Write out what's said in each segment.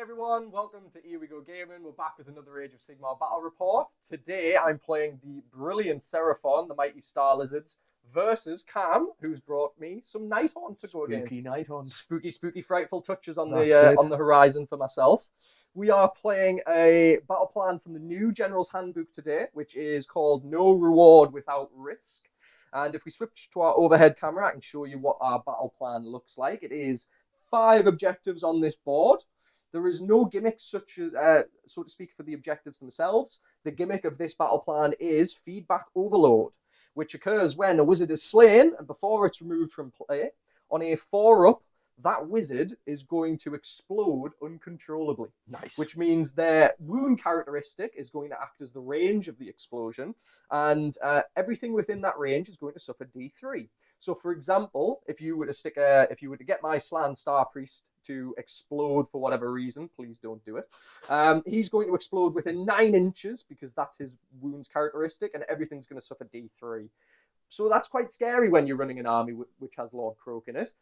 everyone, welcome to Here We Go Gaming. We're back with another Age of Sigmar battle report. Today I'm playing the brilliant Seraphon, the mighty Star Lizards, versus Cam, who's brought me some Nighthaunt to go against. Spooky Nighthaunt. Spooky, frightful touches on That's the horizon for myself. We are playing a battle plan from the new General's Handbook today, which is called No Reward Without Risk. And if we switch to our overhead camera, I can show you what our battle plan looks like. It is 5 objectives on this board. There is no gimmick such as, so to speak, for the objectives themselves. The gimmick of this battle plan is feedback overload, which occurs when a wizard is slain and before it's removed from play. On a 4-up, that wizard is going to explode uncontrollably. Nice. Which means their wound characteristic is going to act as the range of the explosion, and everything within that range is going to suffer D3. So, for example, if you were to get my Slan Star Priest to explode for whatever reason, please don't do it. He's going to explode within 9 inches because that's his wounds characteristic, and everything's going to suffer D3. So that's quite scary when you're running an army which has Lord Kroak in it,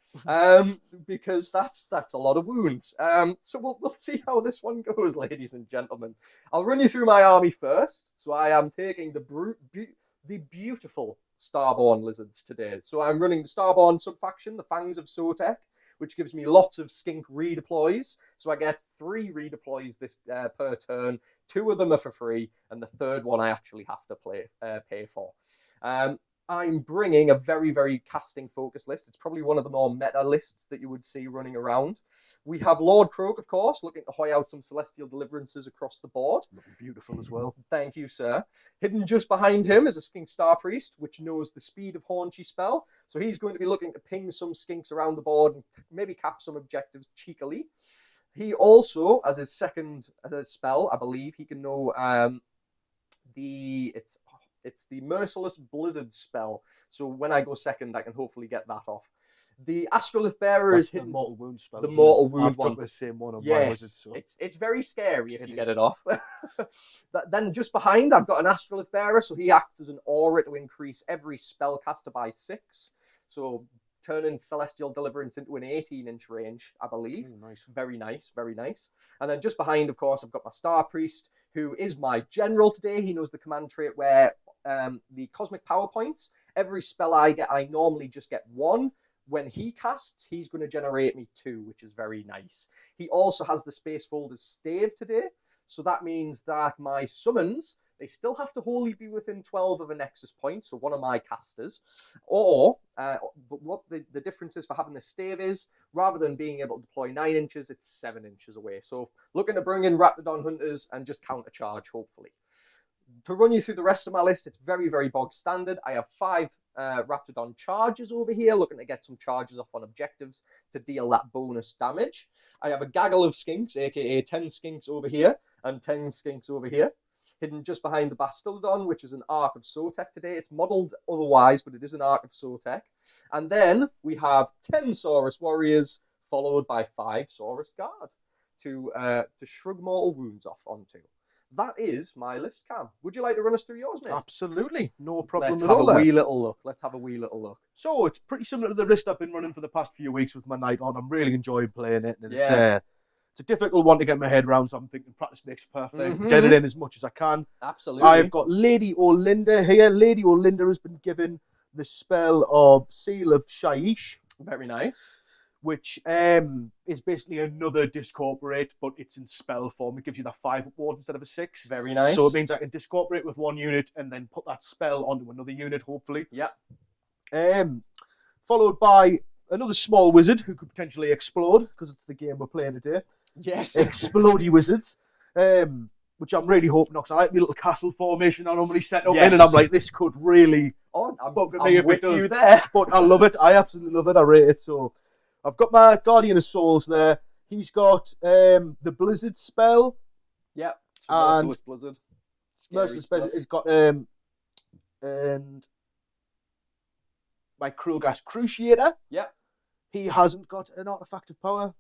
because that's a lot of wounds. So we'll see how this one goes, ladies and gentlemen. I'll run you through my army first. So I am taking the beautiful Starborn Lizards today. So I'm running the Starborn subfaction, the Fangs of Sotek, which gives me lots of skink redeploys. So I get 3 redeploys this per turn. 2 of them are for free, and the 3rd one I actually have to pay for. I'm bringing a very, very casting-focused list. It's probably one of the more meta lists that you would see running around. We have Lord Kroak, of course, looking to hoy out some Celestial Deliverances across the board. Looking beautiful as well. Thank you, sir. Hidden just behind him is a Skink Star Priest, which knows the Speed of Haunchy spell. So he's going to be looking to ping some skinks around the board and maybe cap some objectives cheekily. He also, as his second spell, I believe, he can know it's the Merciless Blizzard spell. So when I go second, I can hopefully get that off. The Astrolith Bearer is hidden. The Mortal Wound spell. The Mortal Wound one. I've got the same one on yes, my wizard. So. It's very scary if you get it off. Then just behind, I've got an Astrolith Bearer. So he acts as an aura to increase every spellcaster by 6. So turning Celestial Deliverance into an 18-inch range, I believe. Ooh, nice. Very nice, very nice. And then just behind, of course, I've got my Star Priest, who is my general today. He knows the command trait where the Cosmic Power Points, every spell I get, I normally just get 1. When he casts, he's going to generate me 2, which is very nice. He also has the Space Folder's Stave today. So that means that my summons, they still have to wholly be within 12 of a Nexus point, so one of my casters. Or, but what the difference is for having the stave is, rather than being able to deploy 9 inches, it's 7 inches away. So looking to bring in Raptidon Hunters and just countercharge, hopefully. To run you through the rest of my list, it's very, very bog standard. I have 5 Raptidon charges over here, looking to get some charges off on objectives to deal that bonus damage. I have a gaggle of skinks, aka 10 skinks over here, and 10 skinks over here. Hidden just behind the Bastildon, which is an Ark of Sotek today. It's modelled otherwise, but it is an Ark of Sotek. And then we have 10 Saurus Warriors, followed by 5 Saurus Guard to shrug mortal wounds off onto. That is my list, Cam. Would you like to run us through yours, mate? Absolutely. No problem Let's at have all. a wee little look. Let's have a wee little look. So it's pretty similar to the list I've been running for the past few weeks with my Nighthaunt. I'm really enjoying playing it. And it's a difficult one to get my head around, so I'm thinking practice makes perfect. Mhm. Get it in as much as I can. Absolutely. I've got Lady Olyinder here. Lady Olyinder has been given the spell of Seal of Shaiish, Very nice. which is basically another Discorporate, but it's in spell form. It gives you that 5 upward instead of a 6. Very nice. So it means I can Discorporate with 1 unit and then put that spell onto another unit, hopefully. Yeah. Followed by another small wizard who could potentially explode, because it's the game we're playing today. Yes. Explodey wizards. Which I'm really hoping, because I like my little castle formation I normally set up in, and I'm like, this could really I'm with you there. But I love it. I absolutely love it. I rate it. So I've got my Guardian of Souls there. He's got the Blizzard spell. Yeah. And Merciless Blizzard. Merciless Blizzard. He's got and my Krulgas Cruciator. Yeah. He hasn't got an artifact of power. I'm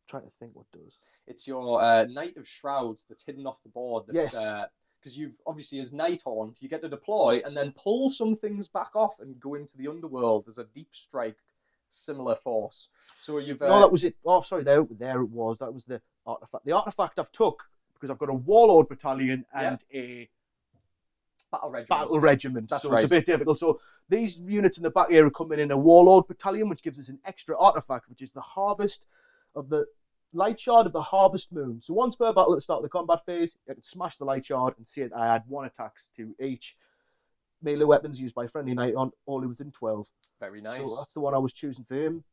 trying to think what does. It's your Knight of Shrouds that's hidden off the board. That's, Yes. Because you've obviously, as Nighthaunt, you get to deploy and then pull some things back off and go into the underworld as a deep strike similar force. So you've No, that was it. Oh, sorry, there it was. That was the artifact. The artifact I've took because I've got a warlord battalion and a battle regiment. That's so right. It's a bit difficult. So these units in the back here are coming in a warlord battalion, which gives us an extra artifact, which is the harvest of the light shard of the harvest moon. So once per battle at the start of the combat phase, you can smash the light shard and see it. I add 1 attacks to each melee weapons used by friendly Nighthaunt, all within 12. Very nice. So that's the one I was choosing for him.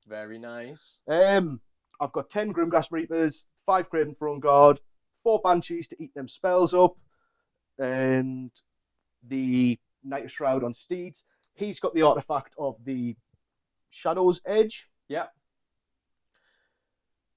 Very nice. I've got 10 Grimghast Reapers, 5 Craven Throne Guard, 4 Banshees to eat them spells up, and the Night Shroud on Steeds. He's got the artifact of the Shadow's Edge. Yeah.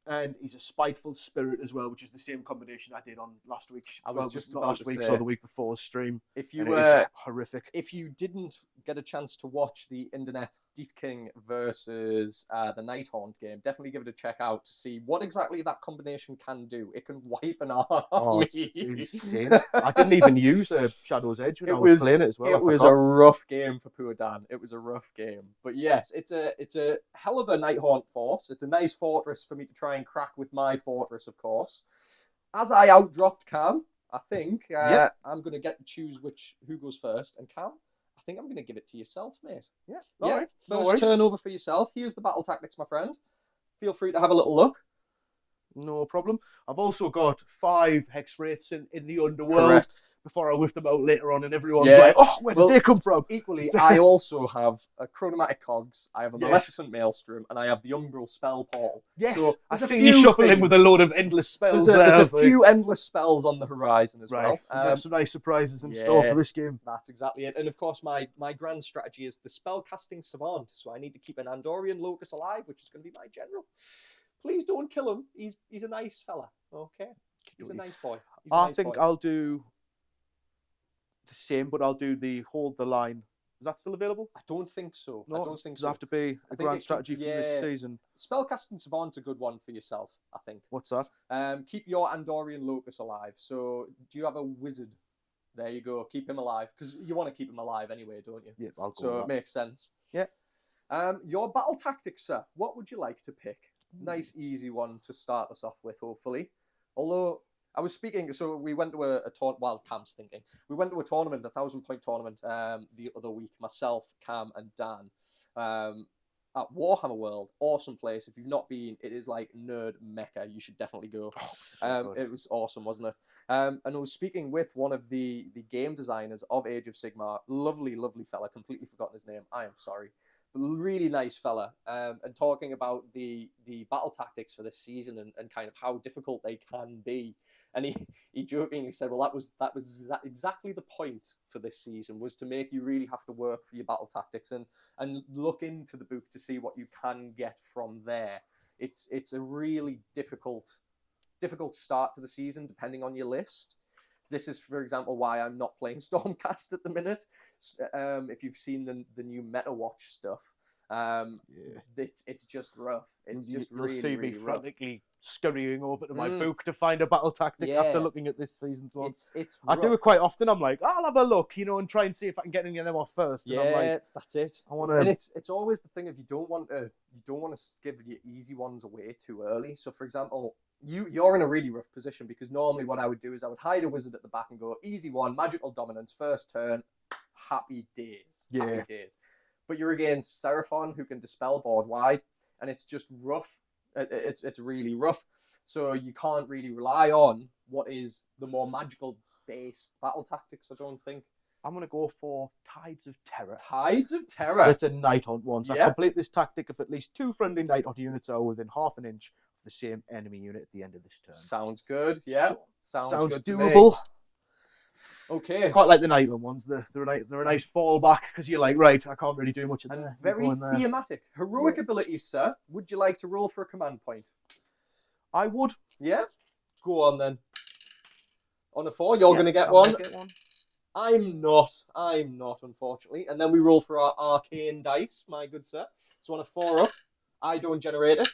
And he's a Spiteful Spirit as well, which is the same combination I did on last week's. I was just not about last to week's say, or the week before's stream. If you horrific. If you didn't get a chance to watch the Internet Deep King versus the Nighthaunt game, definitely give it a check out to see what exactly that combination can do. It can wipe an army. Oh, it's insane. I didn't even use Shadow's Edge when I was playing it as well. It was a rough game for poor Dan. It was a rough game. But yes, it's a hell of a Nighthaunt force. It's a nice fortress for me to try and crack with my fortress, of course. As I outdropped Cam, I think I'm going to get to choose who goes first. And Cam, I think I'm going to give it to yourself, mate. Yeah, all right. First turnover for yourself. Here's the battle tactics, my friend. Feel free to have a little look. No problem. I've also got 5 Hex Wraiths in the underworld. Correct. Before I whip them out later on, and everyone's like, "Oh, where did they come from?" Equally, I also have a Chronomatic Cogs, I have a Maleficent Maelstrom, and I have the Umbral Spell Portal. Yes, so I've seen you shuffle in with a load of endless spells. There's a few endless spells on the horizon as well. There's some nice surprises in store for this game. That's exactly it. And of course, my grand strategy is the spellcasting savant. So I need to keep an Andorian Locus alive, which is going to be my general. Please don't kill him. He's a nice fella. Okay, he's a nice boy. I think I'll do the same, but I'll do the hold the line. Is that still available? I don't think so. No, I don't think so. Does it have to be a grand strategy for this season? Spellcasting Savant's a good one for yourself, I think. What's that? Keep your Andorian Locus alive. So, do you have a wizard? There you go. Keep him alive. Because you want to keep him alive anyway, don't you? Yeah, I'll go So, it makes sense. Yeah. Your battle tactics, sir. What would you like to pick? Nice, easy one to start us off with, hopefully. Although, I was speaking, so we went to a tournament, well, Cam's thinking. We went to a tournament, a 1,000-point tournament, the other week, myself, Cam, and Dan, at Warhammer World. Awesome place. If you've not been, it is like nerd mecca. You should definitely go. It was awesome, wasn't it? And I was speaking with one of the game designers of Age of Sigmar. Lovely, lovely fella. Completely forgotten his name. I am sorry. Really nice fella, and talking about the battle tactics for this season and kind of how difficult they can be. And he jokingly said, well, that was exactly the point for this season, was to make you really have to work for your battle tactics and look into the book to see what you can get from there. It's a really difficult start to the season, depending on your list. This is, for example, why I'm not playing Stormcast at the minute. If you've seen the new Meta Watch stuff, it's just rough. It's just You'll really, see me really rough. frantically scurrying over to my book to find a battle tactic after looking at this season's one. It's I do it quite often. I'm like, I'll have a look, and try and see if I can get any of them off first. And I'm like, that's it. I want to. And it's always the thing of you don't want to give your easy ones away too early. So, for example, you're in a really rough position, because normally what I would do is I would hide a wizard at the back and go easy one, magical dominance, first turn, happy days. Yeah. Happy days. But you're against Seraphon, who can dispel board wide, and it's just rough. It's really rough. So you can't really rely on what is the more magical based battle tactics, I don't think. I'm going to go for Tides of Terror. Tides of Terror. It's a Nighthaunt one. So I complete this tactic if at least 2 friendly Nighthaunt units are within half an inch of the same enemy unit at the end of this turn. Sounds good. Yeah. Sounds good doable. To me. Okay. I quite like the Nighthaunt ones. They're a nice fallback, because you're like, right, I can't really do much of that. And very thematic. Heroic abilities, sir. Would you like to roll for a command point? I would. Yeah? Go on then. On a 4, you're going to get one. I'm not, unfortunately. And then we roll for our arcane dice, my good sir. So on a 4 up, I don't generate it.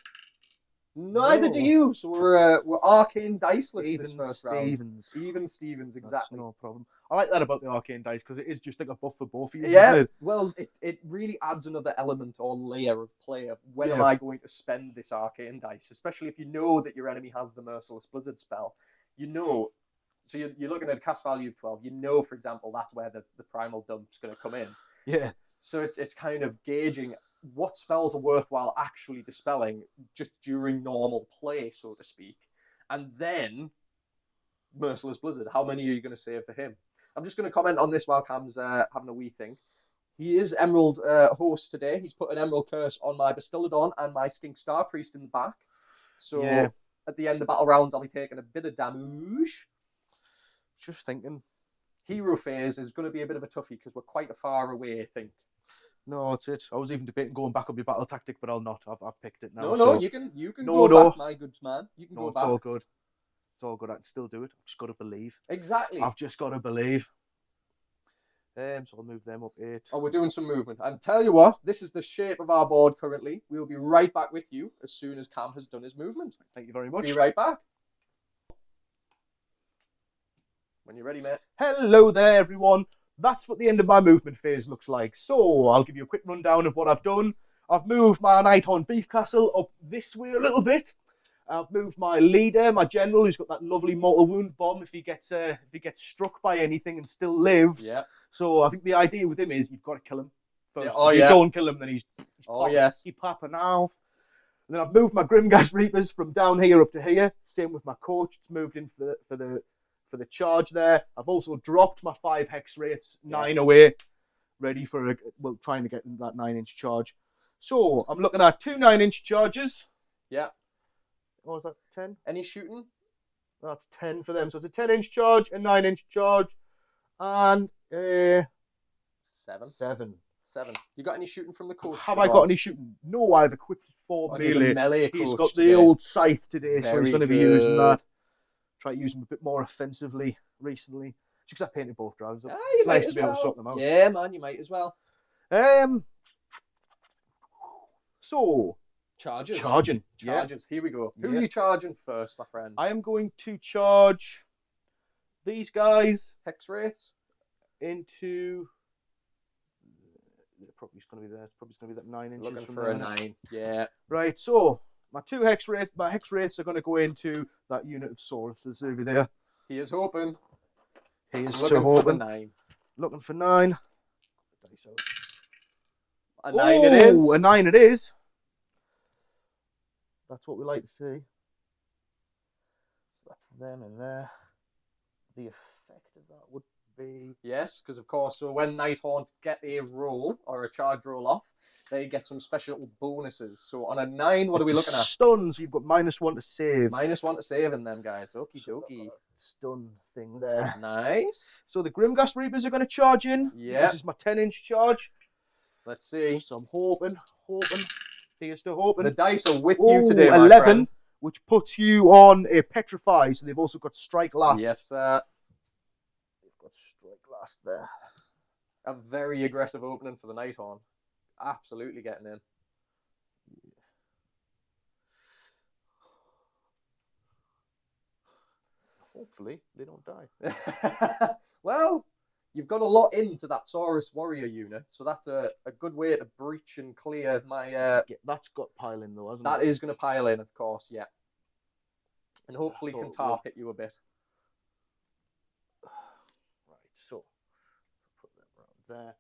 Neither do you. So we're arcane diceless this first round. Even Stevens, exactly. That's no problem. I like that about the arcane dice because it is just like a buff for both of you. Yeah, Isn't it? well, it really adds another element or layer of play of when am Yeah. I going to spend this arcane dice, especially if you know that your enemy has the Merciless Blizzard spell. You know, so you're looking at a cast value of 12. You know, for example, that's where the Primal Dump's going to come in. Yeah. So it's kind of gauging what spells are worthwhile actually dispelling just during normal play, so to speak. And then Merciless Blizzard, how many are you going to save for him? I'm just going to comment on this while Cam's having a wee think. He is Emerald host today. He's put an Emerald Curse on my Bastiladon and my Skink Star Priest in the back. So at the end of battle rounds, I'll be taking a bit of damage. Just thinking. Hero phase is going to be a bit of a toughie because we're quite far away, I think. No, that's it. I was even debating going back up your battle tactic, but I'll not. I've picked it now. No, so. you can go back, my good man. You can go back. It's all good. It's all good. I can still do it. I've just got to believe. Exactly. I've just got to believe. So I'll move them up 8. Oh, we're doing some movement. And tell you what, this is the shape of our board currently. We'll be right back with you as soon as Cam has done his movement. Thank you very much. Be right back. When you're ready, mate. Hello there, everyone. That's what the end of my movement phase looks like. So I'll give you a quick rundown of what I've done. I've moved my Nighthaunt Beef Castle up this way a little bit. I've moved my leader, my general, who's got that lovely mortal wound bomb if he gets struck by anything and still lives. Yeah. So I think the idea with him is you've got to kill him first. Yeah. Oh, if you don't kill him, then he's popping off. And then I've moved my Grimghast Reapers from down here up to here. Same with my coach. It's moved in for the charge there. I've also dropped my 5 Hex Wraiths 9 away, ready for trying to get that 9-inch charge. So I'm looking at 2 9-inch charges. Yeah. What was that, 10? Any shooting? That's 10 for them. So it's a 10-inch charge, a 9-inch charge, and 7. You got any shooting from the coach? Have I got any shooting? No, I've equipped 4 melee. He's got the old scythe today, so he's going to be using that. Try to use them a bit more offensively recently. Just because I painted both drives up. It's nice to be able to swap them out. Yeah, man, you might as well. So... Charging. Here we go. Who are you charging first, my friend? I am going to charge these guys. Hex Wraiths? Into... Probably going to be there. It's probably going to be that 9 inches. Looking for a 9. Yeah. Right, so my Hex Wraiths are going to go into that unit of Sauruses over there. He is hoping. He is looking hoping. for the 9. Looking for 9. A 9 it is. A 9 it is. That's what we like to see. So that's them in there. The effect of that would be... Yes, because of course, so when Nighthaunt get a roll or a charge roll off, they get some special bonuses. So on a 9, what are we looking at? Stuns. You've got -1 to save. -1 to save in them, guys. Okie dokie. Stun thing there. Nice. So the Grimghast Reapers are going to charge in. Yeah. This is my 10-inch charge. Let's see. So I'm hoping. Here's to hoping. The dice are with you today, my 11, friend. which puts you on a petrify. So they've also got strike last. Yes, sir. They've got strike last there. A very aggressive opening for the Nighthaunt. Absolutely getting in. Hopefully they don't die. Well, you've got a lot into that Saurus Warrior unit, so that's a good way to breach and clear my... That's got pile in though, hasn't it? That is going to pile in, of course, yeah. And hopefully can tar hit you a bit. Right, so put that around there.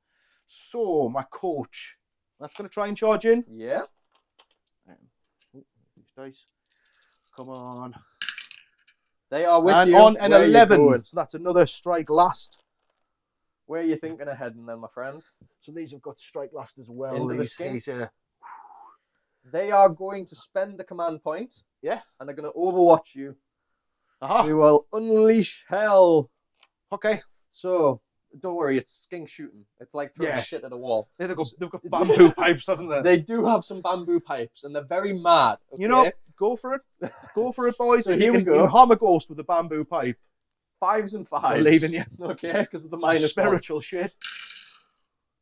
So my coach, that's going to try and charge in. Yeah. These dice. Come on. They are with and you. On an 11. So that's another strike last. Where are you thinking of heading then, my friend? So these have got strike last as well. Into the Skinks. They are going to spend the command point. Yeah. And they're going to overwatch you. Aha. We will unleash hell. Okay. So, don't worry, it's skink shooting. It's like throwing shit at a wall. Yeah, they've got bamboo pipes, haven't they? They do have some bamboo pipes, and they're very mad. Okay? You know, go for it. Go for it, boys. So here we go. You can harm a ghost with a bamboo pipe. 5s and 5s. I'm leaving you. Okay, because of the Some minus spiritual shit.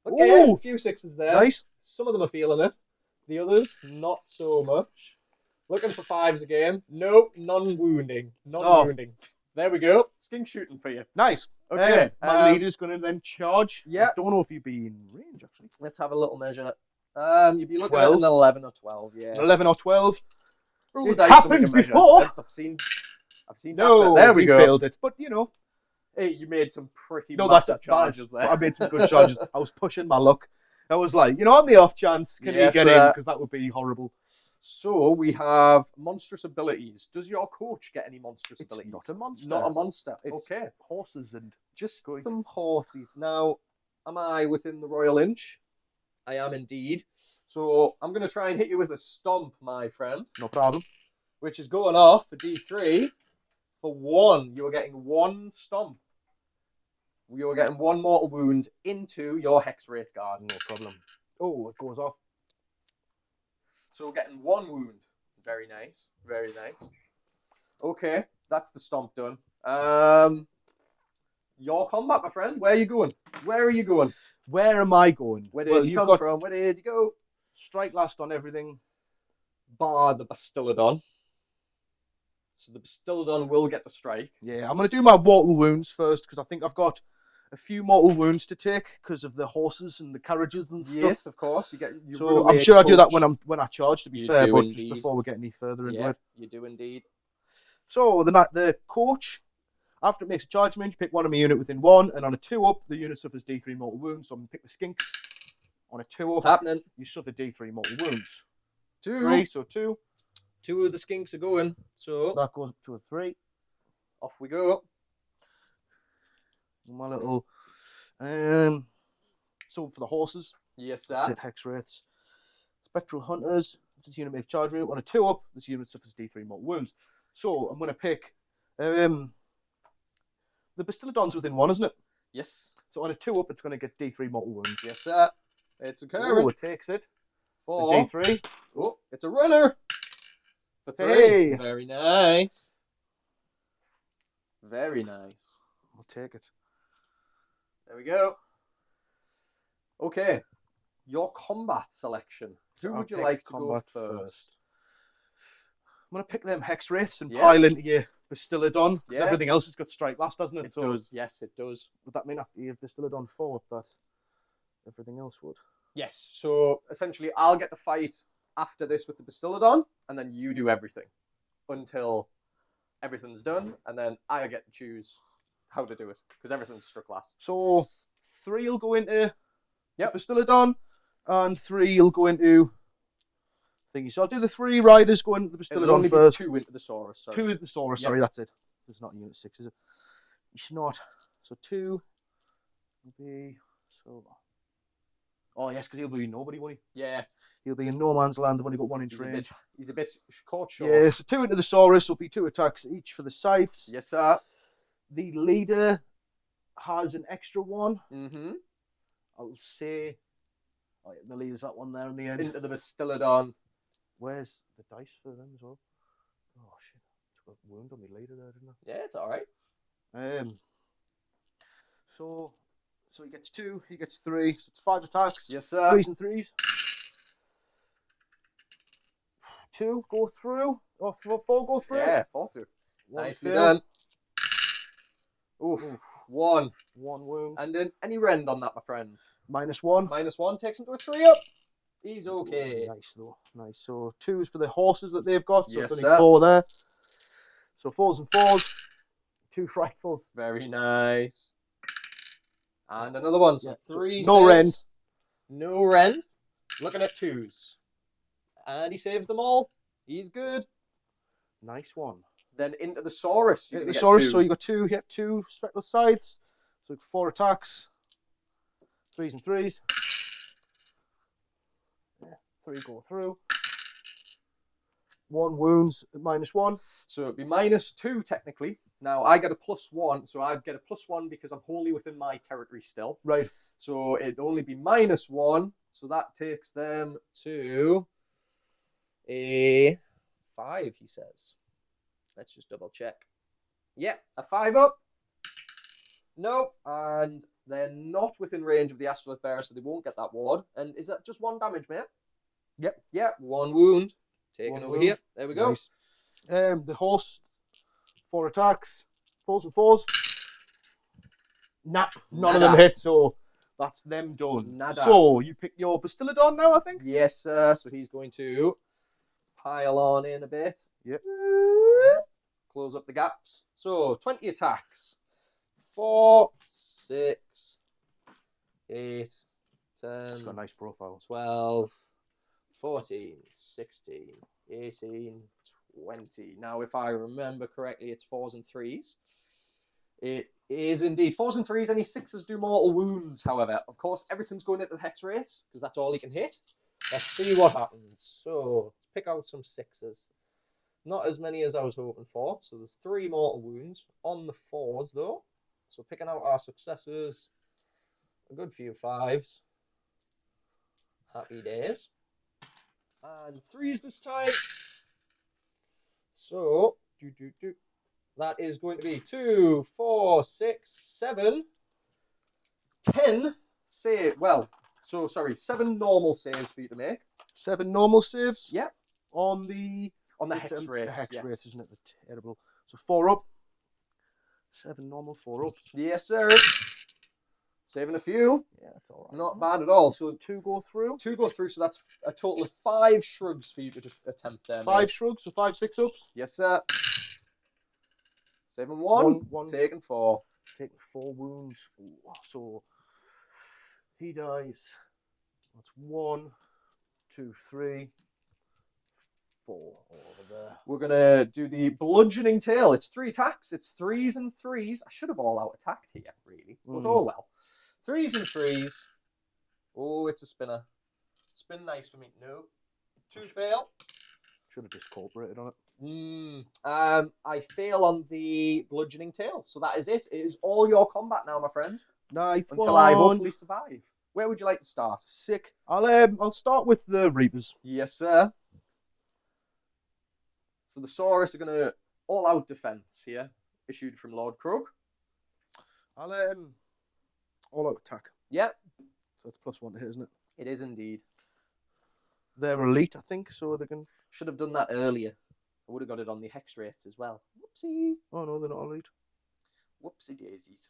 Okay, Ooh. a few 6s there. Nice. Some of them are feeling it. The others, not so much. Looking for 5s again. Nope, non-wounding. Non-wounding. There we go. Skink shooting for you. Nice. Okay. My leader's going to then charge. Yeah. I don't know if he'd be in range, actually. Let's have a little measure. You'd be looking 12. at an 11 or 12, yeah. An 11 or 12. Roll the It's dice so we happened can measure. before. I've seen No, that. There we go. failed it. But, you know. Hey, you made some pretty No, massive charges there. I made some good charges. I was pushing my luck. I was like, you know, on the off chance, can you get in? Because that would be horrible. So we have monstrous abilities. Does your coach get any monstrous abilities? Not a monster. Not a monster. It's okay. Horses and just goings. some horses. Now, am I within the royal inch? I am indeed. So I'm going to try and hit you with a stomp, my friend. No problem. Which is going off for D3 for 1. You are getting 1 stomp. You are getting 1 mortal wound into your Hex Wraith Guard. No problem. Oh, it goes off. So we're getting 1 wound. Very nice. Very nice. Okay, that's the stomp done. Your combat, my friend. Where are you going? Where are you going? Where am I going? Where did you come from? Where did you go? Strike last on everything. Bar the Bastiladon. So the Bastiladon will get the strike. Yeah, I'm going to do my mortal wounds first because I think I've got a few mortal wounds to take because of the horses and the carriages and stuff. Yes, of course. So I'm sure I do that when I charge. To be fair, but indeed. just before we get any further into it. You do indeed. So the coach, after it makes a charge range, pick one of my unit within 1, and on a 2-up, the unit suffers D3 mortal wounds. So I'm going to pick the skinks. On a 2-up, what's happening? You suffer D3 mortal wounds. 2. 3, so 2. 2 of the skinks are going. So that goes up to a 3. Off we go. My little so for the horses. Yes, sir. That's it, Hex Wraiths. Spectral Hunters. If this unit makes charge route on a 2-up, this unit suffers D3 mortal wounds. So I'm going to pick the Bastiladon's within 1, isn't it? Yes. So on a 2-up, it's going to get D3 mortal wounds. Yes, sir. It's occurring. Oh, it takes it. 4. D3. Oh, it's a runner. For 3. Hey. Very nice. Very nice. I'll take it. There we go. Okay. Your combat selection. Who would you like to go first? I'm going to pick them Hex Wraiths and pile into your Bastiladon. Yeah. Everything else has got strike last, doesn't it? It does. Yes, it does. Would that mean after you have Bastiladon 4 that everything else would? Yes. So essentially, I'll get the fight after this with the Bastiladon, and then you do everything until everything's done, and then I get to choose how to do it because everything's struck last. So 3 will go into Bastiladon, and 3 will go into thingy. So I'll do the 3 riders going into the Bastiladon first. 2 into the Saurus. Sorry. 2 into the Saurus. Sorry, that's it. It's not unit 6, is it? It's not. So 2 will be so. Oh yes, because he'll be nobody, won't he? Yeah. He'll be in no man's land. I've only got 1 inch range. He's a bit caught short. Yeah. So 2 into the Saurus will be 2 attacks each for the scythes. Yes, sir. The leader has an extra 1. Mm-hmm. I'll say. Oh, yeah, the leader's that one there in the end. Into the Bastiladon. Where's the dice for them as well? Oh shit! I got a wound on me later there, didn't I? Yeah, it's all right. So he gets 2. He gets 3. So it's 5 attacks. Yes, sir. 3s and 3s. 2 go through. Or 4 go through. Yeah, 4 through. 1 Nicely fail. done. Oof. 1. 1 wound. And then any rend on that, my friend. -1. -1 takes him to a 3 up. He's okay. Nice though. Nice. So 2s for the horses that they've got. So Yes, it's sir. only 4 there. So 4s and 4s. 2 frightfuls. Very nice. And another one. So 3 no rend. No rend. Looking at 2s. And he saves them all. He's good. Nice one. Then into the Saurus. Into the Saurus. So you got 2. You get 2 spectral scythes. So 4 attacks. 3s and 3s. 3 go through. 1 wounds at -1. So it'd be -2 technically. Now I get a +1, so I'd get a +1 because I'm wholly within my territory still. Right. So it'd only be -1. So that takes them to a 5, he says. Let's just double check. Yeah, a 5 up. Nope. And they're not within range of the Astrolith Bearer, so they won't get that ward. And is that just 1 damage, mate? Yep. Yep, 1 wound. Taken 1 over wound. here. There we go. Nice. The horse, 4 attacks. Fours and fours. Nah, none of Nada. them hit, so that's them done. Nada. So, you pick your Bastiladon now, I think? Yes, sir. So he's going to pile on in a bit. Yep. Close up the gaps. So 20 attacks. 4, 6, 8, 10, It's got a nice profile. 12, 14, 16, 18, 20. Now, if I remember correctly, it's 4s and 3s. It is indeed 4s and 3s. Any 6s do mortal wounds, however. Of course, everything's going into the hex rate, because that's all he can hit. Let's see what happens. So, let's pick out some 6s. Not as many as I was hoping for. So, there's 3 mortal wounds on the 4s, though. So, picking out our successes. A good few 5s. Happy days. And 3s this time. So, that is going to be 2, 4, 6, 7, 10 save. Well, so sorry, 7 normal saves for you to make. 7 normal saves? Yep. On the hex rate. The hex yes. rate, isn't it? The terrible. So 4 up. 7 normal, 4 up. Yes, sir. Saving a few. Yeah, that's all right. Not bad at all. So 2 go through. 2 go through, so that's a total of 5 shrugs for you to attempt there. 5 mate. shrugs, so 5 6 ups. Yes, sir. Saving 1. Taking 4. Taking 4 wounds. Ooh, so he dies. That's 1, 2, 3, 4 over there. We're going to do the bludgeoning tail. It's 3 attacks. It's 3s and 3s. I should have all out attacked here, really. But oh well. 3s and 3s. Oh, it's a spinner. Spin nice for me. No. 2 fail. Should have just cooperated on it. I fail on the bludgeoning tail. So that is it. It is all your combat now, my friend. Nice. Until I hopefully survive. Where would you like to start? Sick. I'll start with the Reapers. Yes, sir. So the Saurus are going to all-out defense here, issued from Lord Kroak. I'll all-out attack. Yep. So it's +1 to hit, isn't it? It is indeed. They're elite, I think, so they can. Should have done that earlier. I would have got it on the hex rates as well. Whoopsie. Oh no, they're not elite. Whoopsie daisies.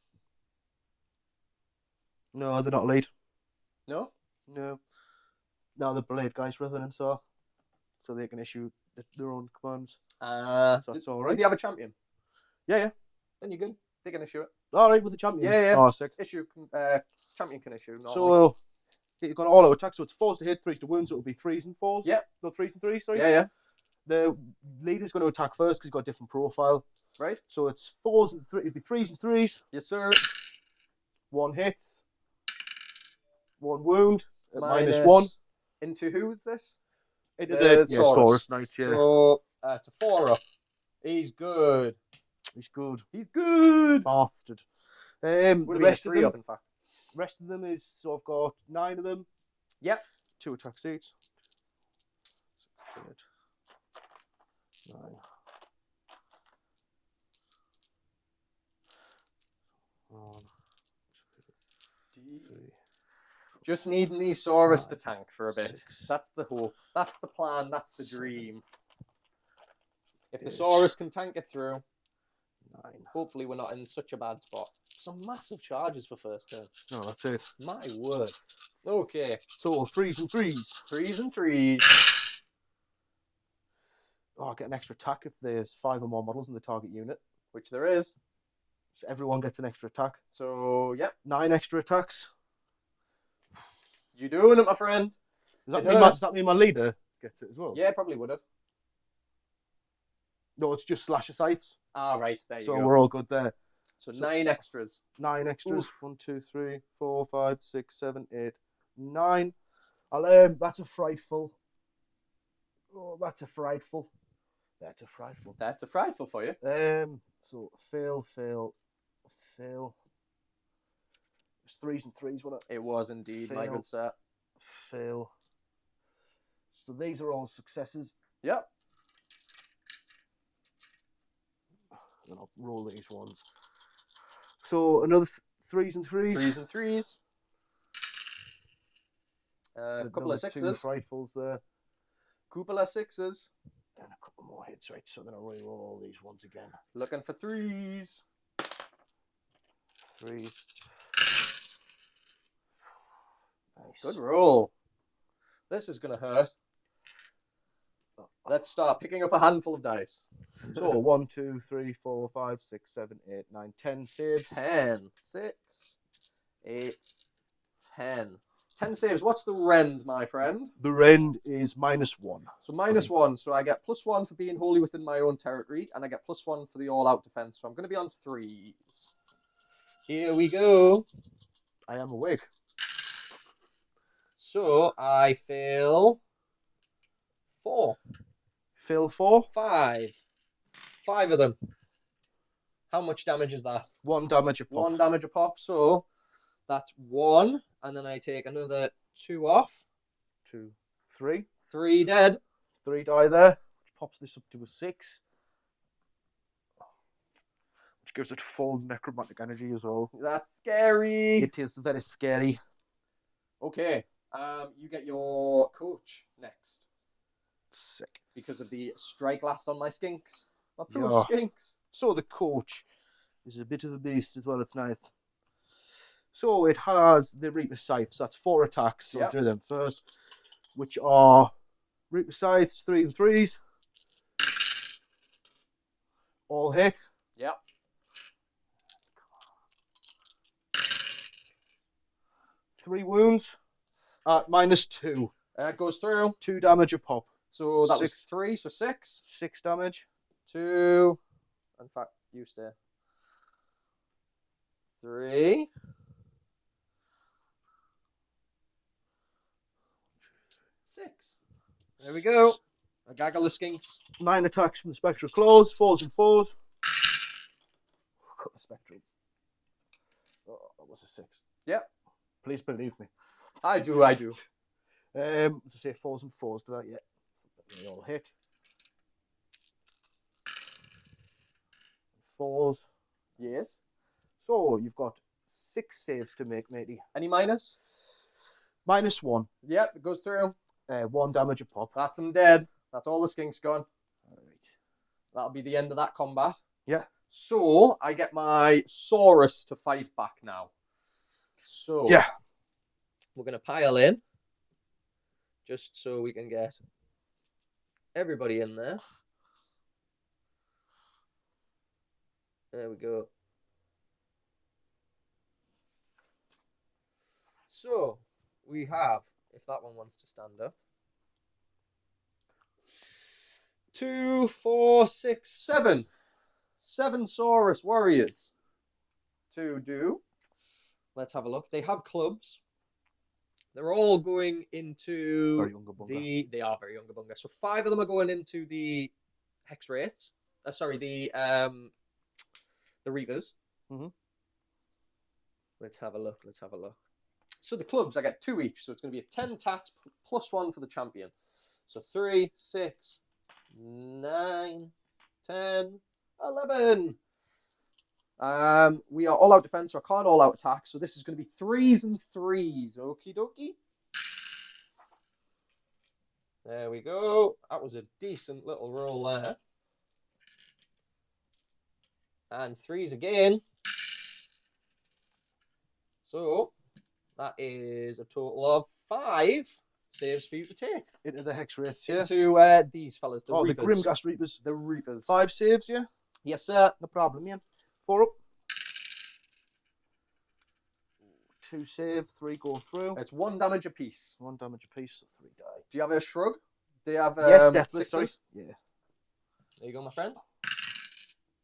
No, they're not elite. No? No. No, they're blade guys rather than so they can issue their own commands. So that's all right. Did you have a champion? Yeah. Then you're good. They can issue it. All right with the champion. Yeah. Oh, sick. Champion can issue. So you've got all out attack, so it's 4s to hit, 3s to wound, so it'll be 3s and 4s. Yep. No, 3s and 3s, sorry. Yeah. The leader's going to attack first because he's got a different profile. Right. So it's 4s and 3s. It'll be 3s and 3s. Yes, sir. 1 hit. 1 wound. -1. Into who is this? Into the Saurus Knight, yeah. So it's a 4-up. He's good. He's good. Bastard. The rest of them, up, in fact. Rest of them is, so I've got 9 of them. Yep. 2 attacks each. 9. One, 2, 3. Just needing these Saurus to tank for a bit. 6. That's the hope. That's the plan. That's the dream. If the Saurus can tank it through, 9. hopefully we're not in such a bad spot. Some massive charges for first turn. No, that's it. My word. Okay. So 3s and 3s. 3s and 3s. Oh, I get an extra attack if there's 5 or more models in the target unit. Which there is. So everyone gets an extra attack. So, yep. 9 extra attacks. You doing it, my friend? Does that mean my leader gets it as well? Yeah, probably would have. No, it's just slasher scythes. Ah, right. There you So go. we're all good there. So 9 extras. 9 extras. Oof. 1, 2, 3, 4, 5, 6, 7, 8, 9. That's a frightful. Oh, that's a frightful. That's a frightful. That's a frightful for you. So fail. It's 3s and 3s, wasn't it? It was indeed, my good sir. Fail. So these are all successes. Yep. And I'll roll these ones. So another 3s and 3s. 3s and 3s. A couple of 6s. 2 frightfuls there. Couple of 6s. And a couple more hits, right? So then I'll re-roll all these ones again. Looking for 3s. Threes. Nice. Good roll. This is going to hurt. Let's start picking up a handful of dice. So 1, 2, 3, 4, 5, 6, 7, 8, 9, 10 saves. 10. 6, 8, 10. 10 saves. What's the rend, my friend? The rend is -1. So -1. So I get +1 for being wholly within my own territory, and I get +1 for the all-out defense. So I'm going to be on 3s. Here we go. I am awake. So I fail 4. Fail 4. 5. 5 of them. How much damage is that? 1 damage a pop. 1 damage a pop. So that's 1. And then I take another 2 off. 2, 3. 3 dead. 3 die there. Which pops this up to a 6. Which gives it full necromantic energy as well. That's scary. It is very scary. Okay. You get your coach next. Sick. Because of the strike last on my skinks. My poor Yeah. skinks. So the coach is a bit of a beast as well. It's nice. So it has the Reaper Scythes. That's 4 attacks. So Yep. do them first, which are Reaper Scythes, 3 and 3s. All hit. Yep. 3 wounds at -2. That goes through. 2 damage a pop. So that was 6. 3, so 6. 6 damage. 2. In fact, you stay. 3. 6. There we go. A gaggle of skinks. 9 attacks from the Spectral Claws. 4s and 4s. Cut the Spectrals. Oh, that was a 6. Yep. Please believe me. I do. As I say, 4s and 4s. Did I? Yeah. They all hit. 4s. Yes. So you've got 6 saves to make, matey. Any minus? -1. Yep, it goes through. 1 damage a pop. That's him dead. That's all the skinks gone. Alright. That'll be the end of that combat. Yeah. So I get my Saurus to fight back now. So Yeah. we're gonna pile in, just so we can get everybody in there. There we go. So we have, if that one wants to stand up, 2, 4, 6, 7. 7 Saurus warriors to do. Let's have a look. They have clubs. They're all going into Very Unga Bunga. They are very Unga Bunga. So 5 of them are going into the Hex Wraiths. Sorry, the Reapers. Mhm. Let's have a look. So the clubs, I get 2 each. So it's going to be a 10 attacks +1 for the champion. So 3, 6, 9, 10, 11. We are all out defense, so I can't all out attack. So this is going to be 3s and 3s. Okie dokie. There we go. That was a decent little roll there. And 3s again. So that is a total of 5 saves for you to take. Into the Hex Wraiths, yeah. Into these fellas, the The Reapers. Grimghast Reapers. The Reapers. 5 saves, yeah. Yes, sir. No problem, yeah. 4 up. 2 save, 3 go through. It's 1 damage apiece. 1 damage apiece, so 3 die. Do you have a shrug? Do you have Yes, definitely. sixes? Yeah. There you go, my friend.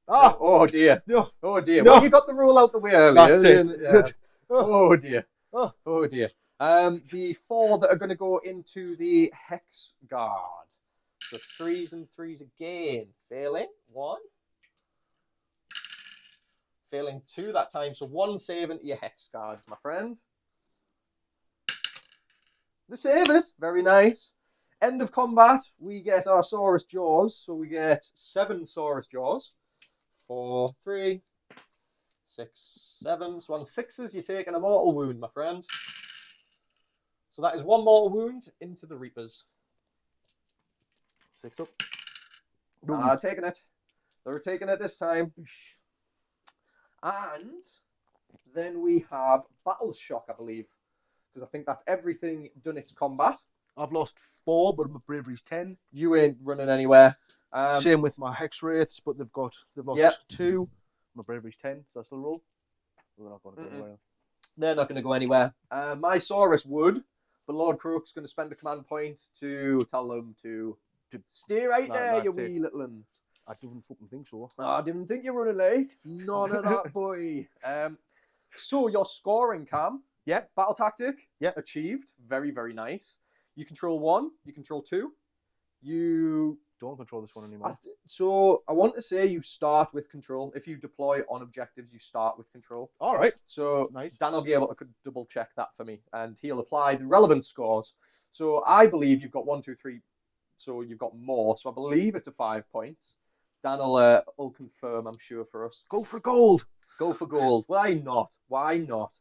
Ah! Oh dear. No. Oh dear. No. Well, you got the rule out the way earlier. That's it. Yeah. Oh. Oh dear. Oh. Oh dear. The 4 that are going to go into the Hex Guard. So 3s and 3s again. Failing. 1. Failing 2 that time. So 1 save into your Hex Guards, my friend. The save is very nice. End of combat, we get our Saurus Jaws. So we get 7 Saurus Jaws. 4, 3, 6, 7. So on 6s, you're taking a mortal wound, my friend. So that is 1 mortal wound into the Reapers. 6 up. Taking it. They're taking it this time. And Then we have Battle Shock, I believe, because I think that's everything done its combat. I've lost 4, but my bravery's 10. You ain't running anywhere. Same with my Hex Wraiths, but they've lost Yep. 2. My bravery's 10. So that's the roll. We're not going to go anywhere. They're not going to go anywhere. My Saurus would, but Lord Kroak's going to spend a command point to tell them to stay right there, you wee little uns. I didn't fucking think so. I didn't think you were running late. None of that, boy. So your scoring, Cam. Yep. Battle tactic. Yep. Achieved. Very, very nice. You control 1. You control 2. You don't control this one anymore. So I want to say you start with control. If you deploy on objectives, you start with control. All right. So nice. Dan will be able to double check that for me, and he'll apply the relevant scores. So I believe you've got 1, 2, 3. So you've got more. So I believe it's a 5 points. Dan will confirm, I'm sure, for us. Go for gold. Go for gold. Why not? Why not?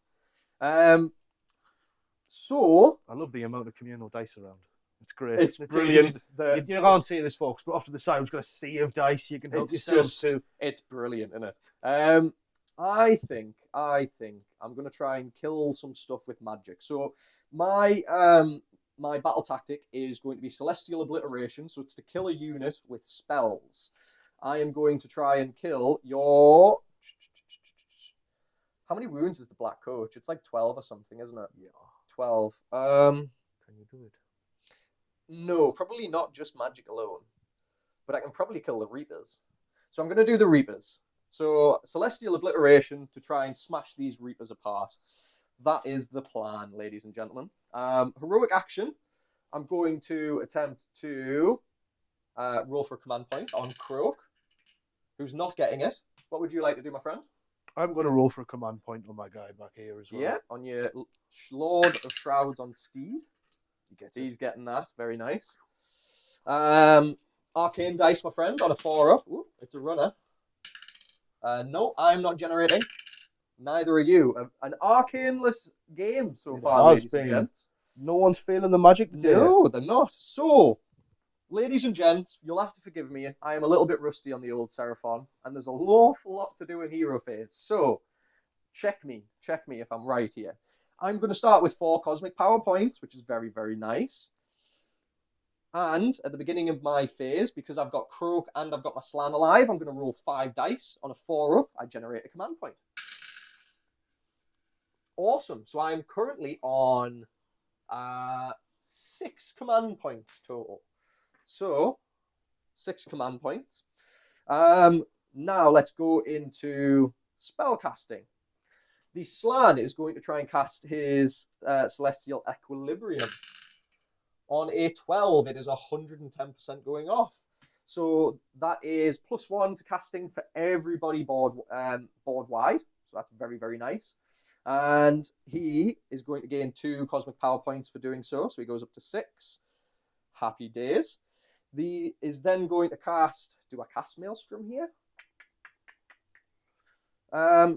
So I love the amount of communal dice around. It's great. It's brilliant. You can't see this, folks, but off to the side, we've got a sea of dice. You can help yourself too. It's brilliant, isn't it? I think I'm gonna try and kill some stuff with magic. So my battle tactic is going to be Celestial Obliteration. So it's to kill a unit with spells. I am going to try and kill your. How many wounds is the Black Coach? It's like 12 or something, isn't it? Yeah. 12. Can you do it? No, probably not just magic alone. But I can probably kill the Reapers. So I'm going to do the Reapers. So Celestial Obliteration to try and smash these Reapers apart. That is the plan, ladies and gentlemen. Heroic action. I'm going to attempt to roll for a command point on Kroak, who's not getting it. What would you like to do, my friend? I'm going to roll for a command point on my guy back here as well. Yeah, on your Lord of Shrouds on Steed. He's getting that. Very nice. Arcane dice, my friend, on a 4-up. Ooh, it's a runner. No, I'm not generating. Neither are you. An arcaneless game so far, ladies and gents. No one's feeling the magic today. No, they're not. So, ladies and gents, you'll have to forgive me. I am a little bit rusty on the old Seraphon, and there's an awful lot to do in hero phase. So, check me if I'm right here. I'm going to start with 4 cosmic power points, which is very, very nice. And at the beginning of my phase, because I've got Kroak and I've got my Slan alive, I'm going to roll 5 dice. On a 4-up, I generate a command point. Awesome. So I'm currently on 6 command points total. So, 6 command points. Now let's go into spell casting. The Slan is going to try and cast his Celestial Equilibrium. On a 12, it is 110% going off. So that is +1 to casting for everybody board wide. So that's very, very nice. And he is going to gain 2 cosmic power points for doing so. So he goes up to 6. Happy days. The is then going to cast. Do I cast Maelstrom here?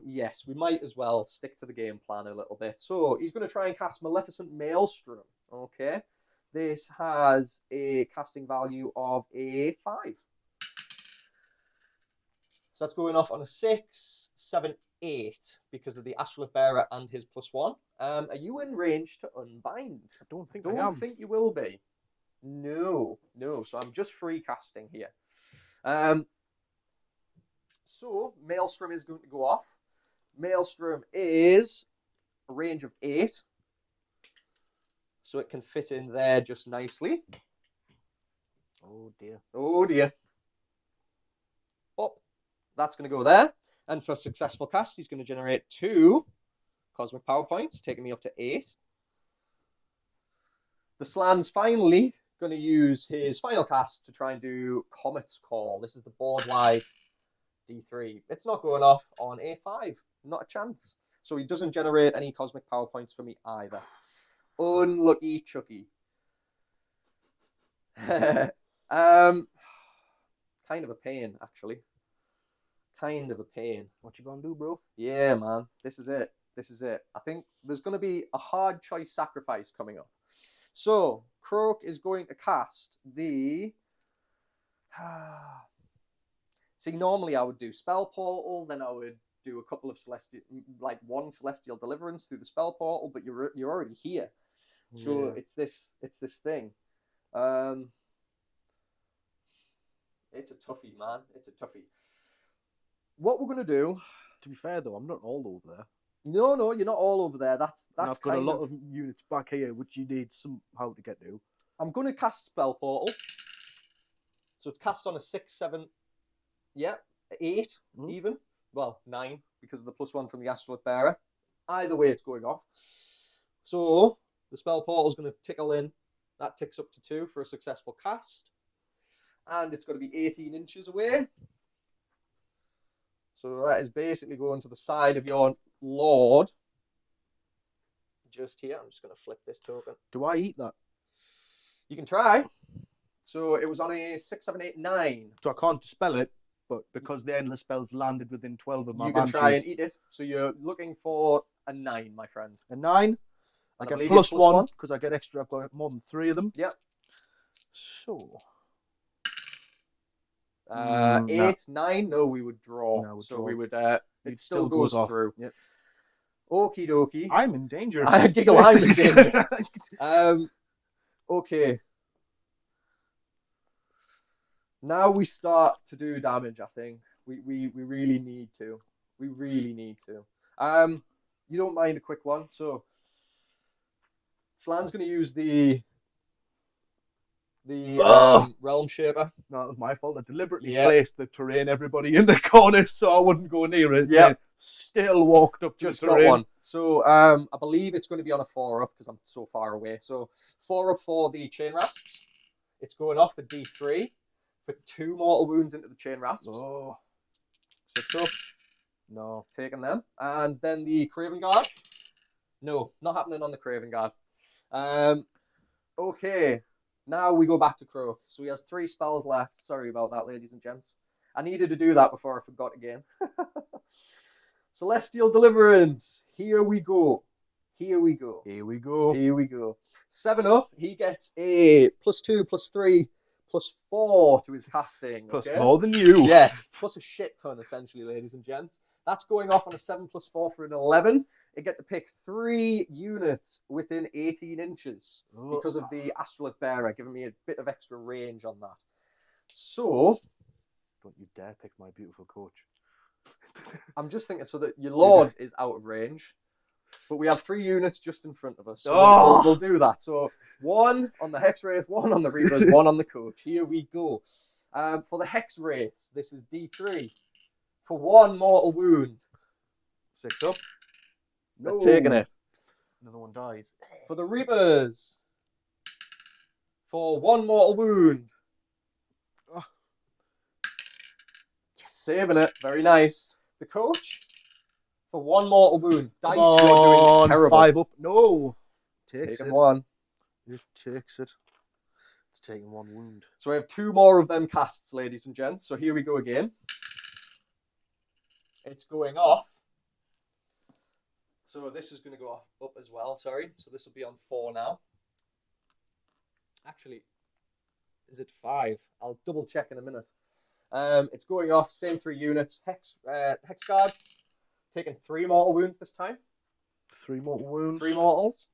Yes, we might as well stick to the game plan a little bit. So he's going to try and cast Maleficent Maelstrom. Okay. This has a casting value of a 5. So that's going off on a 6, 7, 8 because of the Astrolith Bearer and his +1. Are you in range to unbind? I don't think I think you will be. No. So I'm just free casting here. So Maelstrom is going to go off. Maelstrom is a range of 8. So it can fit in there just nicely. Oh dear. Oh, that's going to go there. And for successful cast, he's going to generate 2 cosmic power points, taking me up to 8. The Slan's finally going to use his final cast to try and do Comet's Call. This is the board-wide D3. It's not going off on A5. Not a chance. So he doesn't generate any cosmic power points for me either. Unlucky Chucky. Kind of a pain, actually. Kind of a pain. What you gonna do, bro? Yeah, man. This is it. I think there's going to be a hard choice sacrifice coming up. So, Kroak is going to cast the... See, normally I would do Spell Portal, then I would do a couple of one celestial deliverance through the spell portal, but you're already here. So it's this thing. It's a toughie, man. It's a toughie. What we're gonna do? To be fair though, I'm not all over there. No, you're not all over there. That's I've got a lot of units back here, which you need somehow to get to. I'm gonna cast spell portal. So it's cast on a 6, 7, 8 even. Well, 9 because of the +1 from the Astrolith Bearer. Either way, it's going off. So the spell portal is going to tickle in. That ticks up to 2 for a successful cast. And it's going to be 18 inches away. So that is basically going to the side of your Lord. Just here. I'm just going to flip this token. Do I eat that? You can try. So it was on a 6, 7, 8, 9. So I can't dispel it, but because the endless spells landed within 12 of my You can banshees. try and eat it. So you're looking for a 9, my friend. A 9. I get +1 because I get extra. I've got more than 3 of them. Yep. So 8, 9. No, we would draw. No, so draw. we would. It still goes through. Yep. Okie dokie. I'm in danger. I giggle. I'm in danger. Okay. Now we start to do damage. I think we really need to. We really need to. You don't mind a quick one, so Slan's going to use the Realm Shaper. No, it was my fault. I deliberately placed the terrain everybody in the corners so I wouldn't go near it. Yeah. Still walked up to Just the got terrain. one. So I believe it's going to be on a 4-up because I'm so far away. So 4-up for the Chain Rasps. It's going off for D3 for 2 mortal wounds into the Chain Rasps. Oh. 6 ups. No, taking them. And then the Craven Guard. No, not happening on the Craven Guard. Okay. Now we go back to Kroak. So he has 3 spells left. Sorry about that, ladies and gents. I needed to do that before I forgot again. Celestial Deliverance. Here we go. Here we go. Here we go. Here we go. 7 up. He gets a +2, +3, +4 to his casting. Plus okay? more than you. Yeah, plus a shit ton, essentially, ladies and gents. That's going off on a 7 +4 for an 11. You get to pick 3 units within 18 inches because of the Astrolith Bearer, giving me a bit of extra range on that. So, don't you dare pick my beautiful coach. I'm just thinking so that your Lord is out of range, but we have 3 units just in front of us. So we'll do that. So 1 on the Hex Wraith, 1 on the Reapers, 1 on the coach. Here we go. For the Hex Wraiths, this is D3. For 1 mortal wound. 6 up. No. They're taking it. Another one dies. For the Reapers. For 1 mortal wound. Oh. Yes. Saving it. Very nice. The coach. For 1 mortal wound. Dice, you're doing terrible. 5 up. No. Taking 1. It takes it. It's taking 1 wound. So I have 2 more of them casts, ladies and gents. So here we go again. It's going off. So this is going to go up as well, sorry. So this will be on 4 now. Actually, is it 5? I'll double check in a minute. It's going off, same 3 units. Hex Guard, taking 3 mortal wounds this time. 3 mortal wounds. 3 mortals.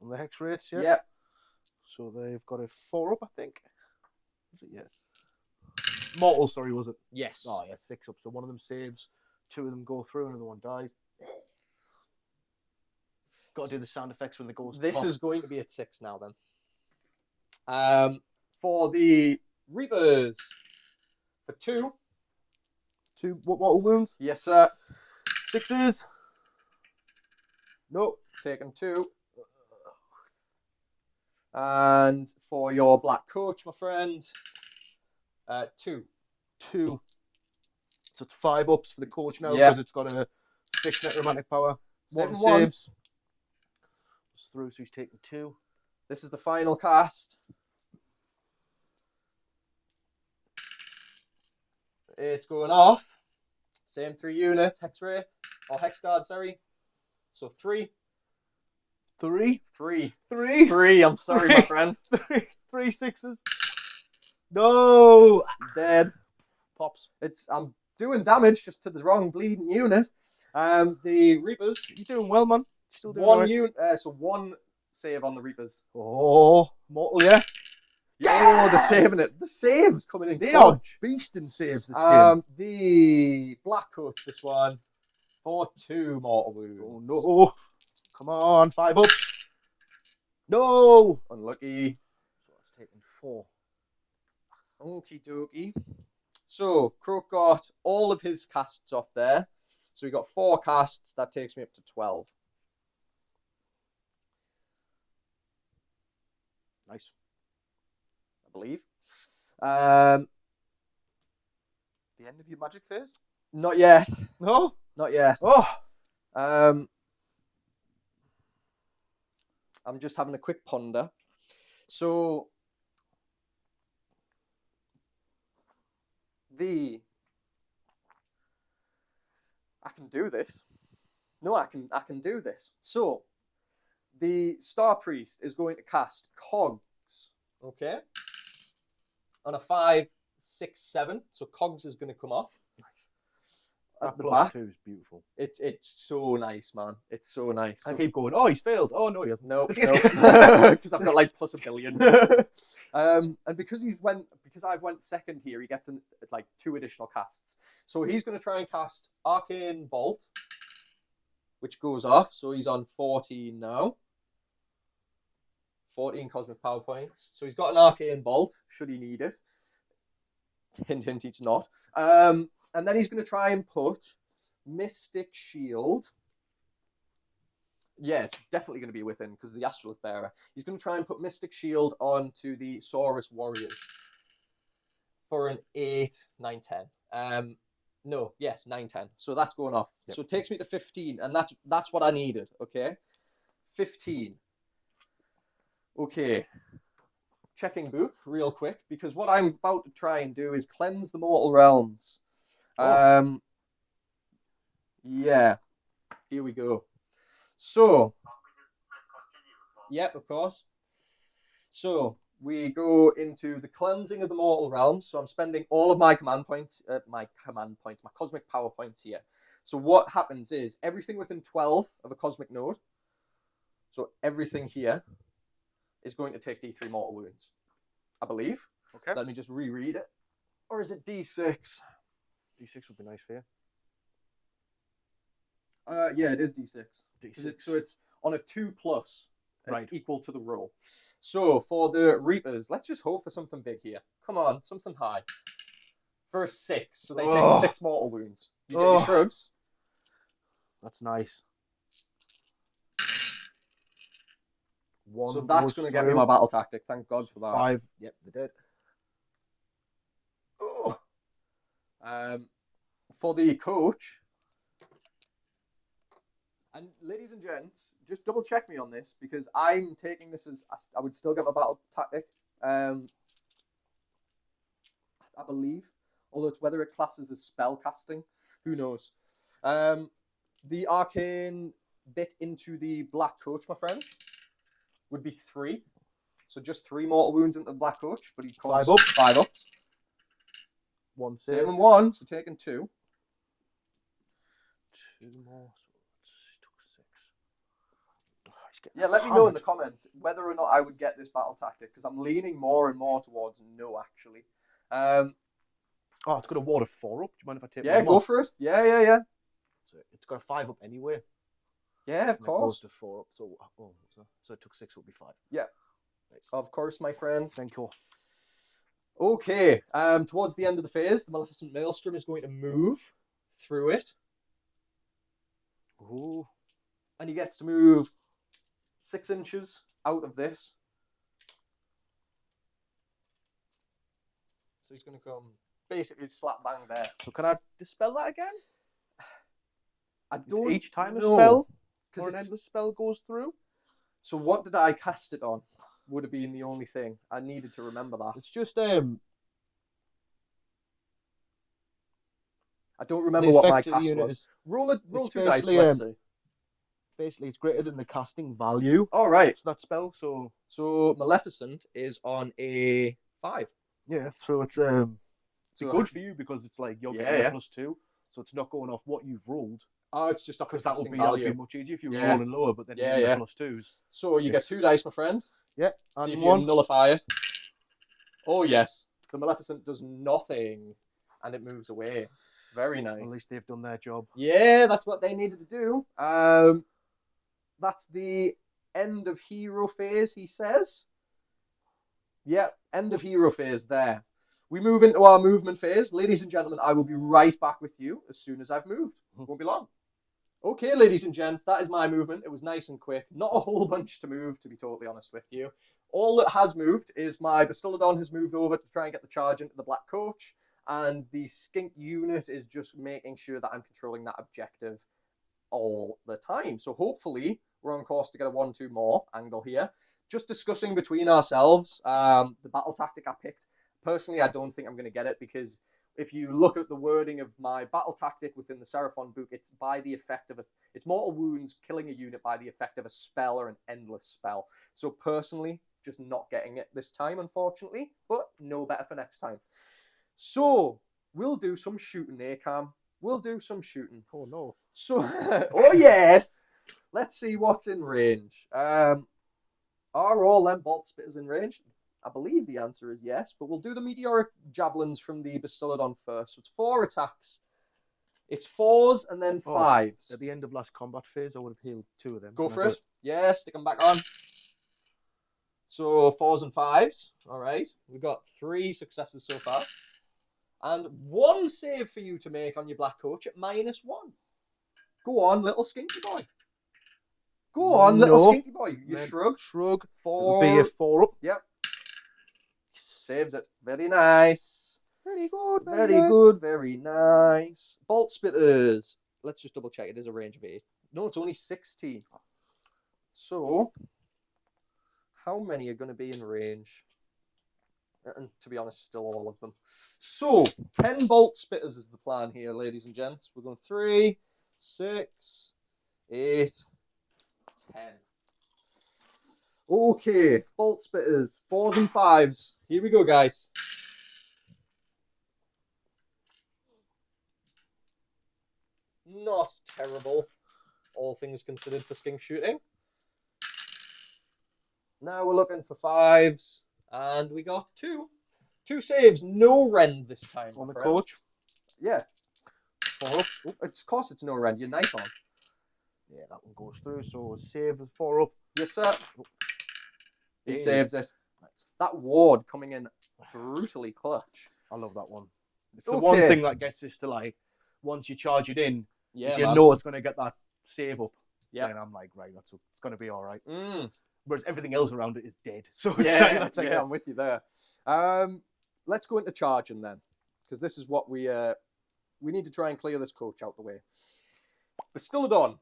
On the Hex Wraiths, yeah? Yep. So they've got a 4 up, I think. Was it? Yeah. Mortal, sorry, was it? Yes. Oh, yeah, 6 up. So one of them saves, 2 of them go through, another one dies. Got to do the sound effects when the goes. This is going to be at 6 now then. For the Reapers, for 2. 2 mortal wounds? Yes, sir. 6s. Nope. Taking 2. And for your Black Coach, my friend, 2. 2. So it's 5 ups for the coach now because it's got a 6 necromantic power. 1 saves. It's through, so he's taking 2. This is the final cast. It's going off. Same 3 units. Hex Wraith. Or Hex Guard, sorry. So 3. 3? 3. 3? 3, I'm sorry, my friend. 3 6s. No! Dead. Pops. I'm doing damage just to the wrong bleeding unit. The Reapers. You're doing well, man. Still doing One alright. unit. So one save on the Reapers. Oh, mortal, yeah. Oh, they're saving it. The saves coming in. They are clutch. beasting saves this game. The Black Coach, this one, for 2 mortal wounds. Oh no! Come on, 5 ups. No, Unlucky. so it's taken 4. Okie dokie. So Kroak got all of his casts off there. So we got 4 casts. That takes me up to 12. Nice. I believe. The end of your magic phase? Not yet. No. Not yet. Oh, I'm just having a quick ponder. So I can do this. No, I can do this. So the Star Priest is going to cast Cogs. Okay. On a 5, 6, 7. So Cogs is going to come off. At the back. +2 is beautiful. It's so nice, man. It's so nice. I keep going. Oh, he's failed. Oh no, he hasn't. Nope, because I've got like plus +1 billion. And because I've went second here, he gets like 2 additional casts. So he's going to try and cast Arcane Bolt, which goes off. So he's on 14 now. 14 cosmic power points. So he's got an Arcane Bolt, should he need it. Hint, hint, he's not. And then he's going to try and put Mystic Shield. Yeah, it's definitely going to be within because of the Astrolith Bearer. He's going to try and put Mystic Shield onto the Saurus Warriors for an 8, 9, 10. No, yes, 9, 10. So that's going off. Yep. So it takes me to 15, and that's what I needed, okay? 15. Okay. Checking book real quick, because what I'm about to try and do is cleanse the mortal realms. Yeah. Here we go. So, yep, of course. So, we go into the cleansing of the mortal realms. So I'm spending all of my my cosmic power points here. So what happens is everything within 12 of a cosmic node, so everything here, is going to take D3 mortal wounds, I believe. Okay. Let me just reread it. Or is it D6? D6 would be nice for you. Yeah, it is D6. D6. So it's on a 2+. Right. It's equal to the roll. So for the Reapers, let's just hope for something big here. Come on, something high. For a 6, so they take 6 mortal wounds. You get your shrugs. That's nice. So that's going to get me my battle tactic. Thank God for that. 5. Yep, they're dead. For the coach, and ladies and gents, just double check me on this because I'm taking this as I would still get my battle tactic. I believe, although it's whether it classes as spell casting, who knows. The arcane bit into the black coach, my friend, would be 3. So just 3 mortal wounds into the black coach, but he costs 5 up. 5 ups. 1 save. Saving 1, so taking 2. 2 more. So it took 6. Yeah, let me know in the comments whether or not I would get this battle tactic, because I'm leaning more and more towards no, actually. It's got a ward of 4 up. Do you mind if I take Yeah, go for it. Yeah. So it's got a 5 up anyway. Yeah, of And course. it goes to 4 up. So it took 6, it would be 5. Yeah. Nice. Of course, my friend. Thank you. Okay. Towards the end of the phase, the Maleficent Maelstrom is going to move through it. Ooh. And he gets to move 6 inches out of this. So he's going to come basically slap bang there. So can I dispel that again? I don't Each time know, a spell? because Or an endless spell goes through? So what did I cast it on? Would have been the only thing. I needed to remember that. It's just I don't remember what my cast was. Roll 2 dice, let's see. Basically, it's greater than the casting value. All right. So that spell, So Maleficent is on a 5. yeah, so it's It's good for you because it's like you're getting a +2, so it's not going off what you've rolled. Oh, it's just off because that'll be much easier if you were rolling lower, but then you're +2s. So you get 2 dice, my friend. Yeah. See if you nullify it. Oh yes, the Maleficent does nothing, and it moves away. Very nice. At least they've done their job. Yeah, that's what they needed to do. That's the end of hero phase, he says. Yeah, end of hero phase there. We move into our movement phase. Ladies and gentlemen, I will be right back with you as soon as I've moved. Won't be long. Okay, ladies and gents, that is my movement. It was nice and quick. Not a whole bunch to move, to be totally honest with you. All that has moved is my Bastiladon has moved over to try and get the charge into the black coach, and the skink unit is just making sure that I'm controlling that objective all the time. So hopefully we're on course to get a 1-2 more angle here. Just discussing between ourselves, the battle tactic I picked. Personally, I don't think I'm going to get it because if you look at the wording of my battle tactic within the Seraphon book, it's by the effect of it's mortal wounds, killing a unit by the effect of a spell or an endless spell. So personally, just not getting it this time, unfortunately, but no better for next time. So we'll do some shooting, eh, Cam? We'll do some shooting. Oh no. So, oh yes. Let's see what's in range. Are all them bolt spitters in range? I believe the answer is yes, but we'll do the meteoric javelins from the Bastiladon first. So it's 4 attacks. It's 4s and then 5s. At the end of last combat phase, I would have healed 2 of them. Go for it. Yeah, stick them back on. So 4s and 5s. All right. We've got 3 successes so far. And 1 save for you to make on your black coach at -1. Go on, little skinky boy. Go on, little skinky boy. You shrug. Shrug. 4. It'll be a 4 up. Yep. Saves it. Very nice. Very good. Very good. Very nice. Bolt spitters. Let's just double check. It is a range of 8. No, it's only 16. So, how many are going to be in range? And to be honest, still all of them. So, 10 bolt spitters is the plan here, ladies and gents. We're going 3, 6, 8, 10. Okay, bolt spitters, 4s and 5s. Here we go, guys. Not terrible, all things considered, for skink shooting. Now we're looking for 5s, and we got 2. 2 saves, no rend this time. On the coach? Yeah. 4 up. Oh, of course it's no rend, you're Nighthaunt. Yeah, that one goes through, so save is 4 up. Yes, sir. He saves it. Nice. That ward coming in brutally clutch. I love that one. It's the one thing that gets us to, like, once you charge it in, if you know it's going to get that save up, then I'm like, right, it's going to be all right. Whereas everything else around it is dead. So I'm with you there. Let's go into charging then, because this is what we need to try and clear this coach out the way. Bastiladon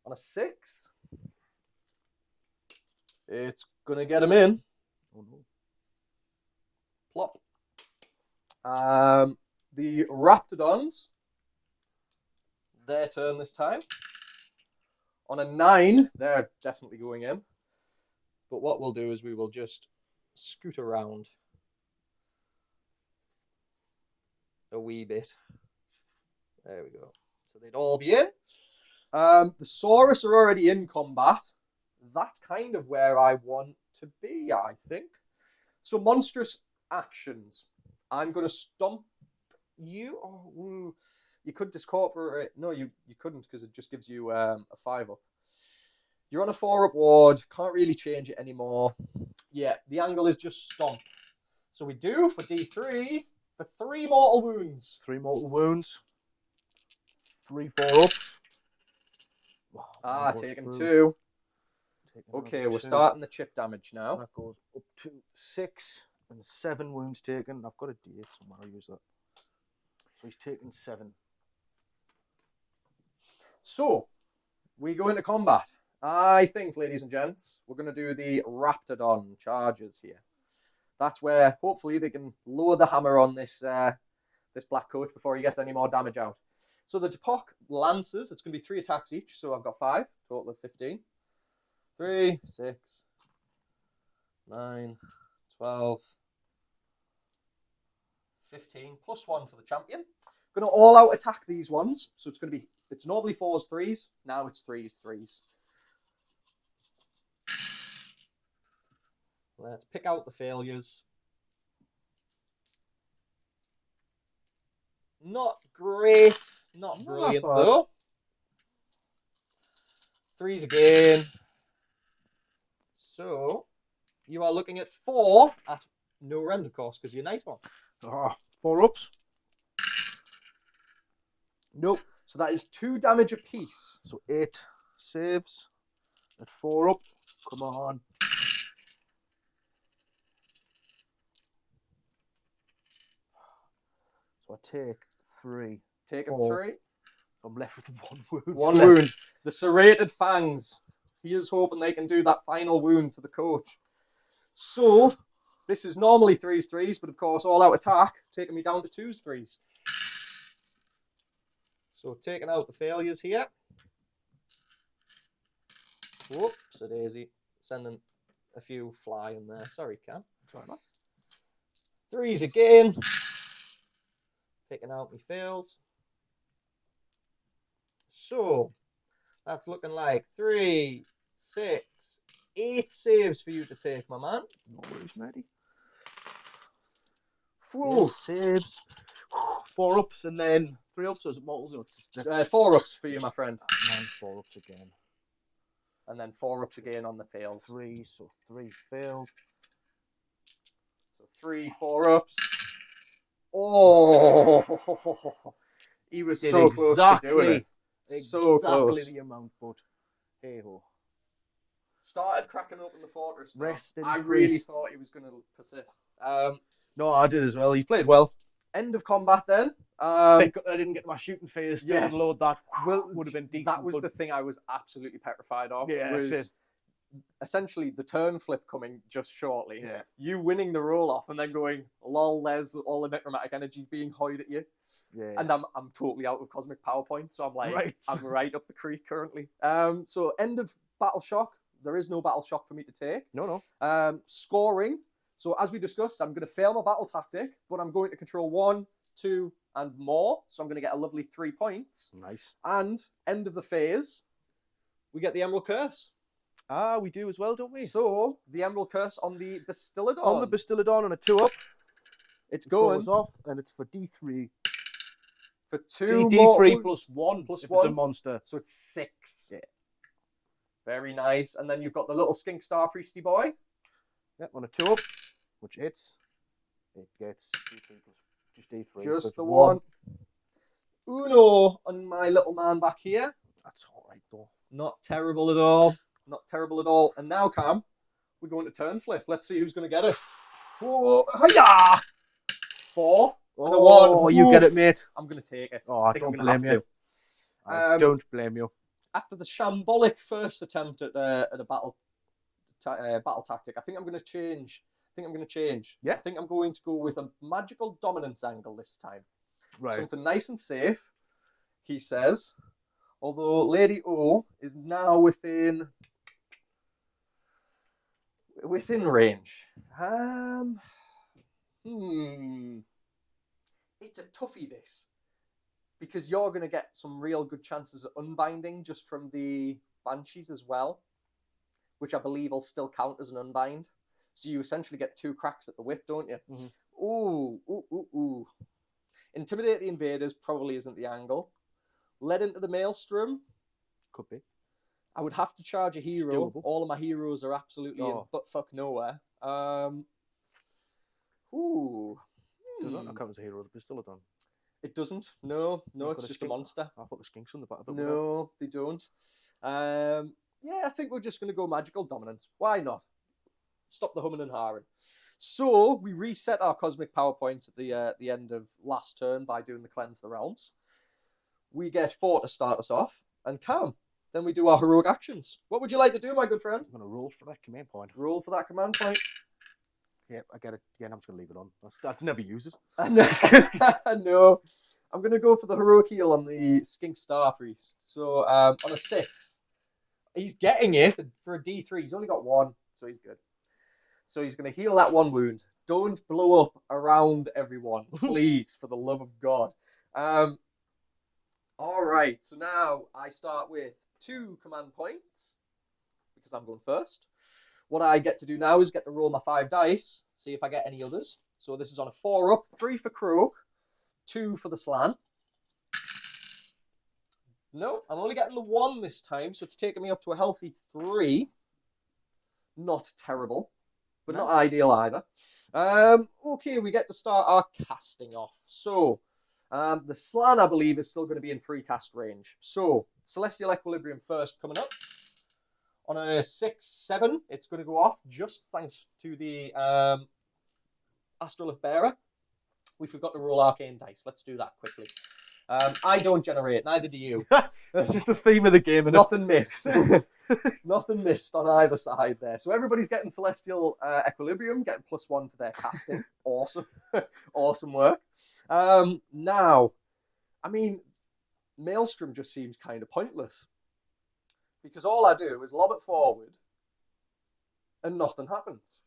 on a 6. It's gonna get him in. Oh no. Plop. The Raptidons, their turn this time. On a 9, they're definitely going in. But what we'll do is we will just scoot around a wee bit. There we go. So they'd all be in. The Saurus are already in combat. That's kind of where I want to be, I think. So monstrous actions. I'm going to stomp you. Oh, you could discorporate. No, you couldn't because it just gives you a 5 up. You're on a 4 up ward. Can't really change it anymore. Yeah, the angle is just stomp. So we do for D3 for 3 mortal wounds. 3 mortal wounds. 3 4-ups. Taking 2. Okay, we're starting the chip damage now. That goes up to 6 and 7 wounds taken. I've got a D8 somewhere. I'll use that. So he's taken 7. So, we go into combat. I think, ladies and gents, we're going to do the Raptidon charges here. That's where, hopefully, they can lower the hammer on this this black coach before he gets any more damage out. So the Depok Lancers, it's going to be 3 attacks each, so I've got 5, total of 15. 3, 6, 9, 12, 15 plus 1 for the champion. Going to all out attack these ones. So it's going to be, it's normally 4s, 3s. Now it's 3s, 3s. Let's pick out the failures. Not great. Not brilliant though. 3s again. So you are looking at 4 at no end, of course, because you're Nighthaunt. 4 ups. Nope. So that is 2 damage apiece. So 8 saves at 4 up. Come on. So I take 3. Take a 3. I'm left with 1 wound. 1 wound. The serrated fangs. He is hoping they can do that final wound to the coach. So, this is normally 3s, 3s, but of course, all out attack, taking me down to 2s, 3s. So, taking out the failures here. Whoops, a daisy. Sending a few flying there. Sorry, Cam. Sorry, man. 3s again. Picking out my fails. So, that's looking like 3, 6, 8 saves for you to take, my man. No worries, matey. 4 saves. 4 ups and then 3 ups, or is it multiples? 4 ups for you, my friend. And 4 ups again. And then 4 ups again on the fails. 3, so 3 failed. So 3, 4 ups. Oh, he was so close to doing it. So close. Exactly the amount, but hey ho. Started cracking open the fortress. Rest in I peace. really thought he was going to persist. No, I did as well. He played well. End of combat then. I didn't get my shooting phase to yes. unload that. Well, would have been decent. That was the thing I was absolutely petrified of. Yeah, was essentially the turn flip coming just shortly. Yeah. You winning the roll off and then going, lol, there's all the necromantic energy being hoyed at you. Yeah. And I'm totally out of cosmic power points, so I'm like, I'm right up the creek currently. So end of battle shock. There is no battle shock for me to take. No. Scoring. So as we discussed, I'm going to fail my battle tactic, but I'm going to control 1, 2, and more. So I'm going to get a lovely 3 points. Nice. And end of the phase, we get the Emerald Curse. Ah, we do as well, don't we? So the Emerald Curse on the Bastiladon. On the Bastiladon on a 2 up. It's going goes off, and it's for D3. For 2 D3 plus 1 plus if 1. it's a monster. So it's 6. Yeah. Very nice. And then you've got the little Skink Star Priesty boy. Yep, on a 2 up, which hits. It gets D3 plus just D3. Just so the 1. Uno on my little man back here. That's alright though. Not terrible at all. Not terrible at all. And now, Cam, we're going to turn flip. Let's see who's going to get it. Whoa, hiya! 4 and a 1. Oh, you get it, mate. I'm going to take it. Oh, I think don't I'm going blame to have you. I don't blame you. After the shambolic first attempt at a battle tactic, I think I'm going to change. Yeah. I think I'm going to go with a magical dominance angle this time. Right. Something nice and safe, he says. Although Lady O is now within range. It's a toughie, this. Because you're going to get some real good chances of unbinding just from the Banshees as well, which I believe will still count as an unbind. So you essentially get 2 cracks at the whip, don't you? Mm-hmm. Ooh. Intimidate the invaders probably isn't the angle. Led into the Maelstrom. Could be. I would have to charge a hero. Doable. All of my heroes are absolutely in butt-fuck nowhere. Does that not count as a hero? The Bastiladon? It doesn't. No, it's just a monster. I thought the skinks on the back of it. No, they don't. Yeah, I think we're just going to go magical dominance. Why not? Stop the humming and hawing. So we reset our cosmic power points at the end of last turn by doing the Cleanse the Realms. We get 4 to start us off, and Cam. Then we do our heroic actions. What would you like to do, my good friend? I'm going to roll for that command point. Roll for that command point. Yep, I get it. Again, I'm just going to leave it on. I'd never use it. No. I'm going to go for the heroic heal on the Skink Star Priest. So on a 6. He's getting it for a D3. He's only got 1, so he's good. So he's going to heal that 1 wound. Don't blow up around everyone, please, for the love of God. All right, so now I start with 2 command points because I'm going first. What I get to do now is get to roll my 5 dice, see if I get any others. So this is on a 4 up, 3 for Kroak, 2 for the Slan. No, I'm only getting the 1 this time, so it's taking me up to a healthy 3. Not terrible, but not ideal either. Okay, we get to start our casting off. So, the Slan, I believe, is still going to be in free cast range. So, Celestial Equilibrium first coming up. On a 6-7, it's going to go off just thanks to the Astrolith Bearer. We forgot to roll Arcane Dice. Let's do that quickly. I don't generate, neither do you. That's just the theme of the game. Nothing missed. Nothing missed on either side there. So everybody's getting Celestial Equilibrium, getting +1 to their casting. Awesome. Awesome work. Now, I mean, Maelstrom just seems kind of pointless. Because all I do is lob it forward and nothing happens.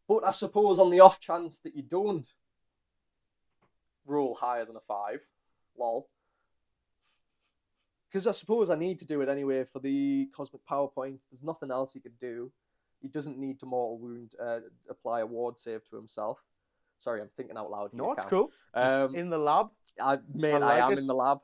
But I suppose on the off chance that you don't roll higher than a 5, lol. Because I suppose I need to do it anyway for the Cosmic Power Points. There's nothing else he could do. He doesn't need to Mortal Wound, apply a ward save to himself. Sorry, I'm thinking out loud here. No, it's cool. In the lab. I am in the lab.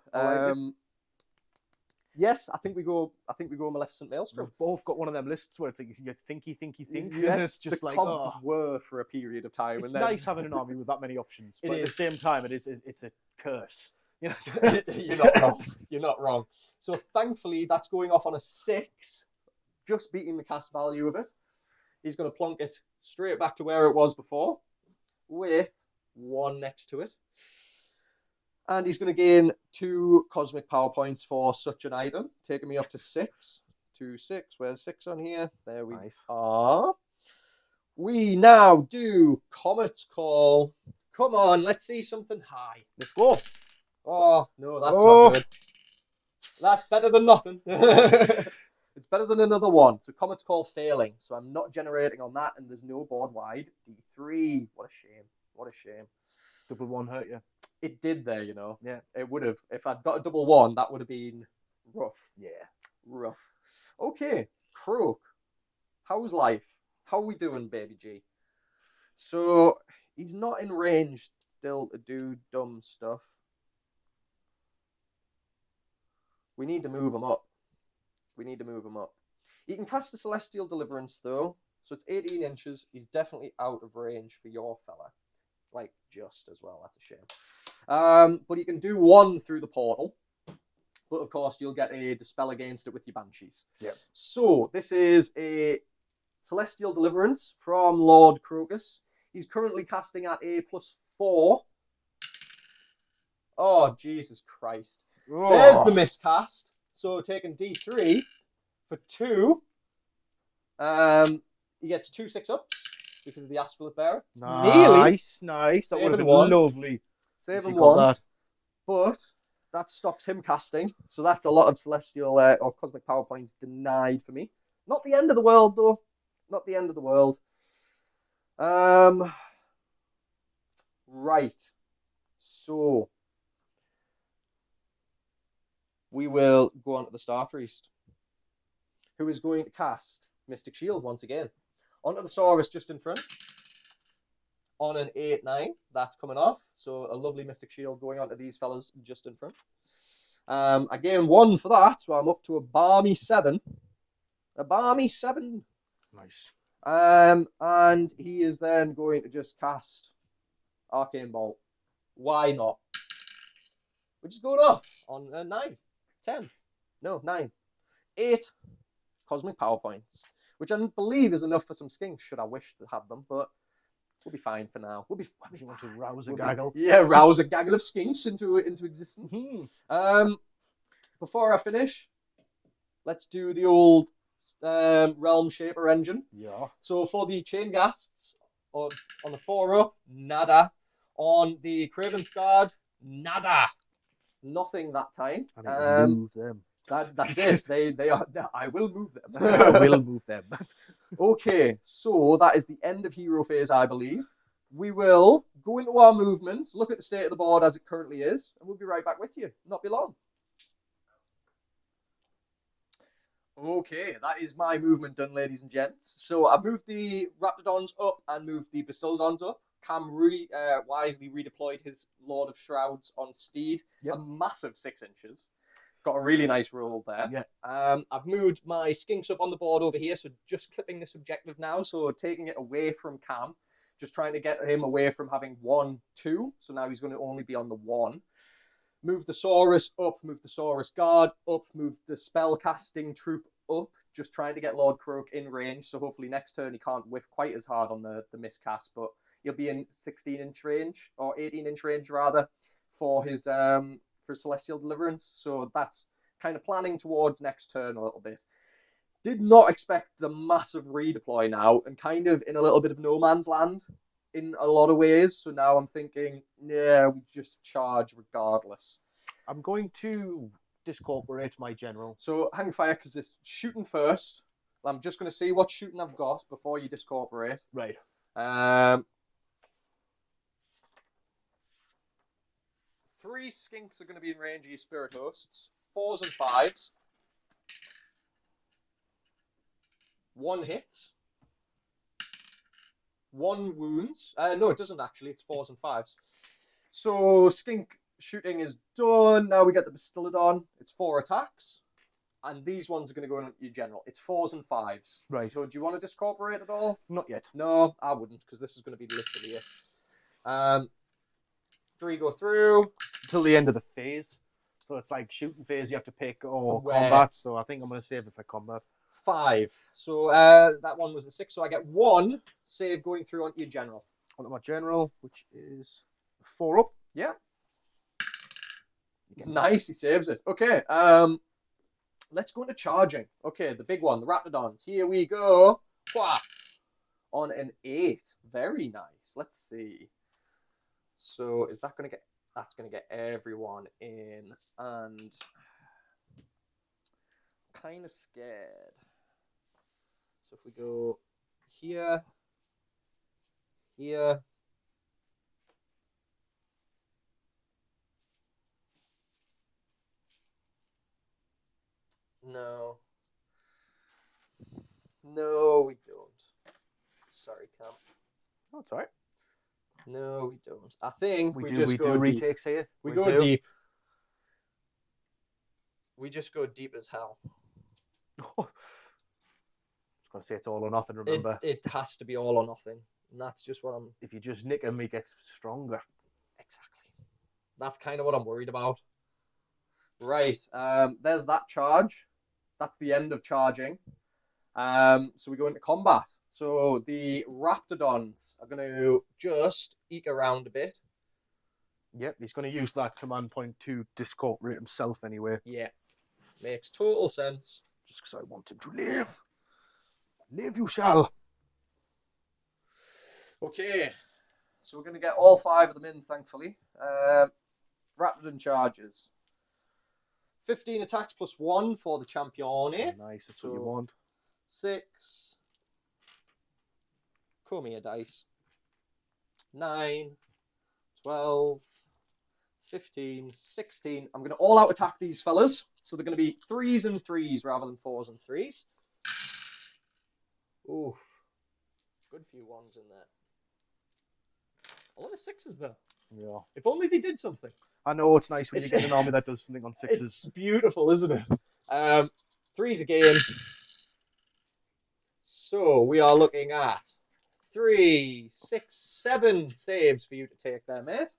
Yes, I think we go Maleficent Maelstrom. We've both got one of them lists where it's like you think. Yes, it's just the like cogs were for a period of time. It's and then... nice having an army with that many options, but at the same time, it's a curse. You know? You're not wrong. You're not wrong. So thankfully, that's going off on a 6, just beating the cast value of it. He's going to plonk it straight back to where it was before, with 1 next to it. And he's going to gain 2 Cosmic Power Points for such an item, taking me up to 6. 2, 6. Where's 6 on here? There we are. We now do Comet's Call. Come on, let's see something high. Let's go. Oh, no, that's not good. That's better than nothing. It's better than another 1. So Comet's Call failing. So I'm not generating on that, and there's no board wide. D3. What a shame. What a shame. Double 1 hurt you. It did there, you know. Yeah. It would have. If I'd got a double 1, that would have been rough. Yeah. Rough. Okay, Kroak. How's life? How are we doing, baby G? So, he's not in range still to do dumb stuff. We need to move him up. We need to move him up. He can cast a Celestial Deliverance, though. So it's 18 inches. He's definitely out of range for your fella. Like, just as well. That's a shame. But you can do 1 through the portal. But, of course, you'll get a Dispel against it with your Banshees. Yep. So, this is a Celestial Deliverance from Lord Kroak. He's currently casting at a +4. Oh, Jesus Christ. Oh. There's the miscast. So, taking D3 for 2. He gets 2 6-ups. Because of the Astrolith Bearer. Nice. That would have been lovely. Saving 1. But that stops him casting. So that's a lot of Celestial or Cosmic Power Points denied for me. Not the end of the world, though. Not the end of the world. Right. So we will go on to the Star Priest, who is going to cast Mystic Shield once again. Onto the Saurus just in front. On an 8-9, that's coming off. So a lovely Mystic Shield going onto these fellas just in front. I gain 1 for that, so I'm up to a balmy 7. A balmy 7. Nice. And he is then going to just cast Arcane Bolt. Why not? Which is going off on 9, 10. No, 9. 8 Cosmic Power Points. Which I believe is enough for some skinks, should I wish to have them, but we'll be fine for now. We'll be fine. Want to rouse a gaggle? Yeah, rouse a gaggle of skinks into existence. Before I finish, let's do the old Realm Shaper engine. Yeah. So for the Chain Ghasts, on the 4-up, nada. On the Craven's Guard, nada. Nothing that time. I need to move them. That's it. They are. I will move them. We'll move them. Okay, so that is the end of hero phase, I believe. We will go into our movement, look at the state of the board as it currently is, and we'll be right back with you. Not be long. Okay, that is my movement done, ladies and gents. So I've moved the Raptidons up and moved the Basildons up. Cam wisely redeployed his Lord of Shrouds on Steed, a massive 6 inches. Got a really nice roll there. Yeah. I've moved my Skinks up on the board over here, so just clipping this objective now, so taking it away from Cam, just trying to get him away from having 1, 2, so now he's going to only be on the 1. Move the Saurus up, move the Saurus Guard up, move the spellcasting troop up, just trying to get Lord Kroak in range, so hopefully next turn he can't whiff quite as hard on the miscast, but he'll be in 16-inch range, or 18-inch range rather, for his for Celestial Deliverance, so that's kind of planning towards next turn a little bit. Did not expect the massive redeploy now, and kind of in a little bit of no man's land in a lot of ways, so now I'm thinking, yeah, we just charge regardless. I'm going to discorporate my general. So hang fire, because it's shooting first. I'm just going to see what shooting I've got before you discorporate. Right. 3 Skinks are going to be in range of your Spirit Hosts. 4s and 5s. 1 hits. 1 wounds. No, it doesn't actually. It's 4s and 5s. So Skink shooting is done. Now we get the Bastillodon. It's 4 attacks. And these ones are going to go in your general. It's 4s and 5s. Right. So do you want to discorporate at all? Not yet. No, I wouldn't, because this is going to be literally it. 3 go through. Till the end of the phase. So it's like shooting phase, you have to pick, or Where? combat. So I think I'm going to save it for combat. 5. So that one was a 6. So I get 1 save going through onto your general. Onto my general, which is 4 up. Yeah. Nice, he saves it. Okay, let's go into charging. Okay, the big one, the Raptidons. Here we go. Wah! On an 8. Very nice. Let's see. So is that going to get... That's going to get everyone in. And... kind of scared. So if we go here... Here... No. No, we don't. Sorry, Cam. Oh, it's alright. No, we don't. I think we do just go deep. retakes here. We go deep. We just go deep as hell. I was going to say it's all or nothing, remember. It has to be all or nothing. And that's just what I'm... If you just nick him, he gets stronger. Exactly. That's kind of what I'm worried about. Right. There's that charge. That's the end of charging. So we go into combat. So the Raptidons are going to just eke around a bit. Yep, he's going to use that command point to discorporate himself anyway. Yeah. Makes total sense. Just because I want him to live. Live you shall. Okay. So we're going to get all 5 of them in, thankfully. Raptidon charges. 15 attacks plus 1 for the Champione. Nice, that's what you want. 6. Come here, dice. 9, 12, 15, 16. I'm going to all-out attack these fellas. So they're going to be 3s and 3s rather than 4s and 3s. Oof. Good few 1s in there. A lot of 6s, though. Yeah. If only they did something. I know, it's nice when you get an army that does something on 6s. It's beautiful, isn't it? 3s again. So we are looking at 3, 6, 7 saves for you to take there, mate.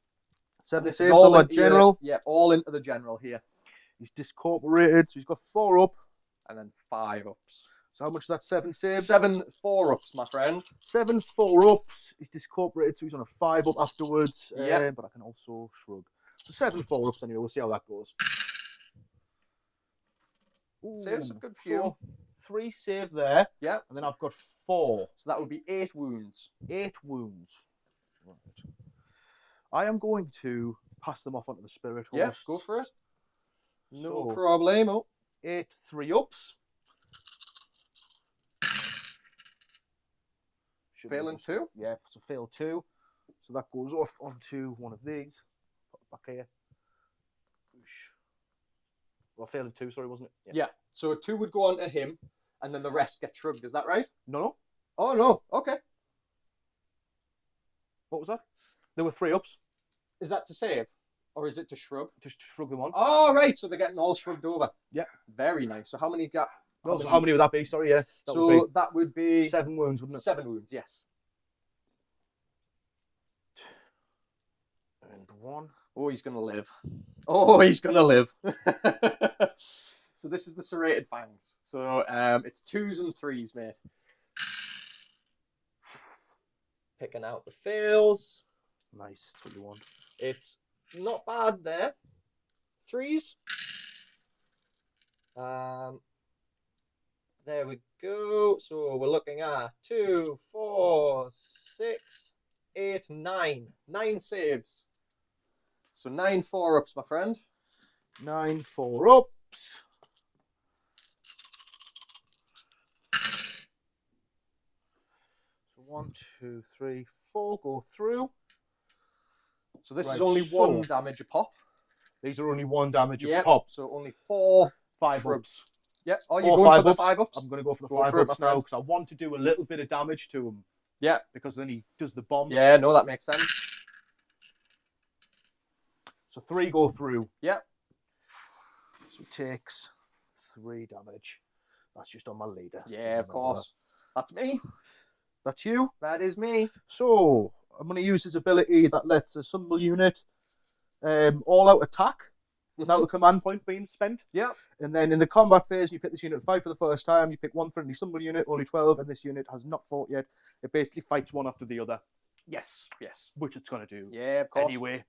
7 saves on my general. Yeah, all into the general here. He's discorporated, so he's got 4 up. And then 5 ups. So how much is that? 7 saves? 7 4-ups, my friend. 7 4-ups. He's discorporated, so he's on a 5 up afterwards. Yeah. But I can also shrug. So 7 4-ups anyway. We'll see how that goes. Ooh, Saves a good few. So 3 save there. Yeah. And then I've got 4. So that would be 8 wounds. 8 wounds. Right. I am going to pass them off onto the Spirit Horse. Yeah, go for it. No So, problemo. 8 3-ups. Failing 2? Yeah, so fail 2. So that goes off onto one of these. Put it back here. Well, failing 2, sorry, wasn't it? Yeah. So 2 would go on to him, and then the rest get shrugged. Is that right? No. Oh, no. Okay. What was that? There were 3-ups. Is that to save? Or is it to shrug? Just to shrug them on. Oh, right. So they're getting all shrugged over. Yeah. Very nice. So how many got? How many would that be? Sorry, yeah. That would be 7 wounds, wouldn't it? 7 wounds, yes. And 1. Oh, he's going to live. Oh, he's going to live. So this is the serrated fangs. So it's 2s and 3s, mate. Picking out the fails. Nice, that's what you want. It's not bad there. 3s. There we go. So we're looking at 2, 4, 6, 8, 9. 9 saves. So 9 4-ups, my friend. 9 4-ups. So 1, 2, 3, 4 go through. So this is only 1 damage a pop. These are only 1 damage a pop. So only 4 5-ups. Yep. Oh, you're going for the 5-ups? I'm going to go for the 5-ups now because I want to do a little bit of damage to him. Yeah. Because then he does the bomb. Yeah, no, that makes sense. So 3 go through. Yep. So it takes 3 damage. That's just on my leader. Yeah, of course. That's me. That's you. That is me. So I'm going to use his ability that lets a symbol unit all-out attack without a command point being spent. Yeah. And then in the combat phase, you pick this unit 5 for the first time. You pick 1 friendly symbol unit, only 12, and this unit has not fought yet. It basically fights one after the other. Yes. Which it's going to do. Yeah, of course. Anyway.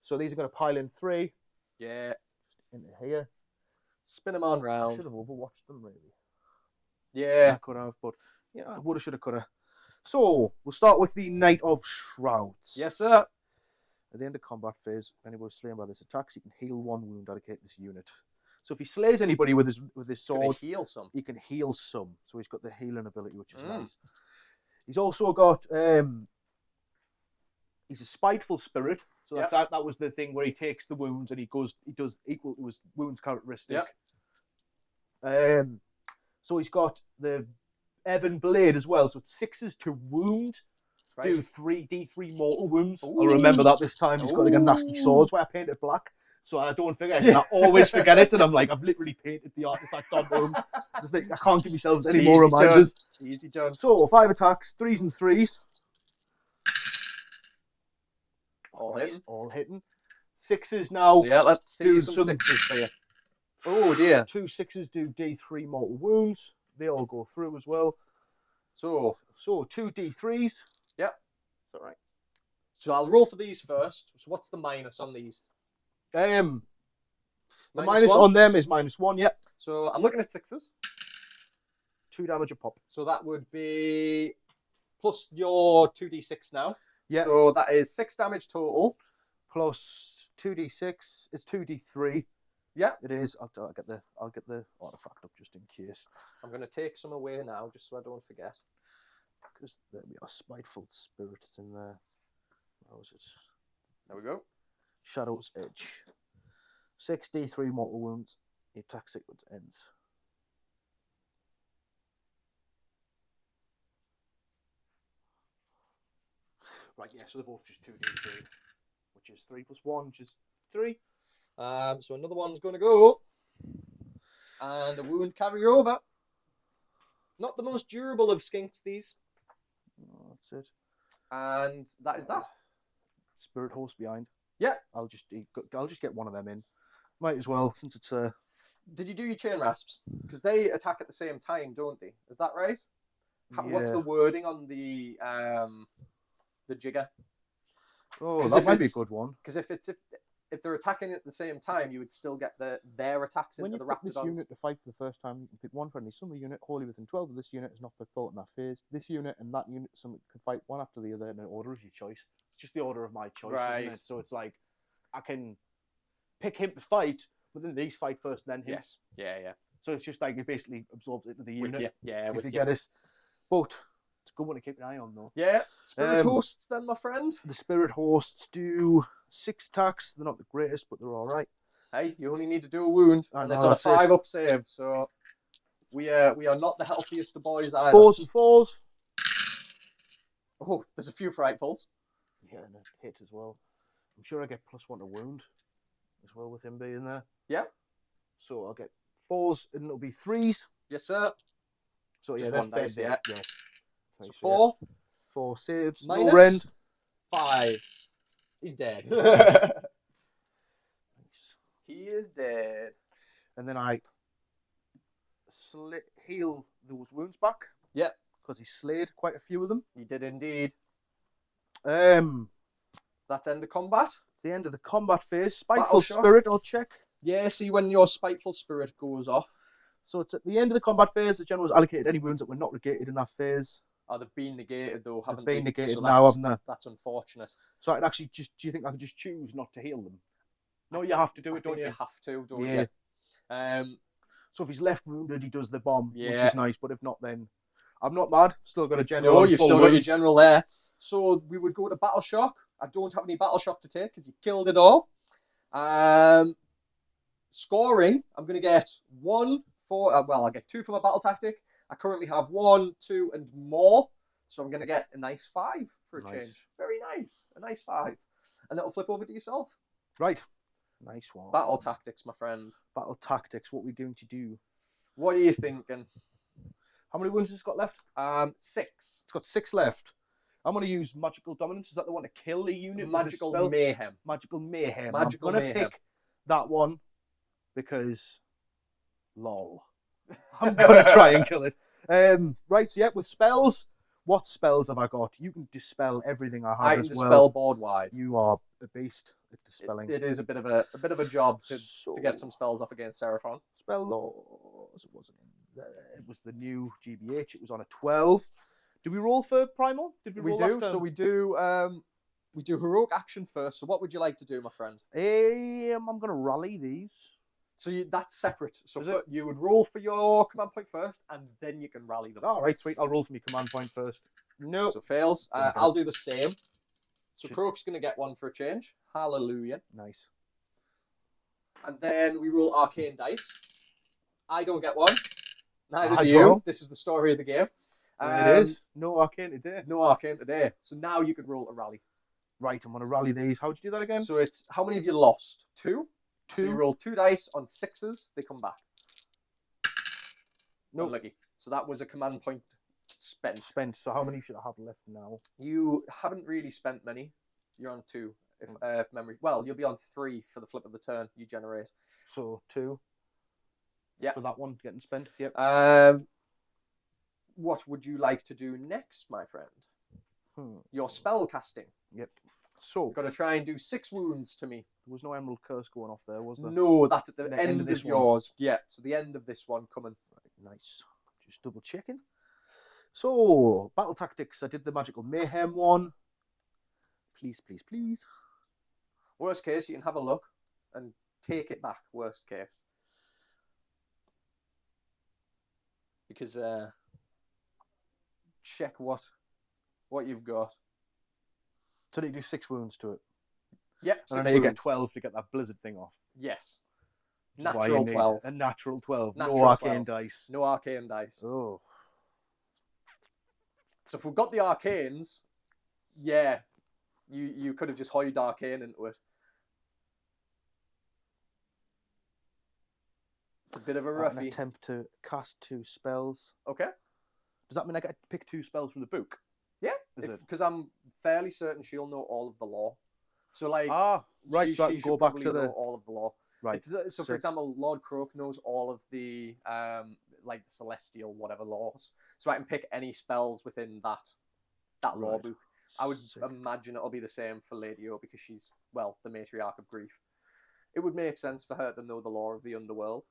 So these are going to pile in 3. Yeah. Into here. Spin them on I round. should have overwatched them, really. Yeah. I could have, but yeah, I would have, should have, could have. So we'll start with the Knight of Shrouds. Yes, sir. At the end of combat phase, if anybody is slain by this attack, he can heal 1 wound allocated this unit. So if he slays anybody with his sword, heal some. He can heal some. So he's got the healing ability, which is nice. He's also got he's a spiteful spirit. So that's that was the thing where he takes the wounds and he does equal to his wounds characteristic. Yep. So he's got the Ebon Blade as well. So it's 6s to wound. Right. Do 3d3 mortal wounds. Ooh. I'll remember that this time. He's got like a nasty sword. That's why I painted black. So I don't forget. And I always forget it. And I'm like, I've literally painted the artifact on him. Like, I can't give myself any more reminders. Easy done. So 5 attacks, 3s and 3s. All hitting. All hitting. 6s now. Yeah, let's see do some 6s for you. Oh dear. 2 6s do d3 mortal wounds. They all go through as well. So 2 d3s. Yep. All right. So I'll roll for these first. So what's the minus on these? The minus on them is -1. Yep. So I'm looking at 6s. 2 damage a pop. So that would be plus your 2d6 now. Yeah. So that is 6 damage total. Plus 2d6 is 2d3. Yeah. It is. I'll get the artifact up just in case. I'm going to take some away now just so I don't forget. Because there we are. Spiteful spirit is in there. How is it? There we go. Shadow's Edge. 6d3 mortal wounds. The attack sequence ends. Right, yeah, so they're both just 2d3, which is 3 plus 1, which is 3. So another one's going to go. And a wound carryover. Not the most durable of skinks, these. Oh, that's it. And that is that. Spirit horse behind. Yeah. I'll just get one of them in. Might as well, since it's Did you do your chain rasps? Because they attack at the same time, don't they? Is that right? What's the wording on the jigger? Oh, that might be a good one. Because if they're attacking at the same time, you would still get their attacks into the Raptidons. When you pick this unit to fight for the first time, you can pick 1 friendly summon unit wholly within 12 of this unit is not for fault in that phase. This unit and that unit can fight one after the other in an order of your choice. It's just the order of my choice, isn't it? So it's like, I can pick him to fight, but then these fight first, then him. Yes. Yeah. So it's just like it basically absorbs it into the With unit. you. Yeah, if with you you. get it. But it's a good one to keep an eye on, though. Yeah, spirit hosts then, my friend. The spirit hosts do 6 attacks. They're not the greatest, but they're all right. Hey, you only need to do a wound, and it's on a 5-up save, so we are not the healthiest of boys either. 4s and 4s. Oh, there's a few frightfuls. Yeah, and a hit as well. I'm sure I get +1 to wound as well with him being there. Yeah. So I'll get 4s and it'll be 3s. Yes, sir. So Just yeah, one dice, yeah. So Nice, 4. 4 saves. Minus no rend. 5s. He's dead. Nice. He is dead. And then I heal those wounds back. Yep. Because he slayed quite a few of them. He did indeed. That's end of combat. The end of the combat phase. Spiteful Spirit, I'll check. Yeah, see when your Spiteful Spirit goes off. So it's at the end of the combat phase. The general has allocated any wounds that were not negated in that phase. Oh, they've been negated though, haven't They've they? been negated so now, haven't they? That's unfortunate. So I could actually do you think I could just choose not to heal them? No, you have to do it, don't you? You have to, don't you? So if he's left wounded, he does the bomb, which Yeah. is nice. But if not, then I'm not mad. Still got a general. No, you've full still got wound. your general there. So we would go to Battle Shock. I don't have any Battle Shock to take because you killed it all. Scoring, I'm going to get 1 for... I'll get 2 for my Battle Tactic. I currently have 1, 2, and more. So I'm going to get a nice 5 for a change. Very nice. A nice 5. And that'll flip over to yourself. Right. Nice one. Battle Tactics, my friend. Battle Tactics. What are we going to do? What are you thinking? How many wounds has it got left? 6. It's got 6 left. I'm going to use Magical Dominance. Is that the one to kill a unit? Magical with a spell? Mayhem. Magical Mayhem. Magical I'm going to Mayhem. pick that one because lol. I'm going to try and kill it. Right, so yeah, with spells, what spells have I got? You can dispel everything I have I can as dispel well. board wide. You are a beast at dispelling. It is a bit of a job to get some spells off against Seraphon. Spell laws. It wasn't in there. It was the new GBH. It was on a 12. Did we roll for primal? Did we roll last turn? So we do heroic action first. So what would you like to do, my friend? I'm going to rally these. So that's separate. So you would roll for your command point first, and then you can rally them. All right, sweet. I'll roll for my command point first. No. So fails. I'll do the same. So Kroak's going to get 1 for a change. Hallelujah. Nice. And then we roll arcane dice. I don't get 1. Neither do you. This is the story of the game. It is. No arcane today. No arcane today. So now you could roll a rally. Right, I'm going to rally these. How'd you do that again? So it's, how many have you lost? 2? 2. So you roll 2 dice on 6s, they come back. No. Unlucky. So that was a command point spent. So how many should I have left now? You haven't really spent many. You're on 2, if memory. Well, you'll be on 3 for the flip of the turn you generate. So 2. Yeah. For that one getting spent. Yep. What would you like to do next, my friend? Your spell casting. Yep. So You've got to try and do 6 wounds to me. There was no Emerald Curse going off there, was there? No, that's at the end of this yours. Yeah, so the end of this one coming. Right, nice. Just double checking. So, Battle Tactics. I did the Magical Mayhem one. Please, please, please. Worst case, you can have a look and take it back. Worst case. Because, check what you've got. So you do 6 wounds to it. Yep. And I know you get 12 to get that blizzard thing off. Yes. Natural 12. A natural 12. Natural no arcane 12. dice. No arcane dice. Oh. So if we've got the arcanes, yeah, you could have just hoyed arcane into it. It's a bit of a roughie. An attempt to cast 2 spells. Okay. Does that mean I get to pick 2 spells from the book? Yeah, because I'm fairly certain she'll know all of the lore. So like, right, so I can go back to know all of the lore. Right. So for example, Lord Kroak knows all of the like the celestial whatever laws. So I can pick any spells within that lore book. I would imagine it'll be the same for Lady O because she's, well, the matriarch of grief. It would make sense for her to know the lore of the underworld,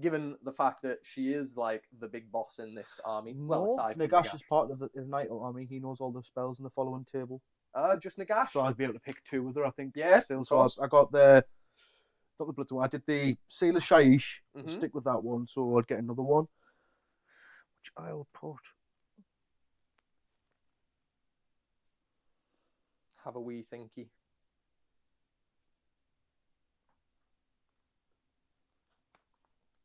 given the fact that she is like the big boss in this army. No, well, aside from Nagash is part of the Nighthaunt army. He knows all the spells in the following table. Just Nagash. So I'd be able to pick 2 with her, I think. Yeah, still. of So course. I got the Not the blood one. I did the Seal of Shaiish. Mhm. Stick with that one, so I'd get another one. Which I'll put. Have a wee thinky.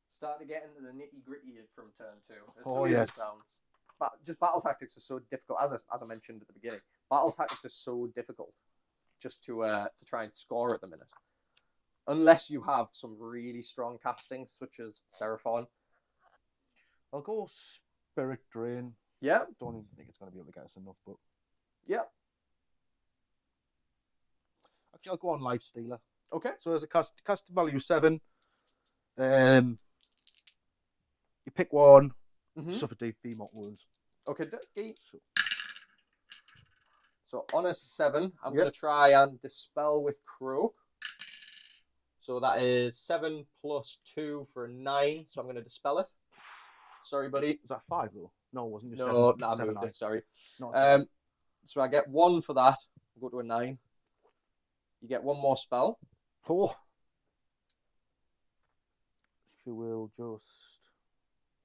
Starting to get into the nitty gritty from turn 2. As silly as it sounds. But just battle tactics are so difficult. As I mentioned at the beginning, battle tactics are so difficult just to try and score at the minute. Unless you have some really strong castings, such as Seraphon. I'll go Spirit Drain. Yeah. Don't even think it's going to be able to get us enough, but yeah. Actually, I'll go on Life Stealer. Okay. So there's a cast value 7. You pick one. Suffer deep VMOT wounds. Okay. So on a 7, I'm going to try and dispel with Kroak. So that is 7 plus 2 for 9. So I'm going to dispel it. Sorry, buddy. Was that 5 though? No, it wasn't. No, I moved it. Sorry. So I get 1 for that. I'll go to a 9. You get 1 more spell. 4. She will just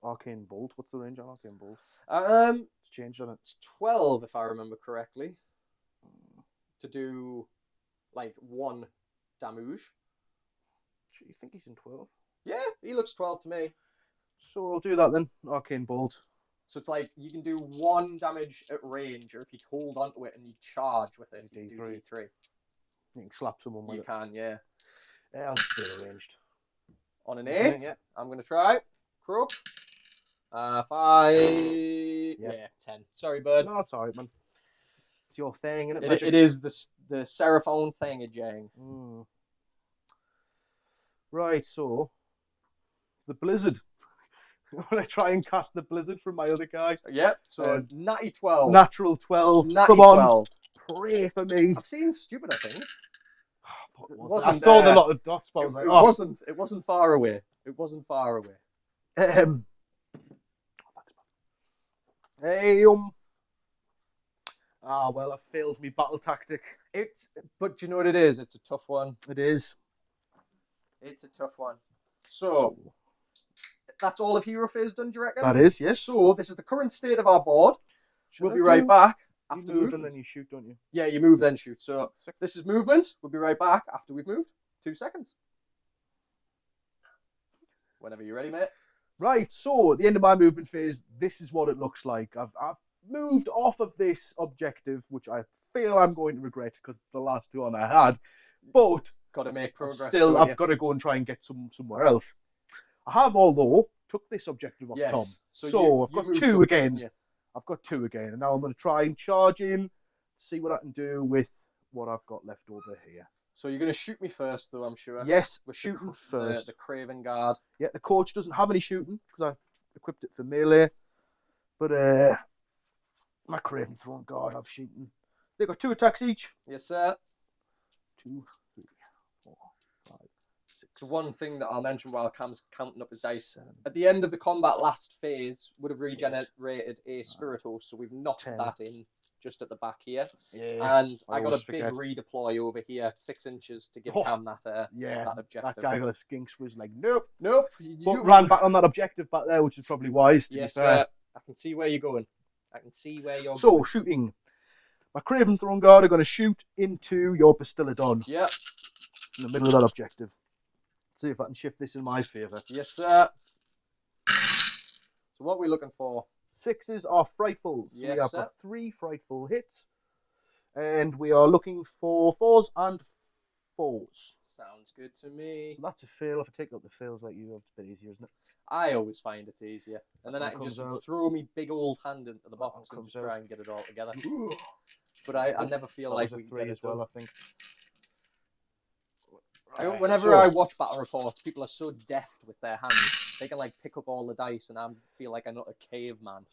Arcane Bolt. What's the range on Arcane Bolt? It's changed on it. It's 12 if I remember correctly. To do like 1 damage. Do you think he's in 12? Yeah, he looks 12 to me. So I'll do that then. Arcane Bolt. So it's like you can do 1 damage at range, or if you hold onto it and you charge with it, you do D3. You can slap someone with it. You can, yeah. Yeah, I'll stay ranged. On an 8, I'm going to try. Kroak. 5. Yeah, 10. Sorry, bud. No, it's alright, man. It's your thing, isn't it? It is the Seraphon thing, Jang. Right, so the Blizzard. I'm going to try and cast the Blizzard from my other guy. Yep, so natty 12. Natural 12. Natty Come on. 12. Pray for me. I've seen stupider things. I saw the lot of dots, but I was like, it wasn't far away. It wasn't far away. Hey, well, I failed me battle tactic. But do you know what it is? It's a tough one. It is. It's a tough one. So that's all of Hero Phase done, do you reckon? That is, yes. So this is the current state of our board. We'll be right back after you move and then you shoot, don't you? Yeah, you move then shoot. So this is movement. We'll be right back after we've moved. 2 seconds. Whenever you're ready, mate. Right, so at the end of my movement phase, this is what it looks like. I've moved off of this objective, which I feel I'm going to regret because it's the last one I had. But got to make progress. Still, I've got to go and try and get somewhere else. I have, although, took this objective off Tom. So I've got 2 again. I've got 2 again, and now I'm going to try and charge in, see what I can do with what I've got left over here. So you're going to shoot me first, though, I'm sure. Yes, we're shooting first. The Craven Guard. Yeah, the coach doesn't have any shooting because I've equipped it for melee. But my Craven Throne Guard have shooting. They've got 2 attacks each. Yes, sir. 2, 3, 4, 5, 6. So one thing that I'll mention while Cam's counting up his dice. At the end of the combat last phase, would have regenerated a Spirito, so we've knocked that in just at the back here. Yeah. And I got a big redeploy over here at 6 inches to give Cam that objective. That guy got a skinks was like, nope. But ran back on that objective back there, which is probably wise. Yes, sir. I can see where you're going. I can see where you're going. So, shooting. My Craven Throne Guard are going to shoot into your Bastiladon. Yeah. In the middle of that objective. See if I can shift this in my favour. Yes, sir. So what are we looking for? 6s are frightfuls. Yes, we have sir. got 3 frightful hits. And we are looking for 4s and 4s. Sounds good to me. So that's a fail. If I take out the fails like you, it's a bit easier, isn't it? I always find it's easier. And then I can just throw me big old hand into the box and just try and get it all together. But I never feel like we get it as well, I think. Whenever I watch battle reports, people are so deft with their hands. They can like pick up all the dice, and I feel like I'm not a caveman.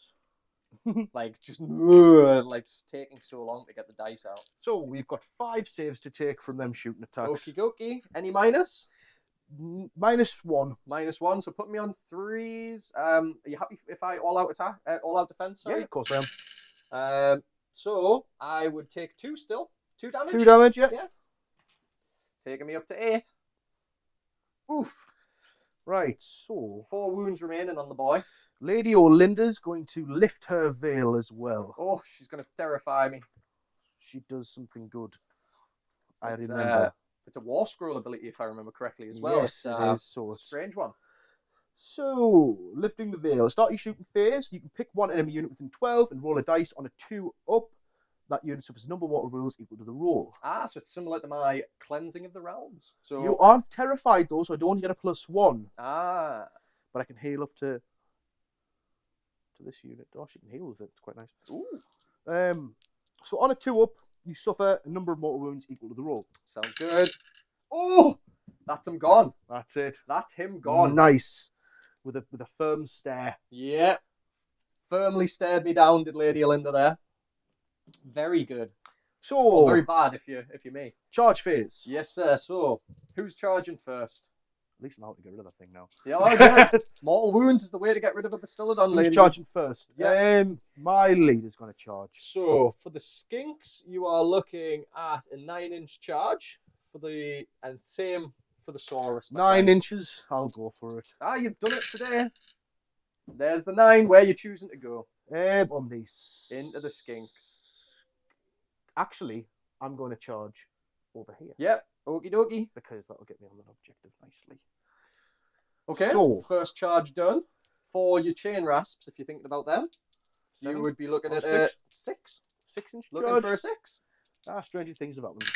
Like just it's taking so long to get the dice out. So we've got 5 saves to take from them shooting attacks. Okie dokie. Any minus? -1. -1. So put me on 3s. Are you happy if I all out attack? All out defense? Sorry? Yeah, of course I am. So I would take 2 still. 2 damage. 2 damage. Yeah. Taking me up to 8. Oof. Right, so 4 wounds remaining on the boy. Lady Olyinder's going to lift her veil as well. Oh, she's going to terrify me. She does something good. I It's, remember. It's a war scroll ability, if I remember correctly, as well. Yes, it is. So it's a strange one. So, lifting the veil. Start your shooting phase. You can pick one enemy unit within 12 and roll a dice on a 2 up. That unit suffers a number of water rules equal to the roll. Ah, so it's similar to my cleansing of the realms. So you aren't terrified though, so I don't get a +1. Ah. But I can heal up to this unit. Oh, she can heal with it. It's quite nice. Ooh. So on a 2 up, you suffer a number of mortal wounds equal to the roll. Sounds good. Oh, that's him gone. That's it. That's him gone. Nice. With a firm stare. Yeah. Firmly stared me down, did Lady Olyinder there. Very good. So well, very bad if you're me. Charge phase. Yes, sir. So who's charging first? At least I know how to get rid of that thing now. Yeah, okay. Mortal wounds is the way to get rid of a Bastiladon, ladies. Who's charging first? Yeah. My leader's going to charge. So for the skinks, you are looking at a 9-inch charge and same for the Saurus. 9 inches. I'll go for it. Ah, you've done it today. There's the 9. Where you're choosing to go? On these. Into the skinks. Actually, I'm going to charge over here. Yep. Okie dokie. Because that'll get me on that objective nicely. Okay. So, first charge done. For your chain rasps, if you're thinking about them, 7, you would be looking at 6. 6-inch looking charge. for a 6. Stranger things about them.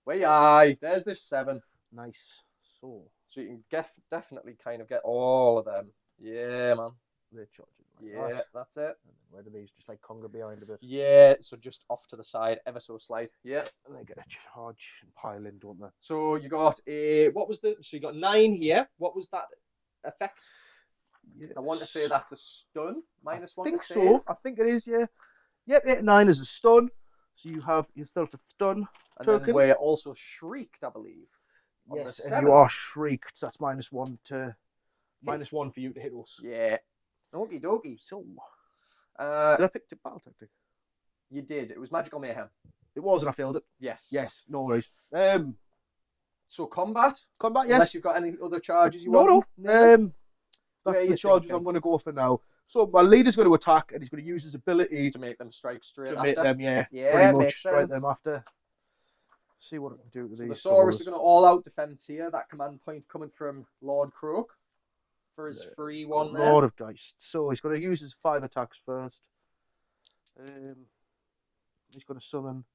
Way aye. There's this 7. Nice. So you can definitely kind of get all of them. Yeah, man. They're charging. Yeah, that's it. And then where do these just like conga behind a bit? Yeah, so just off to the side, ever so slight. Yeah. And they get a charge and pile in, don't they? So you got so you got 9 here. What was that effect? Yes. I want to say that's a stun. -1 to save. I think so. I think it is, yeah. Yep, 8 and 9 is a stun. So you have yourself a stun and token. Then we're also shrieked, I believe. Yes, and you are shrieked. So that's -1 to -1 for you to hit us. Yeah. Okie dokie. So, did I pick the battle tactic? You did. It was Magical Mayhem. It was, and I failed it. Yes. Yes, no worries. So combat? Combat, yes. Unless you've got any other charges you want? No. That's the charges I'm going to go for now. So my leader's going to attack, and he's going to use his ability to make them strike straight to after. make them, yeah, pretty much makes strike sense. them after. See what I can do to so these. The Saurus are going to all-out defense here. That command point coming from Lord Kroak for his free one there. Lord of Dice. So he's going to use his 5 attacks first. He's going to summon.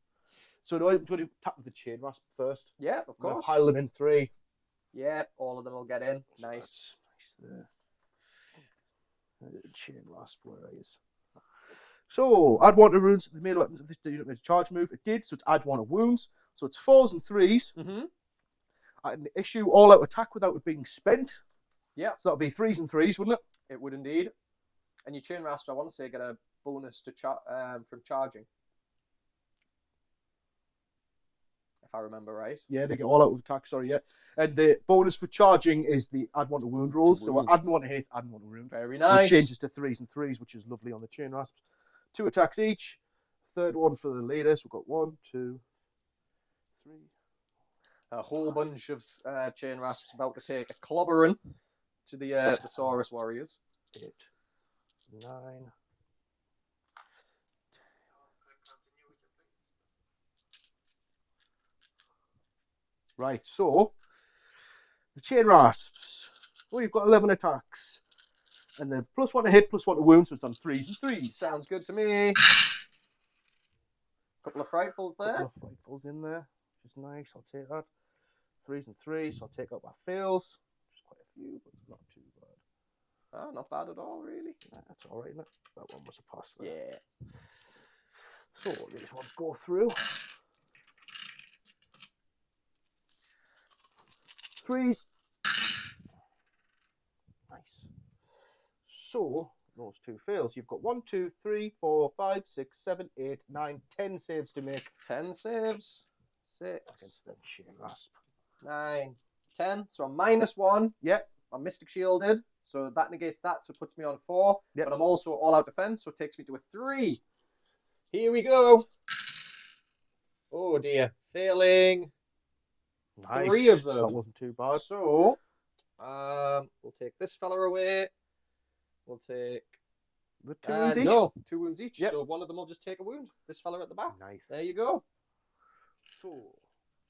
So no, he's going to tap with the chain rasp first. Yeah, of course. Pile them in 3. Yeah, all of them will get in. So nice. Nice there. Chain rasp, where is? So add 1 to runes. The melee weapons of this unit made a charge move. It did, so it's add 1 to wounds. So it's 4s and 3s. Mm-hmm. I can issue all-out attack without it being spent. Yeah. So that'll be 3s and 3s, wouldn't it? It would indeed. And your chain rasp, I want to say, get a bonus to from charging. If I remember right. Yeah, they get all out with attack, sorry, yeah. And the bonus for charging is the add 1 to wound rolls. So add 1 to hit, add 1 to wound. Very nice. It changes to 3s and 3s, which is lovely on the chain rasps. 2 attacks each. Third one for the leader. So we've got 1, 2, 3. A whole bunch of chain rasps about to take a clobbering to the Saurus warriors. 8, 9. Right, so the chain rasps. Oh, you've got 11 attacks. And then +1 to hit, +1 to wound, so it's on 3s and 3s. Sounds good to me. Couple of frightfuls there. Couple of frightfuls in there, which is nice. I'll take that. 3s and 3s, so I'll take out my fails. Just quite a few, but it's not too bad. Oh, not bad at all, really. Nah, that's all right, isn't it? That one was a pass there. Yeah. So these ones go through. 3s. Nice. So those 2 fails. You've got 1, 2, 3, 4, 5, 6, 7, 8, 9, 10 saves to make. 10 saves. 6. Against them chain rasp. 9, 10. So I'm -1. Yep. I'm Mystic Shielded. So that negates that. So it puts me on 4. Yep. But I'm also all-out defense. So it takes me to a 3. Here we go. Oh dear. Failing. Nice. 3 of them. That wasn't too bad. So, we'll take this fella away. We'll take... The 2 wounds each? No, 2 wounds each. Yep. So one of them will just take a wound. This fella at the back. Nice. There you go. So,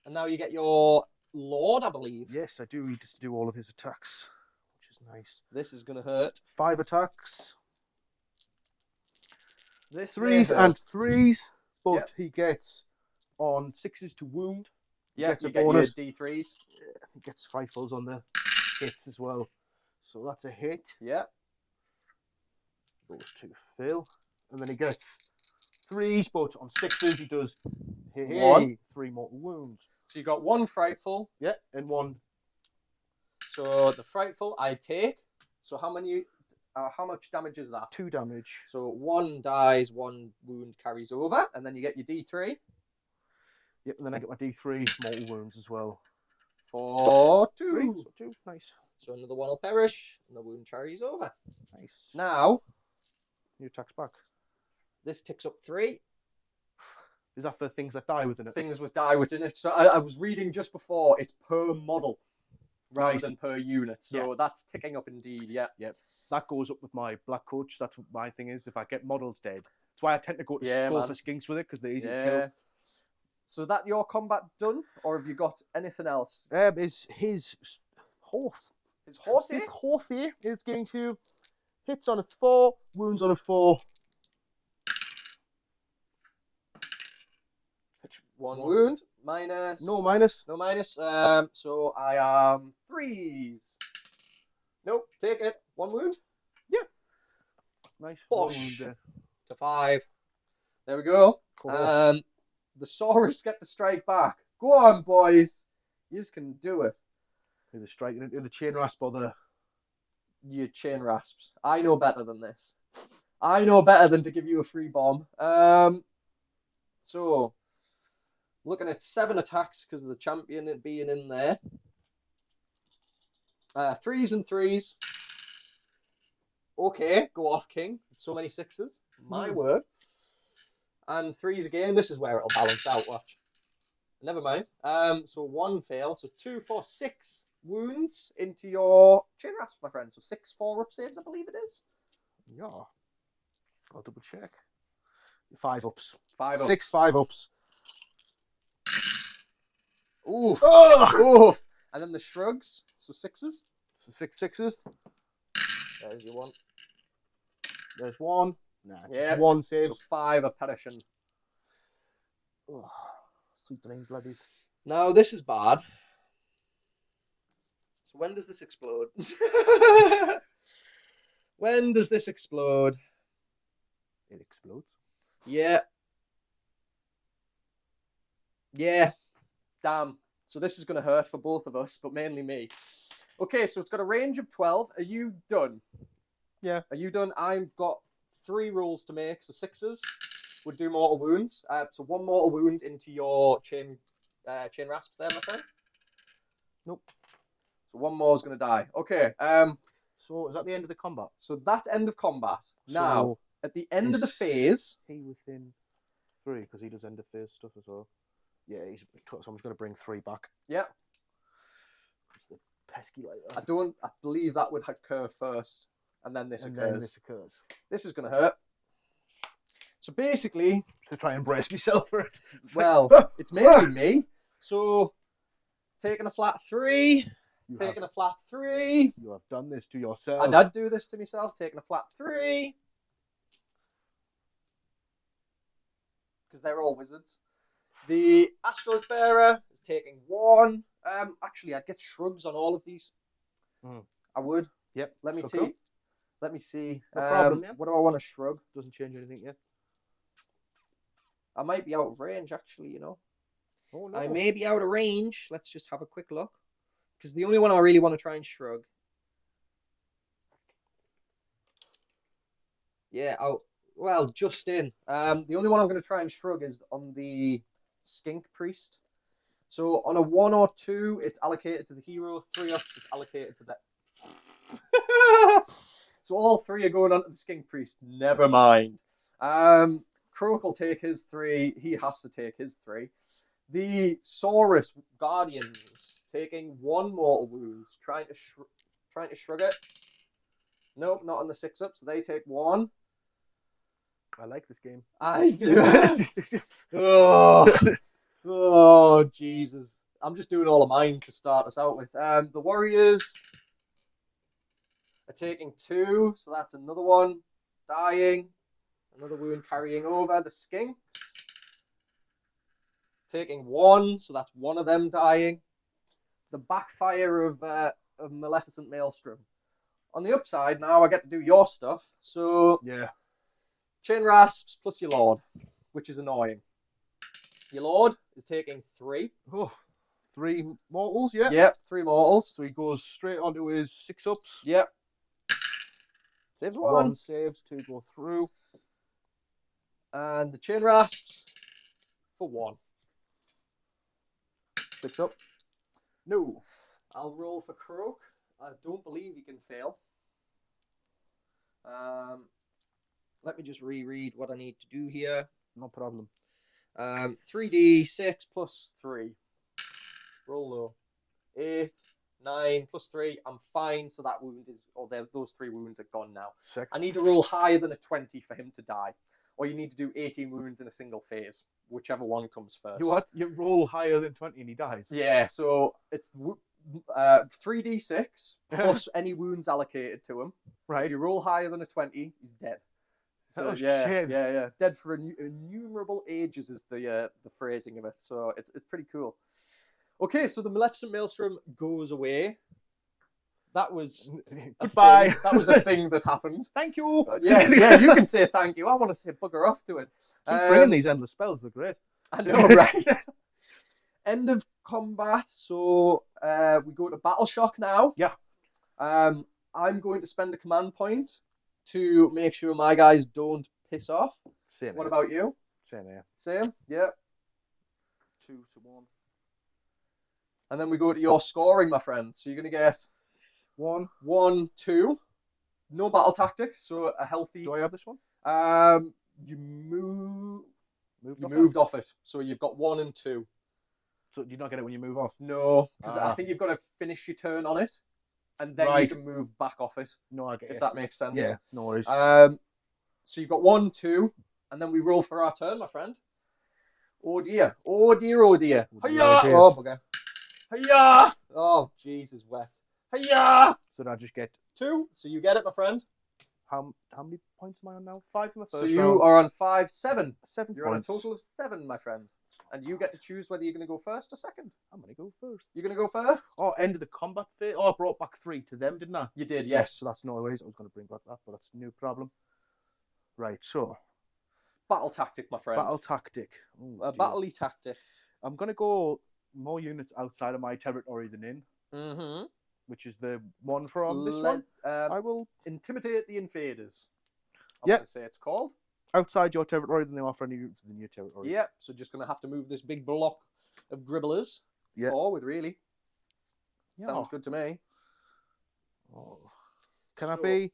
and now you get your Lord, I believe. Yes, I do need to do all of his attacks, which is nice. This is going to hurt. 5 attacks. This 3s and 3s, but Yep. he gets on 6s to wound. Yeah, gets you a get your bonus. D3s. He gets 5 fills on the hits as well. So that's a hit. Yeah. Those 2 fill. And then he gets 3s, but on 6s he does 3 mortal wounds. So you got 1 frightful. Yeah, and 1. So the frightful I take. So how much damage is that? 2 damage. So 1 dies, 1 wound carries over, and then you get your D3 Yep, and then I get my D3 mortal wounds as well. for 3, 2. so 2, nice. So another 1 will perish, and the wound carries over. Nice. Now, He attacks back. this ticks up 3. Is that for things that die within it? Things with die within it. So I was reading just before, it's per model rather Nice. than per unit. So Yeah. that's ticking up indeed, yeah. Yep. That goes up with my black coach. That's what my thing is. If I get models dead, that's why I tend to go Yeah, for man. skinks with it, because they're easy to Yeah. So that your combat done, or have you got anything else? kill. Is his horse. His horse His here? horse here is going to hits on a 4, wounds on a 4. 1 wound, minus. No minus. No minus. So I am 3s. Nope, take it. 1 wound Nice. Bosh. One wound there. to 5. There we go. Cool. The Saurus get to strike back. Go on, boys. You can do it. Either striking into the chain rasp or the. You chain rasps. I know better than this. I know better than to give you a free bomb. So, looking at 7 attacks because of the champion being in there. 3s and 3s. Okay, go off, King. So many 6s. My word. And 3s again. This is where it'll balance out. Watch. Never mind. So 1 fail. So 2, 4, 6 wounds into your chain rasp, my friend. So 6 4-up saves, I believe it is. Yeah. I'll double check. 5 ups. 5 ups. 6 5 ups. Oof. Ugh! Oof. And then the shrugs. So 6s. So 6 6s. There's your 1. There's 1. Nah, Yeah. 1 save. So 5 are perishing. Oh, sweet dreams, laddies. Now, this is bad. So when does this explode? When does this explode? It explodes. Yeah. Yeah. Damn. So this is going to hurt for both of us, but mainly me. Okay, so it's got a range of 12. Are you done? Yeah. Are you done? I've got 3 rolls to make, so 6s would do mortal wounds. So 1 mortal wound into your chain rasps there, my friend. Nope. So 1 more is going to die. Okay. So is that the end of the combat? So that's end of combat. Now, So at the end of the phase, he within 3 because he does end of phase stuff as well. Yeah, he's so I'm just going to bring 3 back. yeah, The pesky like I that. believe that would occur first, and then this And occurs. then this occurs. This is going to hurt. So basically, To try and brace myself for it. It's well, like, it's mainly me. So taking a flat 3, you taking have, a flat 3. you have done this to yourself. I did do this to myself, taking a flat 3. Because they're all wizards. The Astral Bearer is taking 1. Actually, I'd get shrugs on all of these. Mm. I would. Yep. Let me so see. cool. Let me see. No problem, yeah. What do I want to shrug? Doesn't change anything yet. I might be out of range, actually, you know. Oh no. I may be out of range. Let's just have a quick look. Because the only one I really want to try and shrug. Yeah, well, just in. The only one I'm going to try and shrug is on the Skink Priest. So on a 1 or 2, it's allocated to the hero. 3 ups, it's allocated to that. So all 3 are going on to the Skink Priest. Never mind. Kroak will take his 3. He has to take his 3. The Saurus Guardians taking 1 mortal wound, trying to shrug it. Nope, not on the 6-up, so they take 1. I like this game. I do. Oh, Jesus. I'm just doing all of mine to start us out with. The Warriors are taking 2, so that's another one dying. Another wound carrying over. The Skinks taking 1, so that's one of them dying. The backfire of Maleficent Maelstrom. On the upside, now I get to do your stuff. So Yeah. Chain Rasps plus your Lord, which is annoying. Your Lord is taking 3. Oh, 3 mortals, yeah? Yep, 3 mortals. So he goes straight onto his 6-ups. Yep. Saves 1. 1 saves, 2 go through. And the Chain Rasps for 1. 6-up. No. I'll roll for Kroak. I don't believe he can fail. Let me just reread what I need to do here. No problem. 3d6 plus 3. Roll low. 8, 9 plus 3. I'm fine, so that wound is... those 3 wounds are gone now. Sick. I need to roll higher than a 20 for him to die. Or you need to do 18 wounds in a single phase. Whichever one comes first. You roll higher than 20 and he dies? Yeah, so it's 3d6 plus any wounds allocated to him. Right. If you roll higher than a 20, he's dead. So Shit. yeah. Dead for innumerable ages is the phrasing of it. So it's pretty cool. Okay, so the Maleficent Maelstrom goes away. That was goodbye. That was a thing that happened. Thank you. Yeah, you can say thank you. I want to say bugger off to it. Keep bringing these endless spells. They're great. I know, right? End of combat. So we go to Battle Shock now. Yeah. I'm going to spend a command point to make sure my guys don't piss off. Same. What about you? Same here. Same? Yeah. 2 to 1. And then we go to your scoring, my friend. So you're going to get 1. 1, 2. No battle tactic, so a healthy... Do I have this one? You Moved off it. So you've got 1 and 2. So do you not get it when you move off? No, because I think you've got to finish your turn on it, and then you can move back off it. No, I get it. If that makes sense. Yeah, no worries. So you've got 1, 2, and then we roll for our turn, my friend. Oh dear. Oh dear, oh dear. Hiya! Oh, bugger. Hiya! Oh, Jesus, wet. Hiya! So now I just get 2. So you get it, my friend. how many points am I on now? 5 from the first So you round. are on 5, 7. 7 You're points. on a total of 7, my friend. And you get to choose whether you're going to go first or second. I'm going to go first. You're going to go first? Oh, end of the combat phase. Oh, I brought back 3 to them, didn't I? You did, yes. So that's no worries. I was going to bring back that, but that's no problem. Right, so. Battle tactic, my friend. Battle tactic. Ooh, A battle-y tactic. I'm going to go more units outside of my territory than in. Mm-hmm. Which is the one from this one. I will intimidate the invaders. I'm Yep. going to say it's called. outside your territory than they offer any groups within your territory. Yep. So just going to have to move this big block of gribblers forward, really. Yeah. Sounds good to me. Oh. Can I be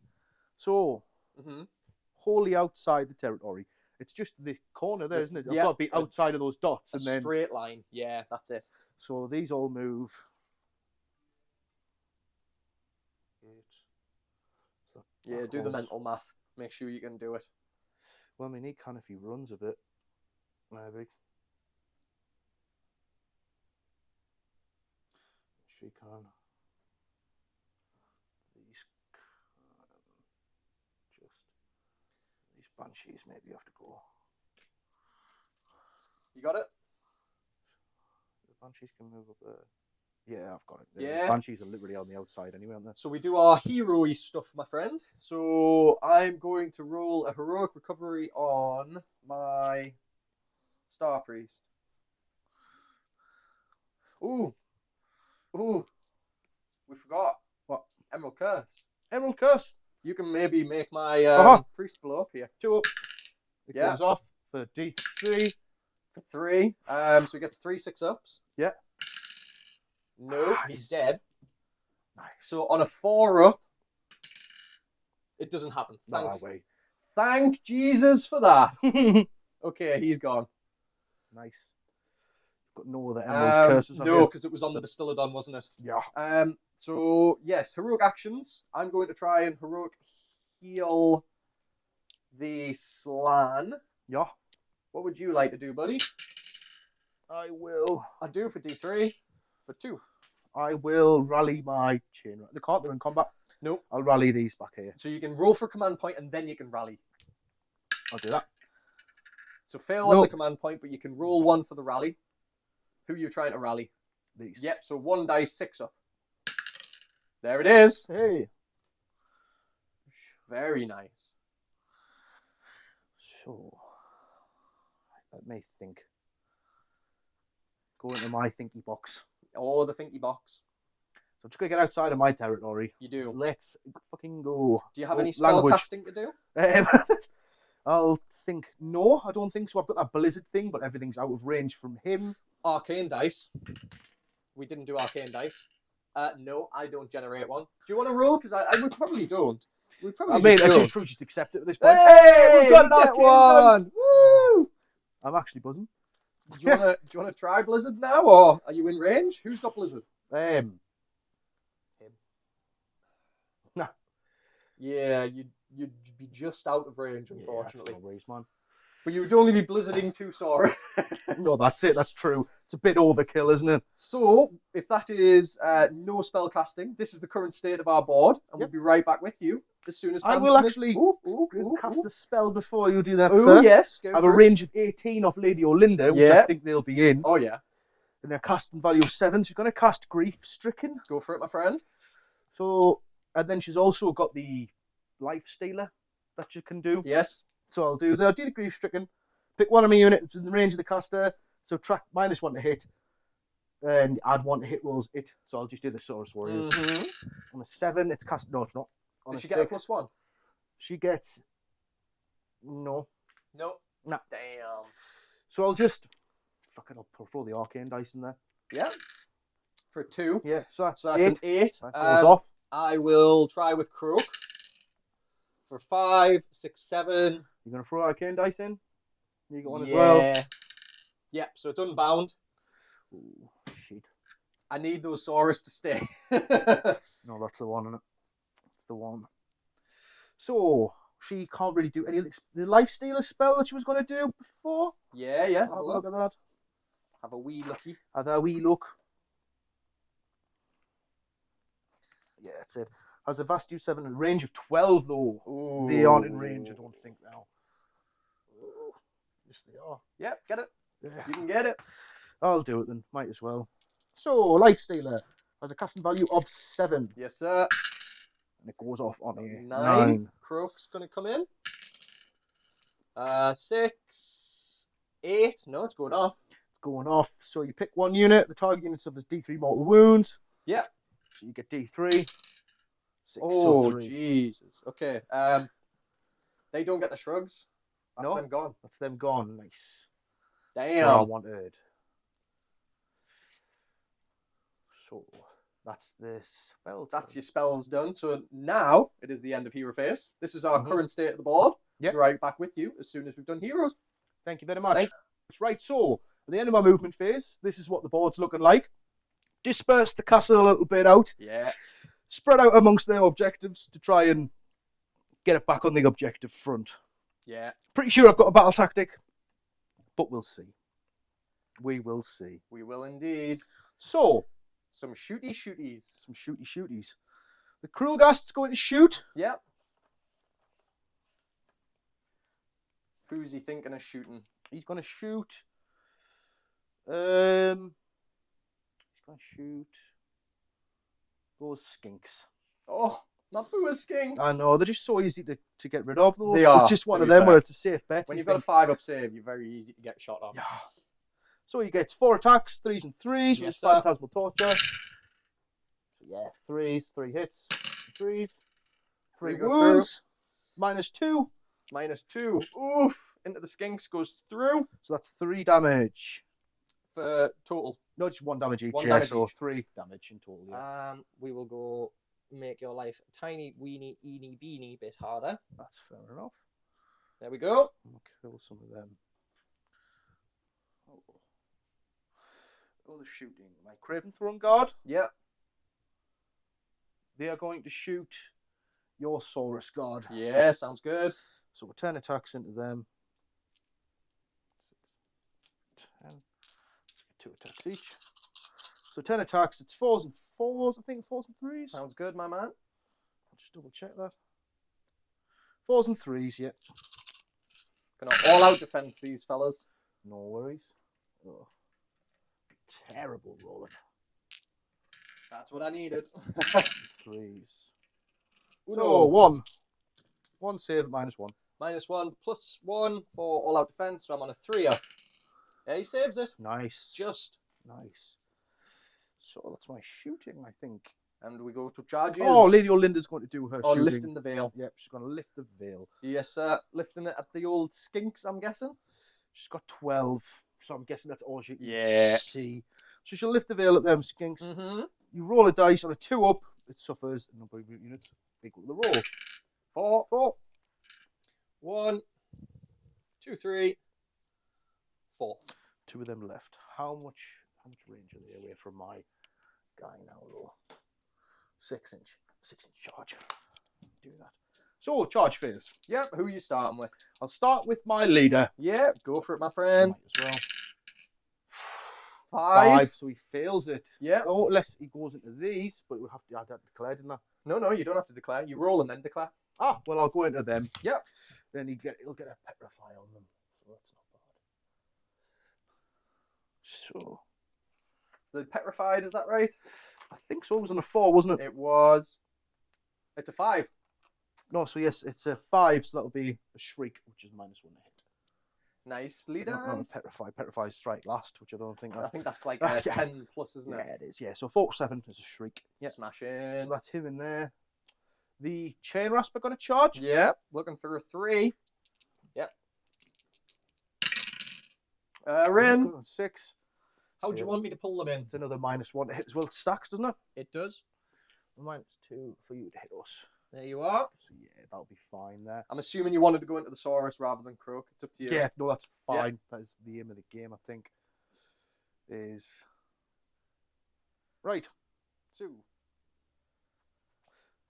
wholly outside the territory? It's just the corner there, isn't it? I've got to be outside of those dots. A straight line. Yeah, that's it. So these all move. Yeah, do the mental math. Make sure you can do it. Well, I mean, he can if he runs a bit, maybe. She can. These banshees maybe have to go. You got it? The banshees can move up there. Yeah, I've got it. Yeah. The banshees are literally on the outside anyway, aren't they? So we do our hero-y stuff, my friend. So I'm going to roll a heroic recovery on my Star Priest. Ooh. We forgot. What? Emerald Curse. Emerald Curse. You can maybe make my priest blow up here. 2 up. It comes off for D3. For 3. So he gets 3 6-ups. Yeah. Nope, he's dead. Nice. So on a 4-up, it doesn't happen. No way. Thank Jesus for that. Okay, he's gone. Nice. Got no other emerald curses on No, here. because it was on the Bastillodon, wasn't it? Yeah. So yes, heroic actions. I'm going to try and heroic heal the Slan. Yeah. What would you like to do, buddy? I will. I do for D3 for 2. I will rally my chain. They can't. They're in combat. Nope. I'll rally these back here. So you can roll for command point and then you can rally. I'll do that. So fail on the command point, but you can roll 1 for the rally. Who are you trying to rally? These. Yep, so 1 dice 6 up. There it is. Hey. Very nice. So, let me think. Go into my thinky box. Oh, the thinky box. So I'm just going to get outside of my territory. You do. Let's fucking go. Do you have any spell casting to do? I'll think, no, I don't think so. I've got that blizzard thing, but everything's out of range from him. Arcane dice. We didn't do arcane dice. No, I don't generate one. Do you want to roll? Because I would probably don't. We probably I don't. should just accept it at this point. Hey, we've got an get arcane one! dice. Woo! I'm actually buzzing. Do you want to try Blizzard now, or are you in range? Who's got Blizzard? Him. Nah. Yeah, you'd be just out of range, unfortunately. Yeah, no worries, man. But you would only be blizzarding 2 swords. No, that's it. That's true. It's a bit overkill, isn't it? So, if that is no spell casting, this is the current state of our board, and we'll be right back with you as soon as I will actually cast a spell before you do that, Oh, sir. yes. I have a range of 18 off Lady Olyinder, which I think they'll be in. Oh, yeah. And they're casting value of 7, so you're going to cast Grief Stricken. Go for it, my friend. So, and then she's also got the Life Stealer that you can do. Yes. So I'll do the Grief Stricken. Pick one of my units in the range of the caster. So track -1 to hit. And add 1 to hit rolls it. So I'll just do the Saurus Warriors. On a 7, it's cast. No, it's not. Does she get a +1? She gets. No. No. Nah. Damn. So I'll just. Fuck it, I'll throw the arcane dice in there. Yeah. For 2. Yeah, so that's an 8. That goes off. I will try with Kroak. For 5, 6, 7. You're going to throw arcane dice in? You got one as well? Yep, so it's unbound. Ooh, shit. I need those Saurus to stay. No, that's the one, isn't it? That's the one. So, she can't really do any of the Life Stealer spell that she was going to do before. Yeah. Have a look at that. Have a wee looky. Have a wee look. Yeah, that's it. Has a Vastu 7 and range of 12, though. Ooh. They aren't in range, I don't think, now. Yes, they are. Yep, get it. Yeah. You can get it. I'll do it then. Might as well. So, Life Stealer has a casting value of 7. Yes, sir. And it goes off on a 9. Kroak's going to come in. 6, 8. No, it's going off. It's going off. So you pick one unit. The target unit suffers D3 mortal wounds. Yeah. So you get D3. 6, oh, so 3. Jesus. Okay. They don't get the shrugs. That's them gone. That's them gone. Nice. Damn. I wanted. So that's this spell. That's your spells done. So now it is the end of hero phase. This is our current state of the board. Yep. Be right back with you as soon as we've done heroes. Thank you very much. Right, so at the end of my movement phase, this is what the board's looking like. Disperse the castle a little bit out. Yeah. Spread out amongst their objectives to try and get it back on the objective front. Yeah. Pretty sure I've got a battle tactic, but we'll see. We will see. We will indeed. So, some shooties. Some shooties. The Krulgast's going to shoot. Yep. Who's he thinking of shooting? He's going to shoot. He's going to shoot those skinks. Oh, not Bua skinks. I know, they're just so easy to get rid of, though. They are. It's just one of them where it's a safe bet. When you've got a 5-up save, you're very easy to get shot on. Yeah. So he gets 4 attacks, 3s and 3s with his Phantasmal Torture. So yeah, 3s, 3 hits, 3s, 3 wounds, -2. -2. Oof. Into the skinks, goes through. So that's 3 damage. For total. No, just 1 damage each. 1 damage so each. 3 damage in total. Yeah. We will go make your life a tiny, weeny, eeny, beeny bit harder. That's fair enough. There we go. I'll kill some of them. Oh. Oh, they're shooting. My Craven Throne Guard. Yeah. They are going to shoot your Saurus Guard. Yeah, sounds good. So we'll turn attacks into them. 6, 10. 2 attacks each. So 10 attacks. It's 4s and 4s. I think 4s and 3s. Sounds good, my man. I'll just double check that. 4s and 3s, yeah. Gonna all out defense these fellas. No worries. Oh. Terrible rolling. That's what I needed. 3s. Uno. So 1. 1 save, -1. -1, +1 for all out defense, so I'm on a 3-er. Yeah, he saves it. Nice. Just. Nice. So that's my shooting, I think. And we go to charges. Oh, Lady Olyinder's going to do her shooting. Lifting the veil. Yep, she's going to lift the veil. Yes, sir. Lifting it at the old skinks, I'm guessing. She's got 12, so I'm guessing that's all she can Yeah. see. So she'll lift the veil at them skinks. Mm-hmm. You roll a dice on a 2 up, it suffers, and number of units equal the roll. 4. 4. 1, 2, 3, 4. 2 of them left. How much range are they away from my guy now, though? 6 inch charge. Do that. So, charge phase. Yep, who are you starting with? I'll start with my leader. Yeah, go for it, my friend. Might as well. 5. So he fails it. Yeah. Oh, unless he goes into these, but we'll have to add that declared, didn't I? No, you don't have to declare. You roll and then declare. Ah, well, I'll go into them. Yep. Then he'll get a petrify on them. So that's not bad. So So petrified, is that right? I think so. It was on a 4, wasn't it? It was. It's a 5. No, so yes, it's a 5, so that'll be a shriek, which is -1 to hit. Nicely Not done. a petrify. Petrify strike last, which I don't think. I think that's like Yeah. 10 plus, isn't it? Yeah, it is. Yeah, so 4/7 is a shriek. Yeah. Smash So in. that's him in there. The chain rasp are going to charge. Yep. Looking for a 3. Yep. Rin. 6. How do you want me to pull them in? It's another -1 to hit as well. It stacks, doesn't it? It does. -2 for you to hit us. There you are. So yeah, that'll be fine there. I'm assuming you wanted to go into the Saurus rather than Kroak. It's up to you. Yeah, no, that's Yeah. fine. That is the aim of the game, I think. Is right. 2.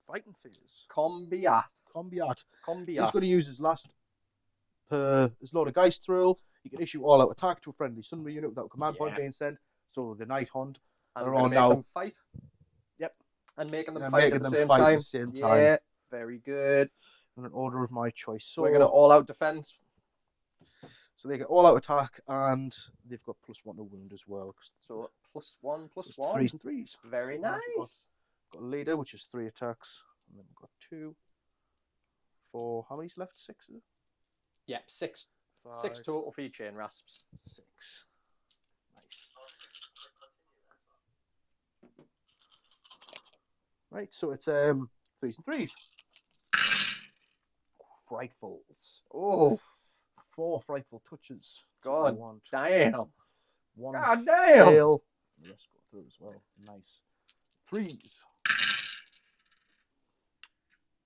Fighting phase. Combiat. Combiat. He's Combiat. going to use his last his Lord of Geist thrill. He can issue all-out attack to a friendly Sunray unit without a command point Yeah. being sent. So the Nighthaunt And are we're gonna on make now. them fight. Yep. And making them And fight making at the them same fight at time. the same time. Yeah. Very good. In an order of my choice. So We're gonna all out defense. So they get all-out attack, and they've got +1 to wound as well. So +1, It's +1. 3s and 3s. Very So we've nice. Got a leader, which is 3 attacks, and then we've got 2, 4. How many's left? 6. Is it? Yep. 6. 5, 6 total for your chain rasps. 6. Nice. Right, so it's 3s and 3s. Frightfuls. Oh, 4 frightful touches. God I want damn. 1 God damn. fail. The rest go through as well. Nice. 3s.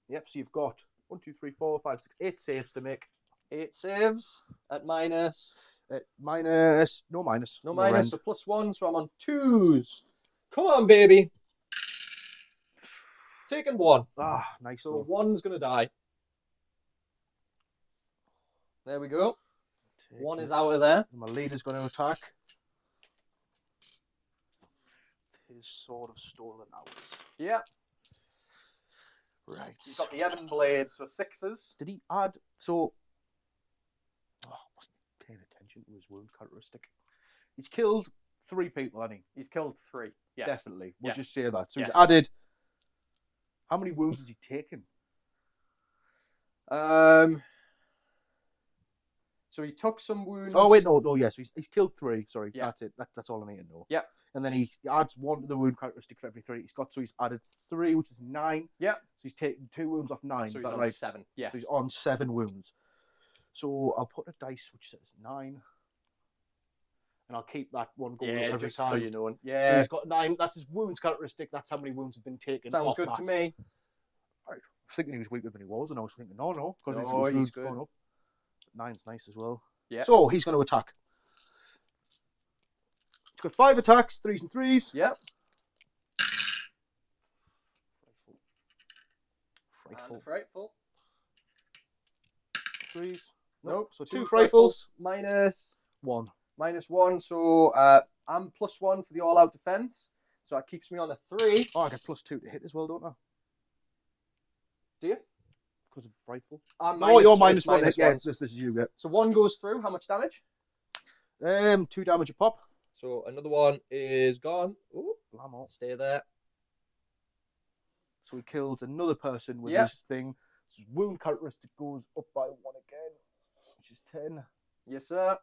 Yep, so you've got 1, 2, 3, 4, 5, 6, 8 saves to make. 8 saves at minus. No minus. No minus, end. so +1, so I'm on 2s. Come on, baby. Taking 1. Ah, nice. So So 1's going to die. There we go. 1 is out of there. my leader's going to attack. His sword of stolen hours. Yeah. Right. He's got the Ebon Blade, so 6s. Did he add? So. Oh, I wasn't paying attention to his wound characteristic. He's killed 3 people, hasn't he? He's killed 3. Yes. Definitely. We'll Yes. just say that. So Yes. he's added. How many wounds has he taken? So he took some wounds. Oh wait, no, yes, he's killed 3. Sorry, Yeah. that's it. That's all I need to know. Yeah. And then he adds 1 to the wound characteristic for every 3 he's got. So he's added 3, which is 9. Yeah. So he's taken 2 wounds off 9. So is he's that on right? 7. Yes. So he's on 7 wounds. So I'll put a dice which says 9, and I'll keep that one going Yeah, every just time. so you know. So Yeah. he's got 9. That's his wounds characteristic. That's how many wounds have been taken. Sounds off good that. to me. Right. I was thinking he was weaker than he was, and I was thinking, no, because No, his he's wounds good. going up. 9's nice as well. Yeah. So he's going to attack. It's got 5 attacks, 3s and 3s. Yep. Frightful. And frightful. 3s. Nope. So 2 2 frightfuls. Minus 1. -1. So I'm +1 for the all-out defense. So that keeps me on a 3. Oh, I get +2 to hit as well, don't I? Do you? Because of frightful. I'm No, you're minus -1. minus Yeah, one. this is you get. So 1 goes through. How much damage? 2 damage a pop. So another one is gone. Ooh, Blammo. stay there. So he kills another person with Yep. this thing. So his wound characteristic goes up by 1 again, which is 10. Yes, sir.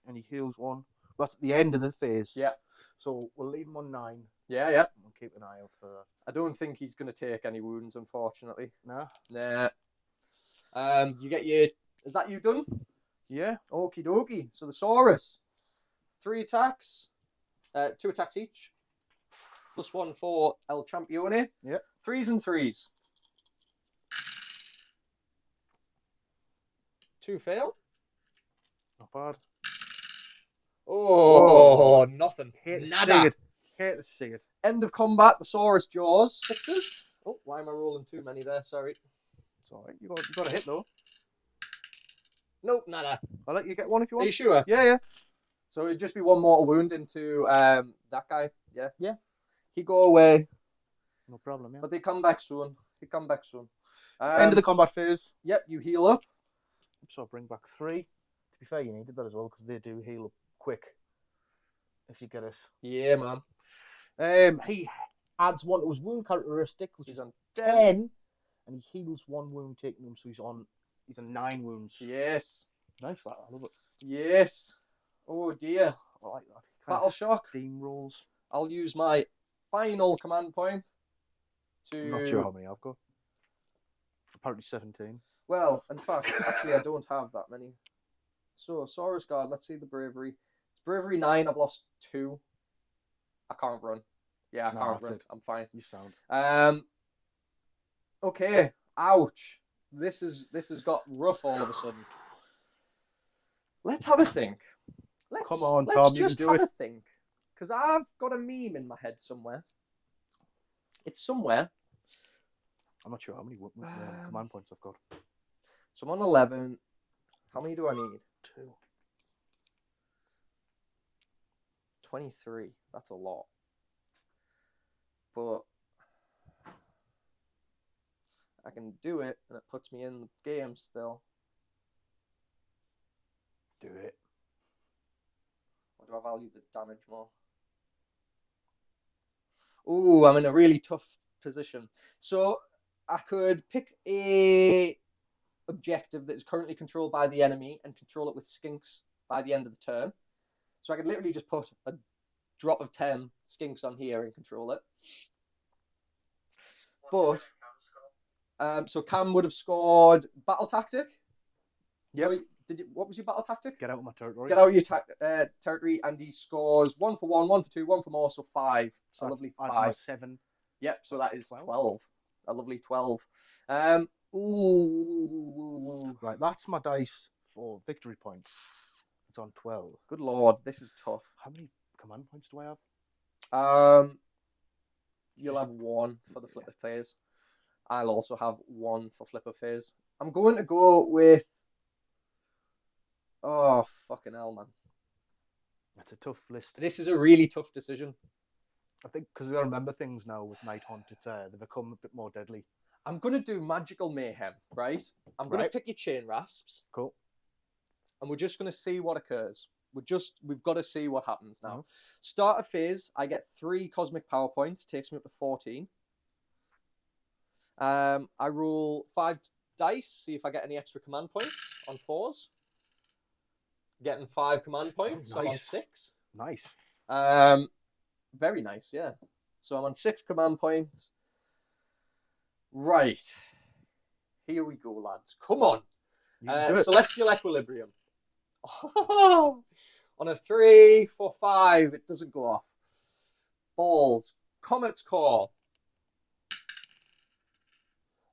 And he heals 1. That's at the end of the phase. Yeah. So we'll leave him on 9. Yeah, yeah. We'll keep an eye out for that. I don't think he's going to take any wounds, unfortunately. Nah. Nah. You get your... Is that you done? Yeah. Okie dokie. So the Saurus. 3 attacks. 2 attacks each. +1 for El Champione. Yeah. 3s and 3s. 2 fail. Not bad. Oh, nothing. Hate to see Nada. it. Hate to see it. End of combat. The Saurus Jaws. 6s. Oh, why am I rolling too many there? Sorry. It's alright. You got a hit though. Nope, nada. I'll let you get one if you Are want. you sure? Yeah, yeah. So it'd just be 1 mortal wound into that guy. Yeah. Yeah. He go away, No problem, yeah. but they come back soon. End of the combat phase. Yep, you heal up. So I'll bring back 3. To be fair, you needed that as well because they do heal up quick if you get it. Yeah, man. He adds 1 to his wound characteristic, which He's is on 10, and he heals 1 wound taking him, so he's on 9 wounds. Yes. Nice, that. I love it. Yes. Oh dear. I like that. Battle shock. Steam rolls. I'll use my final command point to... I'm not sure how many I've got. Apparently 17. Well, in fact, actually, I don't have that many. So, Saurus Guard, let's see the bravery. It's bravery 9, I've lost 2. I can't run. Yeah, I No, can't that's run. it. I'm fine. You sound. Okay. Ouch. This has got rough all of a sudden. Let's have a think. Come on, let's Tom, you just can do have it. a think. Because I've got a meme in my head somewhere. It's somewhere. I'm not sure how many command points I've got. So I'm on 11. How many do I need? 2. 23. That's a lot. But I can do it, and it puts me in the game still. Do it. Or do I value the damage more? Ooh, I'm in a really tough position. So I could pick a objective that is currently controlled by the enemy and control it with skinks by the end of the turn. So I could literally just put a drop of 10 skinks on here and control it. But so Cam would have scored battle tactic. Yep. No, what was your battle tactic? Get out of my territory. Get out of your territory, and he scores 1 for 1, 1 for 2, 1 for more, so 5. So A lovely I'd 5. have 7. Yep, so that is 12. 12. A lovely 12. Ooh. Right, that's my dice for victory points. It's on 12. Good lord, this is tough. How many command points do I have? You'll have 1 for the flipper phase. I'll also have 1 for flipper phase. I'm going to go with... Oh, fucking hell, man. That's a tough list. This is a really tough decision. I think because I remember things now with Nighthaunt, they become a bit more deadly. I'm going to do magical mayhem, right? I'm going to pick your chain rasps. Cool. And we're just going to see what occurs. We've got to see what happens now. Mm-hmm. Start of phase, I get 3 cosmic power points, takes me up to 14. I roll 5 dice, see if I get any extra command points on 4s. Getting 5 command points, so I'm on 6. Nice. Very nice, yeah. So I'm on 6 command points. Right. Here we go, lads. Come on. Celestial Equilibrium. On a 3, 4, 5, it doesn't go off. Balls. Comet's Call.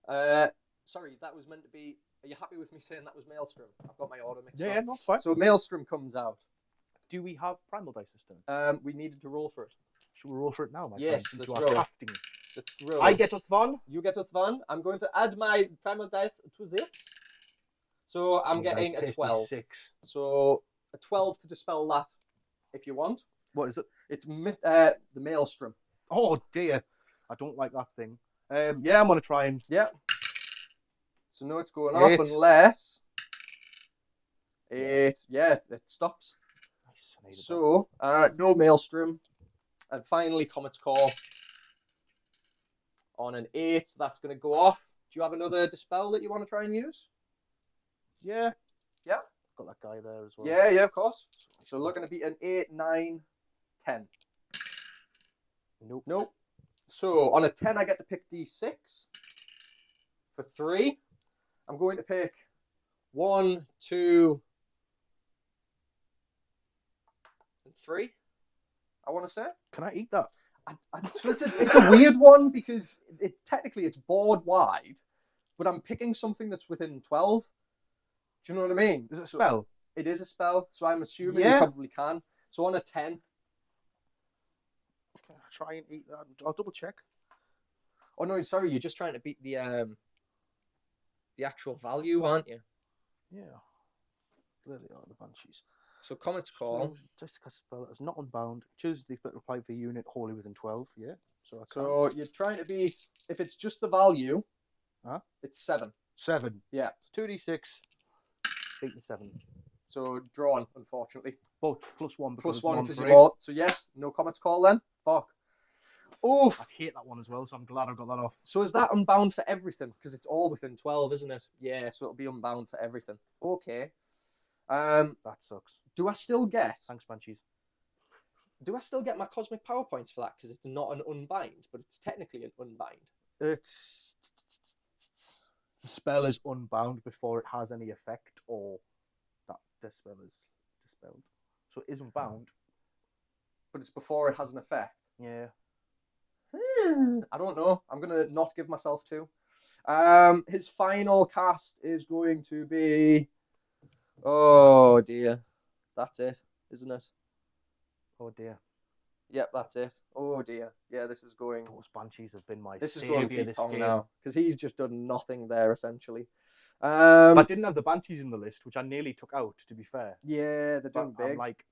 Sorry, that was meant to be... Are you happy with me saying that was Maelstrom? I've got my order mixed up. Yeah, that's fine. So Maelstrom comes out. Do we have primal dice this turn? We needed to roll for it. Should we roll for it now, my Yes, friend? let's Into our roll. casting. Let's roll. I get us one. You get us one. I'm going to add my primal dice to this. So I'm getting a 12. 6. So a 12 to dispel that, if you want. What is it? It's the maelstrom. Oh dear, I don't like that thing. Yeah, I'm gonna try and. Yeah. So no, it's going 8. off unless it stops. Nice, I needed that. So no maelstrom, and finally Comet's Call on an 8. So that's going to go off. Do you have another dispel that you want to try and use? Yeah. Yeah. Got that guy there as well. Yeah, of course. So looking to beat an 8, 9, 10. Nope. So on a 10, I get to pick D6. For 3, I'm going to pick 1, 2, and 3. I want to say. Can I eat that? So it's a weird one because technically it's board wide, but I'm picking something that's within 12. Do you know what I mean? Is it a spell? It is a spell, so I'm assuming Yeah. you probably can. So on a 10. Can I try and eat that? I'll double check. Oh no, sorry, you're just trying to beat the actual value, aren't you? Yeah. There they are, the banshees. So Comet's Call. Just to cast a spell that is not unbound. Choose the effect reply for a unit wholly within 12. Yeah. So You're trying to be, if it's just the value, it's 7. 7. Yeah. 2d6. Beating 7. So drawn, unfortunately. Both +1 Plus 1 because you 3. bought. So yes, no Comet's Call then. Fuck. Oof. I hate that one as well, so I'm glad I got that off. So is that unbound for everything? Because it's all within 12, isn't it? Yeah, so it'll be unbound for everything. Okay. That sucks. Do I still get? Thanks, Banshees. Do I still get my cosmic power points for that? Because it's not an unbind, but it's technically an unbind. It's the spell is unbound before it has any effect, or that the spell is dispelled. So it is unbound. But it's before it has an effect. Yeah. I don't know. I'm gonna not give myself 2. His final cast is going to be. Oh dear, that's it, isn't it? Oh dear. Yep, that's it. Oh dear. Yeah, this is going. Those Banshees have been my This is going saviour Pete this Tong game. now because he's just done nothing there essentially. If I didn't have the Banshees in the list, which I nearly took out, to be fair. Yeah, they're doing But I'm big. like,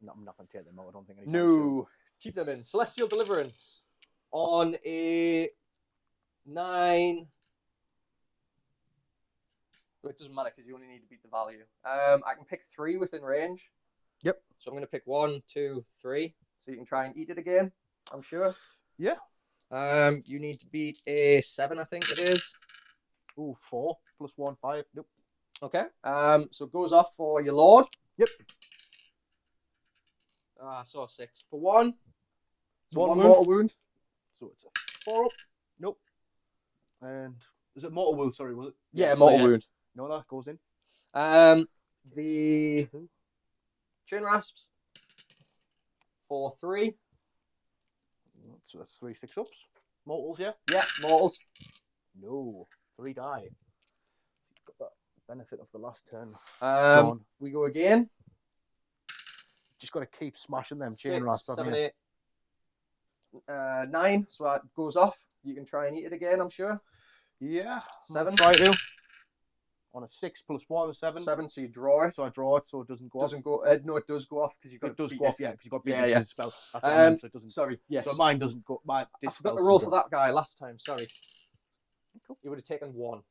no, I'm not going to take them out. I don't think. No, keep them in. Celestial Deliverance on a 9. Well, it doesn't matter because you only need to beat the value. I can pick 3 within range. Yep. So I'm going to pick 1, 2, 3. So you can try and eat it again, I'm sure. Yeah. You need to beat a 7, I think it is. Ooh, 4 +1, 5. Nope. Okay. So it goes off for your Lord. Yep. I saw 6. For 1. So One one wound. mortal wound. So it's a 4 up. Nope. And is it mortal wound? Sorry, was it? Yeah, mortal wound. No, that goes in. The chain rasps for 3. So that's 3 6-ups. Mortals, yeah? Yeah, mortals. No. 3 die. You've got that benefit of the last turn. We go again. Just got to keep smashing them 6, chain rasps. 7, 8, 9. So that goes off. You can try and eat it again, I'm sure. Yeah. 7. Try to. On a 6 +1, 7. 7, so you draw it. So I draw it, so it doesn't go off. Doesn't go. No, it does go off because you've got. It does beat go off, it. yeah, because you've got to beat Yeah, it yeah. to spell. That's what I mean, so it doesn't. Sorry, yes. So mine doesn't go. I forgot to roll for that guy last time. Sorry. Cool. You would have taken 1.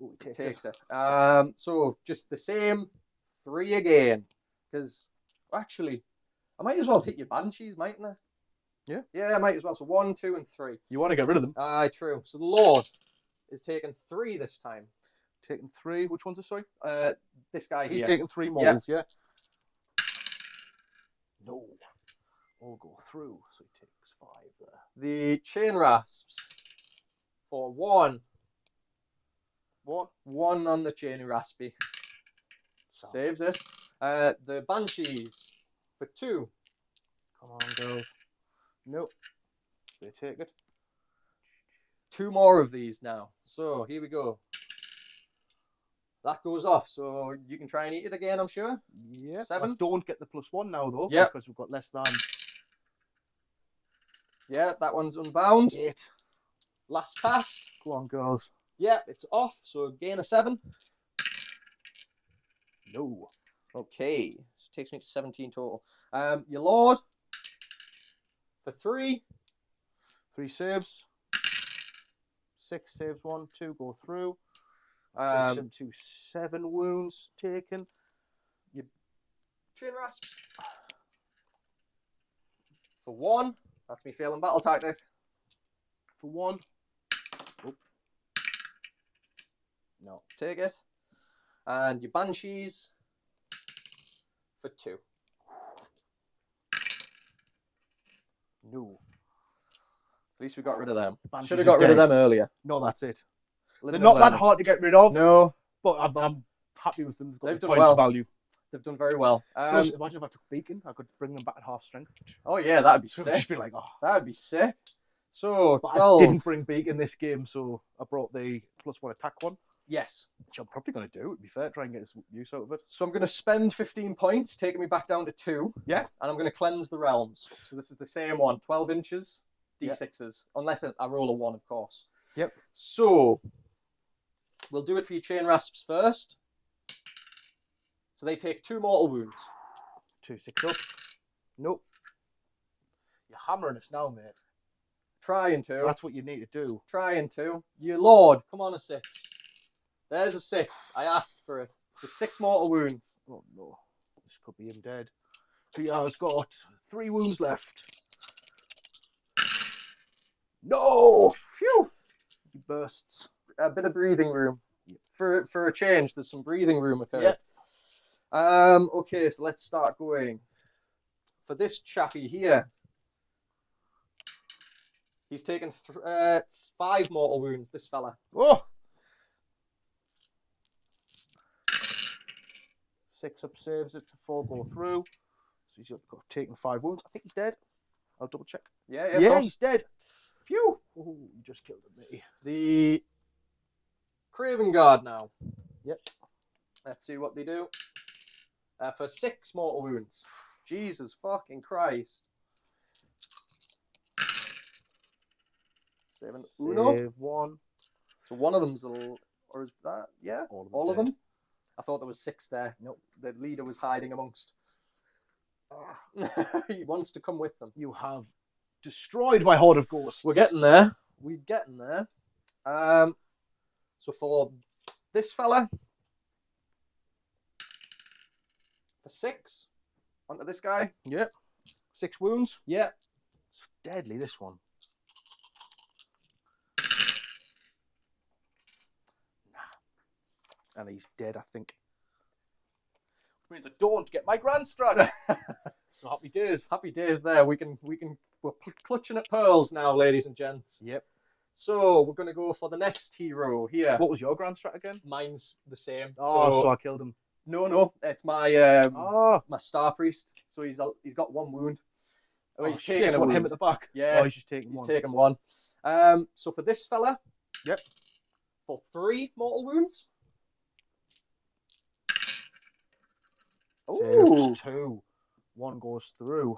Ooh, he Takes it. So just the same 3 again. Because actually, I might as well hit your banshees, mightn't I? Yeah. Yeah, I might as well. So 1, 2, and 3. You want to get rid of them? Aye, true. So the Lord is taking 3 this time. Taking 3. Which one's it, sorry? This guy He's here. taking 3 models, yeah. No. All go through, so he takes 5 there. The chain rasps for 1. 1 on the chain raspy. Sound. Saves it. The banshees for 2. Come on, girls. Nope. They take it. 2 more of these now. So here we go. That goes off, so you can try and eat it again, I'm sure. Yeah. 7. I don't get the +1 now, though. Yep. Because we've got less than Yeah, that one's unbound. 8. Last cast. Go on, girls. Yeah, it's off, so gain a 7. No. Okay, so it takes me to 17 total. Your Lord, for 3. 3 saves. 6 saves, 1, 2 go through. Takes him to 7 wounds taken. Your Chain Rasps, for 1. That's me failing battle tactic. For 1. Oh. No. Take it. And your Banshees, for 2. No. At least we got rid of them. Banshees Should have are got rid of dead. them earlier. No, that's it. Live They're and not that learn. hard to get rid of, No, but I'm happy with them. They've got They've the done points well. value. they've done very well. Plus, imagine if I took Beacon, I could bring them back at half strength. Oh yeah, that'd be So sick. just be like, oh. That'd be sick. So But 12. I didn't bring Beacon this game, so I brought the +1 attack one, Yes. which I'm probably going to do. To be fair, try and get some use out of it. So I'm going to spend 15 points, taking me back down to 2. Yeah. And I'm going to cleanse the realms. So this is the same one, 12 inches, Yeah. D6s, unless I roll a 1, of course. Yep. So we'll do it for your Chain Rasps first. So they take 2 mortal wounds. 2 6-ups. Nope. You're hammering us now, mate. Trying to. That's what you need to do. Trying to. Your Lord, come on, a 6. There's a 6. I asked for it. So 6 mortal wounds. Oh no, this could be him dead. So yeah, I've got 3 wounds left. No! Phew! He bursts. A bit of breathing room. For a change, there's some breathing room occurred. Yeah. Okay, so let's start going. For this chappy here, he's taken 5 mortal wounds, this fella. Oh! 6-up saves it to 4 go through. So he's got taken 5 wounds. I think he's dead. I'll double check. Yeah, Yeah, yeah. he's dead. Phew! Oh, you just killed me. The Craven Guard now. Yep. Let's see what they do. For 6 mortal wounds. Jesus fucking Christ. 7 uno. Save 1. So one of them's or is that? Yeah, all of dead. them. I thought there was 6 there. Nope, the leader was hiding amongst. He wants to come with them. You have destroyed my horde of ghosts. We're getting there. We're getting there. So for this fella, for 6, onto this guy. Yep. 6 wounds. Yeah. It's deadly, this one. And he's dead, I think. Which means I don't get my grand strat. So happy days. Happy days there. We're clutching at pearls now, ladies and gents. Yep. So we're going to go for the next hero here. What was your grand strat again? Mine's the same. Oh, so I killed him. No, it's my Oh, my Star Priest. So he's got 1 wound. Oh, he's shit, taking a I want wound. him at the back. Yeah. Oh, he's just taking He's one. taken 1. So for this fella, Yep. for 3 mortal wounds. Ooh. Saves 2. 1 goes through.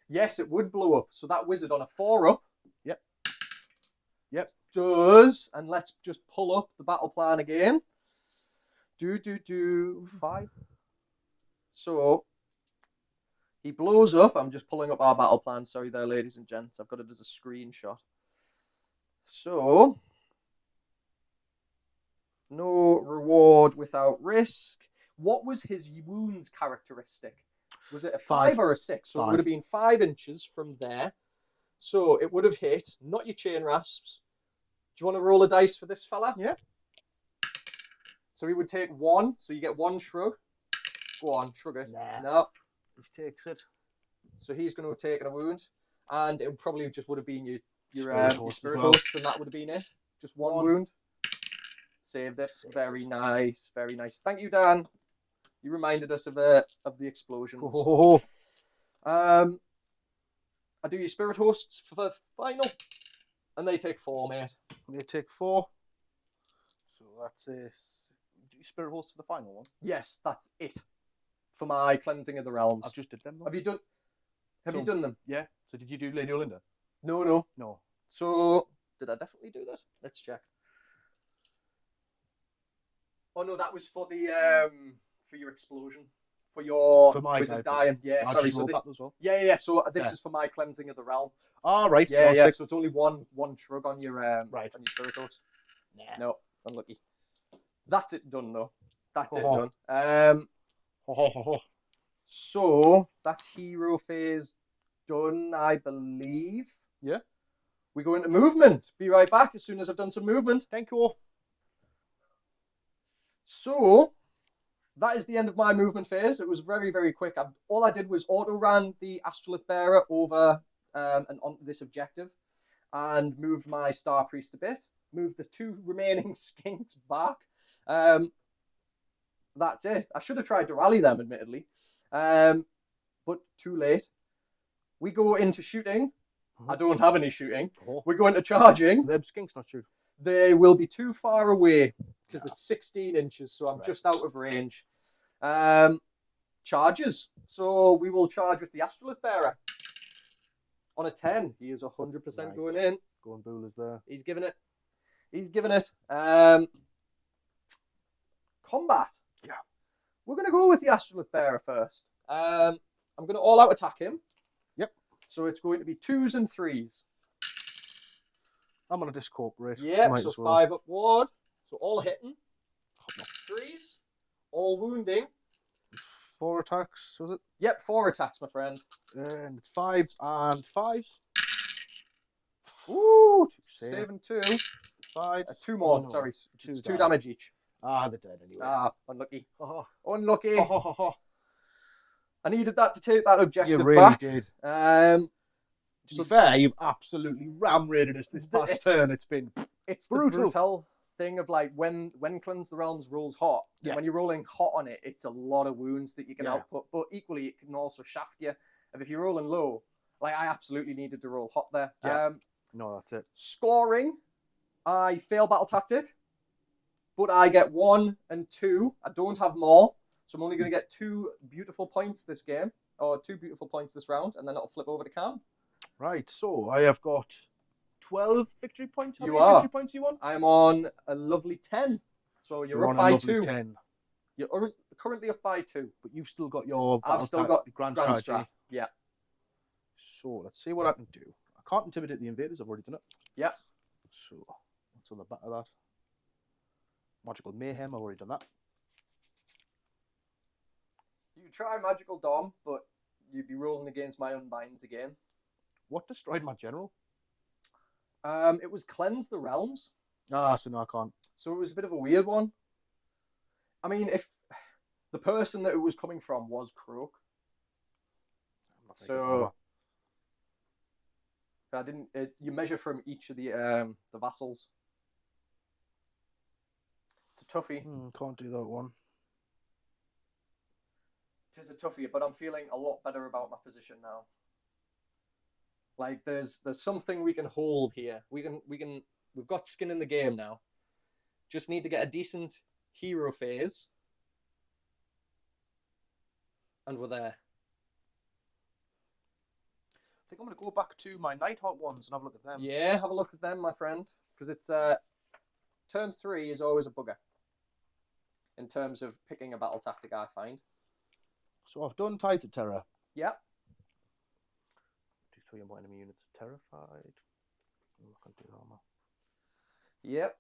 Yes, it would blow up. So that wizard on a 4-up. Yep. Yep. Does. And let's just pull up the battle plan again. 5. So he blows up. I'm just pulling up our battle plan. Sorry there, ladies and gents. I've got it as a screenshot. So no reward without risk. What was his wounds characteristic? Was it a 5 or a 6? So 5. it would have been 5 inches from there. So it would have hit, not your Chain Rasps. Do you want to roll a dice for this fella? Yeah. So he would take 1. So you get 1 shrug. Go on, shrug it. Nah. No. He takes it. So he's going to have taken a wound. And it probably just would have been your Spirit Host as well. Hosts, and that would have been it. Just one wound. Saved it. Very nice. Very nice. Thank you, Dan. You reminded us of the explosions. Oh. I do your Spirit Hosts for the final. And they take 4, mate. They take 4. So that's a Spirit Horse for the final one. Yes, that's it. For my cleansing of the realms. I've just did them. Though. Have you done them? Yeah. So did you do Lady Olyinder? No. No. So did I definitely do that? Let's check. Oh no, that was for the for your explosion. For my wizard dying. Yeah, sorry. So this, as well. yeah. So this is for my cleansing of the realm. Oh, right. Yeah. So it's only one shrug on your right on your spirit host. Nah. No, unlucky. That's it done though. That's it done. So that hero phase done, I believe. Yeah. We go into movement. Be right back as soon as I've done some movement. Thank you. So that is the end of my movement phase. It was very, very quick. All I did was auto-ran the Astrolith Bearer over and onto this objective and moved my Star Priest a bit. Moved the 2 remaining skinks back. That's it. I should have tried to rally them, admittedly. But too late. We go into shooting. I don't have any shooting. We go into charging. Them skinks not shoot. They will be too far away because it's 16 inches, so I'm just out of range. Charges. So we will charge with the Astrolith Bearer. On a 10, he is 100% going in. Going Boolers there. He's giving it. Combat. Yeah. We're going to go with the Astrolith Bearer first. I'm going to all-out attack him. Yep. So it's going to be 2s and 3s. I'm on a discorporate. Yeah, so 5 upward. So all hitting. 3s. All wounding. 4 attacks, was it? Yep, 4 attacks, my friend. And it's 5s and 5s. Ooh, 7, 2. 5. 2 more, sorry. It's 2 damage each. Ah, they're dead anyway. Ah, unlucky. Unlucky. I needed that to take that objective back. You really did. To be fair, you've absolutely ram-raided us this past turn. It's been it's brutal. The brutal thing of like when Cleanse the Realms rolls hot. Yeah. When you're rolling hot on it, it's a lot of wounds that you can output. But equally, it can also shaft you. And if you're rolling low, like I absolutely needed to roll hot there. Yeah. No, that's it. Scoring, I fail battle tactic, but I get 1 and 2. I don't have more, so I'm only going to get 2 beautiful points this game, or 2 beautiful points this round, and then it'll flip over to Cam. Right, so I have got 12 victory points. How many victory points you want? I'm on a lovely 10. So you're up by 2. 10. You're currently up by 2. But you've still got your I've still got grand strat. Yeah. So let's see what I can do. I can't intimidate the invaders. I've already done it. Yeah. So what's on the back of that? Magical Mayhem. I've already done that. You could try Magical Dom, but you'd be rolling against my Unbinds again. What destroyed my general? It was Cleanse the Realms. Ah, so no, I can't. So it was a bit of a weird one. I mean, if the person that it was coming from was Kroak. So I didn't. You measure from each of the vassals. It's a toughie. Can't do that one. It is a toughie, but I'm feeling a lot better about my position now. Like there's something we can hold here. We've got skin in the game now. Just need to get a decent hero phase. And we're there. I think I'm going to go back to my Nighthaunt ones and have a look at them. Yeah, have a look at them, my friend. Because it's turn 3 is always a bugger. In terms of picking a battle tactic, I find. So I've done Tides of Terror. Yeah. 3 or more enemy units are terrified. I'm not going to do armor. Yep.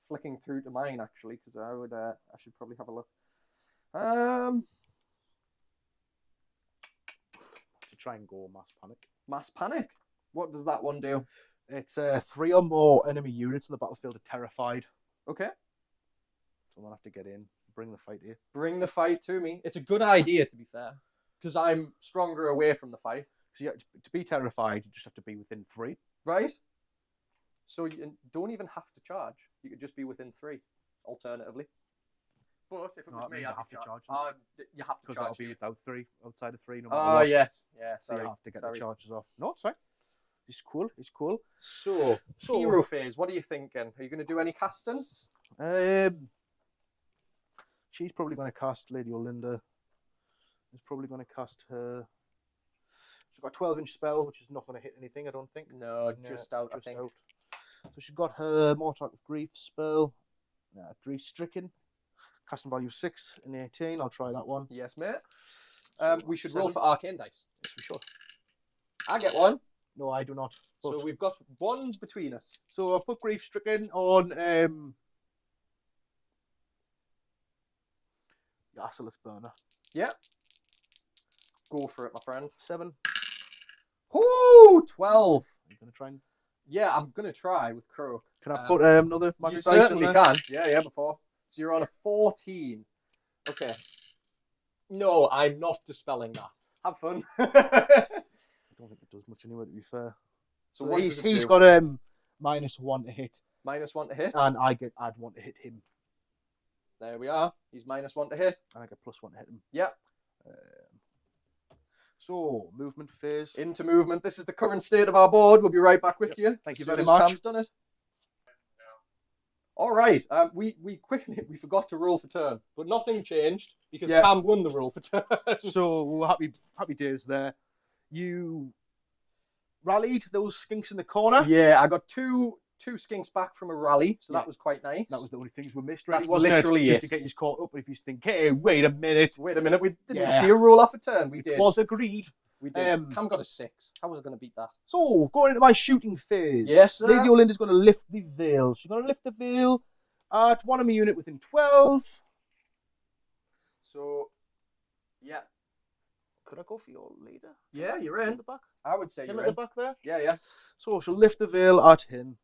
Flicking through to mine actually, because I should probably have a look. To try and go Mass Panic. Mass Panic? What does that one do? It's 3 or more enemy units on the battlefield are terrified. Okay. So I'll have to get in, bring the fight here. Bring the fight to me. It's a good idea, to be fair, because I'm stronger away from the fight. So yeah, to be terrified, you just have to be within 3. Right? So you don't even have to charge. You could just be within 3, alternatively. But if it was me, I'd have to charge. You have to because charge. That'll be without 3, outside of 3. No matter what. Yes. Yeah, sorry. So you have to get the charges off. No, it's fine. It's cool. It's cool. So, hero phase. What are you thinking? Are you going to do any casting? She's probably going to cast Lady Olyinder. She's probably going to cast her. She's got a 12-inch spell, which is not going to hit anything, I don't think. No, just out, I think. Out. So she's got her Mortark of Grief spell. Grief Stricken. Casting value 6 in the 18. I'll try that one. Yes, mate. We should roll for arcane dice. Yes, we should. I get one. No, I do not. So we've got one between us. So I'll put Grief Stricken on Asalith Burner. Yeah. Go for it, my friend. 7. Ooh, 12. Are you going to try and... Yeah, I'm going to try with Kroak. Can I put another magic You dice in certainly there? can. Yeah, before. So you're on a 14. Okay. No, I'm not dispelling that. Have fun. I don't think it does much anyway, to be fair. So what he's does it do? got -1 to hit. -1 to hit. And I'd want to hit him. There we are. He's -1 to hit. And I get +1 to hit him. Yep. So, movement phase. Into movement. This is the current state of our board. We'll be right back with you. Thank you as very soon as much. Cam's done it. All right. We forgot to roll for turn, but nothing changed because Cam won the roll for turn. So happy days there. You rallied those skinks in the corner. Yeah, I got two skinks back from a rally, so that was quite nice. That was the only things we missed. Really, That's wasn't literally Just it. to get you caught up. But if you think, hey, wait a minute, we didn't see a roll off a turn. We did. It was agreed. We did. Cam got a 6. How was I going to beat that? So, going into my shooting phase. Yes, sir. Lady Olyinder's going to lift the veil. She's going to lift the veil at one of my unit within 12. So, yeah. Could I go for your leader? Yeah, you're in. At the back? I would say Him you're at in. the back there? Yeah. So, she'll lift the veil at him.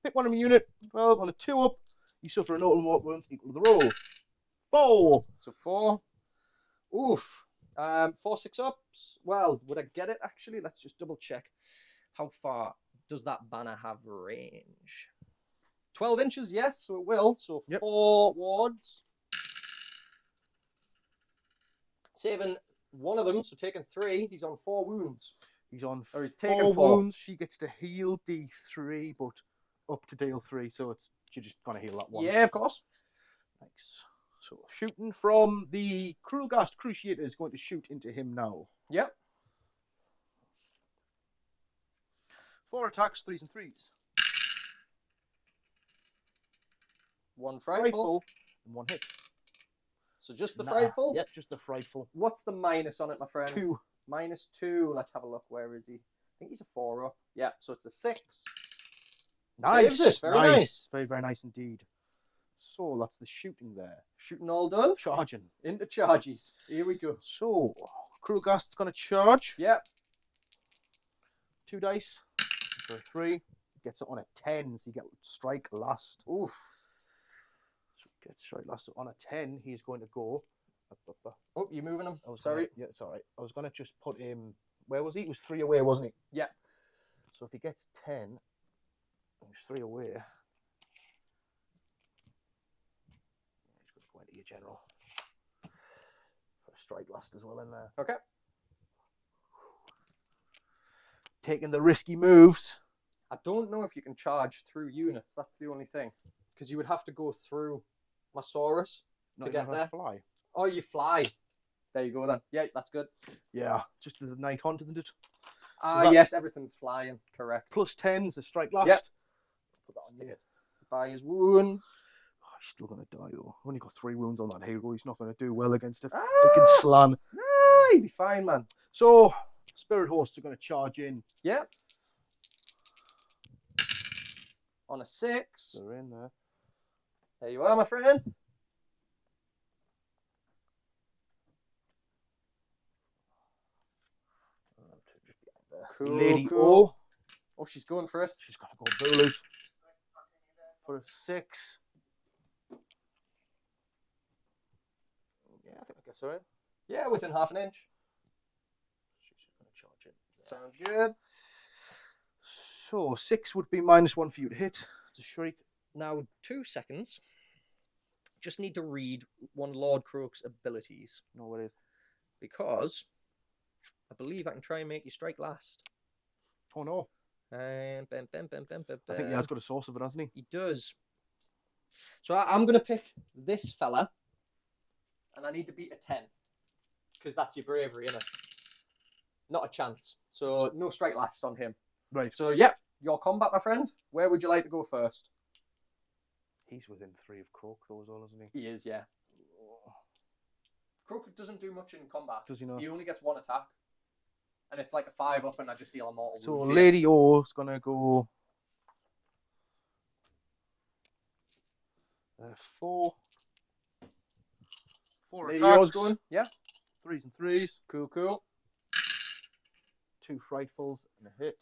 Pick one of my unit. 12 on a 2 up. You suffer an autumn wounds equal to the roll. 4. So 4. Oof. 4 6-ups. Well, would I get it actually? Let's just double check. How far does that banner have range? 12 inches, yes, so it will. So 4 wards. Saving one of them, so taking 3. He's on 4 wounds. He's on He's 4 taking 4 wounds. She gets to heal D3, but up to deal 3, so she's just going to heal that one. Yeah, of course. Nice. So shooting from the Cruel Ghast Cruciator is going to shoot into him now. Yep. 4 attacks, 3s and 3s. 1 frightful. And 1 hit. So just the frightful? Yep, just the frightful. What's the minus on it, my friend? 2. -2. Let's have a look. Where is he? I think he's a 4 up. Yeah, so it's a 6. Nice. Saves it. Very nice. Very, very nice indeed. So that's the shooting there. Shooting all done. Charging. Into charges. Here we go. So, Cruel Ghast's going to charge. Yep. 2 dice. For a 3. Gets it on a 10, so you get strike last. Oof. So gets strike last. So on a 10, he's going to go. Oh, you moving him? Sorry. Yeah, it's all right. I was going to just put him... Where was he? He was 3 away, wasn't he? Yeah. So if he gets 10, he's 3 away. He's going to go into your general. For a strike last as well in there. Okay. Taking the risky moves. I don't know if you can charge through units. That's the only thing. Because you would have to go through my Saurus to get there. Fly. Oh, you fly. There you go then. Yeah, that's good. Yeah, just the Nighthaunt, isn't it? Yes, everything's flying. Correct. Plus 10's a strike last. Yep. Put that on you. By his wounds. Oh, he's still going to die though. Only got 3 wounds on that hero. He's not going to do well against a Ah! freaking slan. No, he'd be fine, man. So, Spirit Hosts are going to charge in. Yep. On a 6. They're in there. There you are, my friend. Cool, Lady cool. Oh, she's going for it. She's got to go Boolers. For a 6. Yeah, I think I guess her in. Yeah, within half an inch. She's going to charge in. Sounds good. So, 6 would be -1 for you to hit. It's a shriek. Now, 2 seconds. Just need to read one of Lord Kroak's abilities. No, what is? Because I believe I can try and make you strike last. Oh no. Bam, bam, bam, bam, bam, bam, I think he has got a source of it, hasn't he? He does. So I'm going to pick this fella. And I need to beat a 10. Because that's your bravery, innit? Not a chance. So no strike last on him. Right. So, yep. Your combat, my friend. Where would you like to go first? He's within 3 of Kroak, though, as well, isn't he? He is, yeah. Kroak doesn't do much in combat. Does he not? He only gets 1 attack. And it's like a 5-up and I just deal a mortal So wound. Lady O's going to go... 4. 4 Lady attacks. O's going? Yeah. 3s and 3s. Cool, cool. 2 frightfuls and a hit.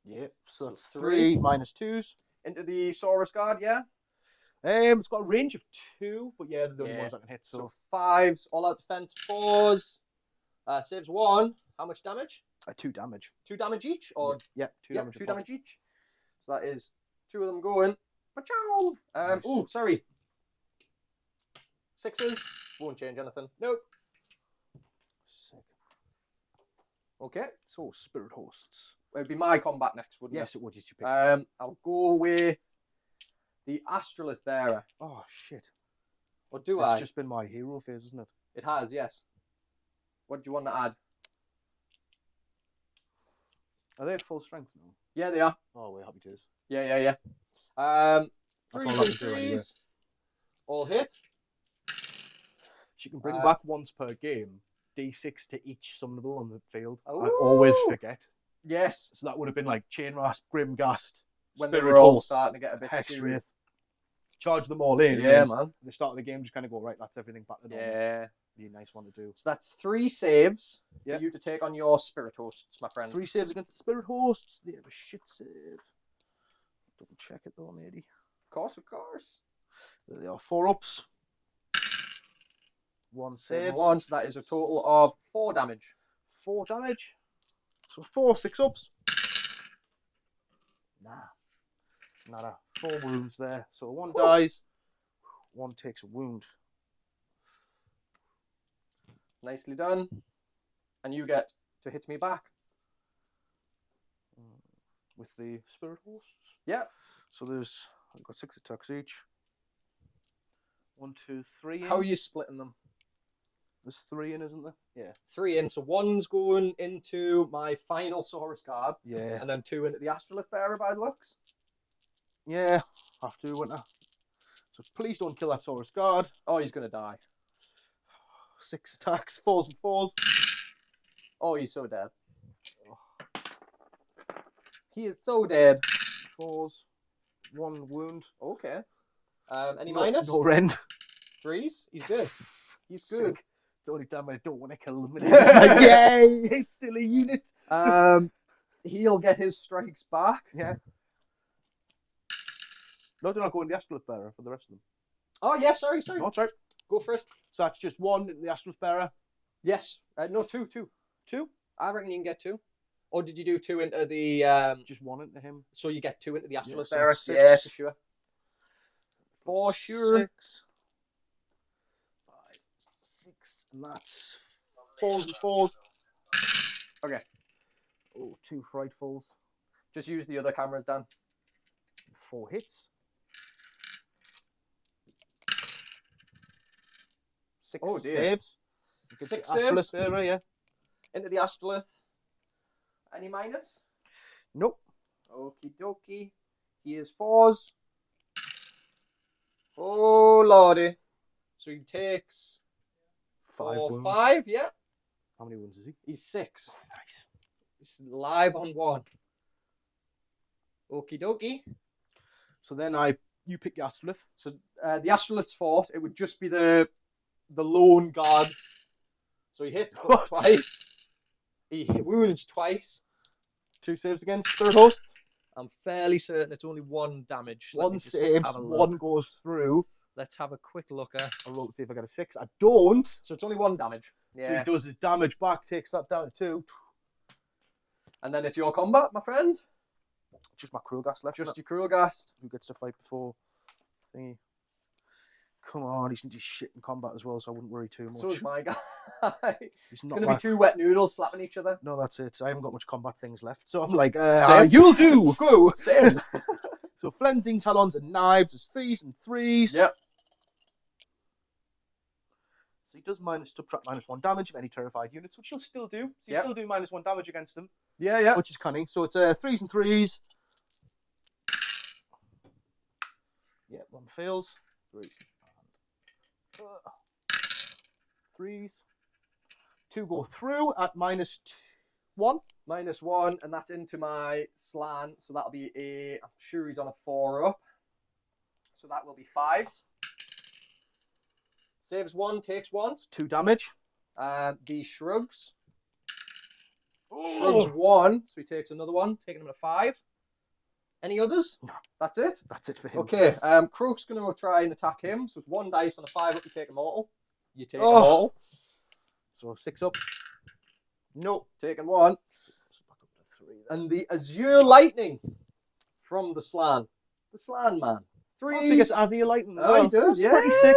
Yep. So that's 3 3 minus 2s. Into the Saurus Guard, yeah? It's got a range of 2, but yeah, they're the only Yeah. ones I can hit. So So 5s, all out defense, 4s. Saves 1. How much damage? 2 damage. 2 damage each? Or Yeah, 2 yep, damage. 2 damage each. So that is 2 of them going. Pachow! Nice. Oh, sorry. 6s. Won't change anything. Nope. Sick. Okay. So spirit hosts. It'd be my combat next, wouldn't Yes, it would. You pick. I'll go with the Astrolith Bearer. Oh shit! Or do It's I? just been my hero phase, isn't it? It has, yes. What do you want to add? Are they at full strength now? Yeah, they are. Oh, we're happy days. Yeah. That's 3s all I and can do anyway. 3s. All hit. She can bring back once per game D6 to each summonable on the field. I Ooh. always forget. Yes. So that would have been like Chain Rasp, Grimghast, When they Spirit were all Host, starting to get a bit Hex chewy. Wraith. Charge them all in. and Yeah, then man. At the start of the game, just kind of go, right, that's everything back to normal. Yeah. Be a nice one to do. So that's 3 saves Yeah. for you to take on your Spirit Hosts, my friend. 3 saves against the Spirit Hosts. They have a shit save. Double check it though, matey. Of course. There they are. 4 ups. 1 save. 1, so that is a total of 4 damage. 4 damage. So 4 6 ups. Nah. Nada. 4 wounds there. So 1 dies. 1 takes a wound. Nicely done. And you get to hit me back. With the Spirit Hosts. Yeah. So I've got 6 attacks each. 1, 2, 3 in. How are you splitting them? There's 3 in, isn't there? Yeah. 3 in. So 1's going into my final Saurus Guard. Yeah. And then 2 into the Astrolith Bearer by the looks. Yeah. Have to, wouldn't I? So please don't kill that Saurus Guard. Oh, he's going to die. 6 attacks. 4s and 4s. Oh, he's so dead. He is so dead. 4s. 1 wound. Okay. Any minus? No rend. 3s? He's good. He's good. Sick. The only time I don't want to kill him. It's like, yay! He's still a unit. He'll get his strikes back. Yeah. No, they're not going the Astrolith Bearer for the rest of them. Oh, yes, sorry. No, sorry. Go for it. So that's just 1 in the Astrolith Bearer. Yes. No, 2. 2? I reckon you can get 2. Or did you do 2 into the... Just 1 into him. So you get 2 into the Astrolith so Bearer? it's 6. Yeah, for sure. For sure. 6. 5, 6. And that's 4s and 4s. Okay. Oh, 2 frightfuls. Just use the other cameras, Dan. 4 hits. 6 Oh, dear. saves. 6 Astrolith saves. Bearer, yeah. Into the Astrolith. Any minus? Nope. Okie dokie. He is 4s. Oh, lordy. So he takes 5 4, wounds. 5, yeah. How many wounds is he? He's 6. Nice. He's live on 1. Okie dokie. So then you pick your Astrolith. So the Astrolith's fort, it would just be the lone guard. So he hits twice. He wounds twice. 2 saves against Spirit Hosts. I'm fairly certain it's only 1 damage. Let 1 me just saves, have a look. 1 goes through. Let's have a quick look at. I roll to see if I get a 6. I don't. So it's only 1 damage. So Yeah. he does his damage back, takes that down to 2. And then it's your combat, my friend. Just my Krulgast left. Just your Krulgast. Who gets to fight before thingy. Come on, he's just shit in combat as well, so I wouldn't worry too much. So is my guy. He's It's not going to be like- 2 wet noodles slapping each other. No, that's it. I haven't got much combat things left, so I'm like, Same. you'll do. Go. Same. So flensing talons and knives. There's 3s and 3s. Yep. So he does subtract -1 damage of any terrified units, which he'll still do. So you Yep. still do -1 damage against them, Yeah, yeah. which is cunning. So it's 3s and 3s. Yeah, 1 fails. 3s. 3s. 2 go through at -1. -1, and that's into my slant. So that'll be I'm sure he's on a 4 up. So that will be 5s. Saves 1, takes 1. It's 2 damage. The shrugs. Shrugs 1, so he takes another 1, taking him to 5. Any others? No. That's it? That's it for him. Okay, Kroak's going to try and attack him. So it's 1 dice on a 5 up, you take a mortal. You take a mortal. So 6 up. Nope. Taking 1. Back up to 3 then. And the Azure Lightning from the Slan. The Slan man. 3s. He gets Azure Lightning. Oh, he does, yeah. Pretty sick.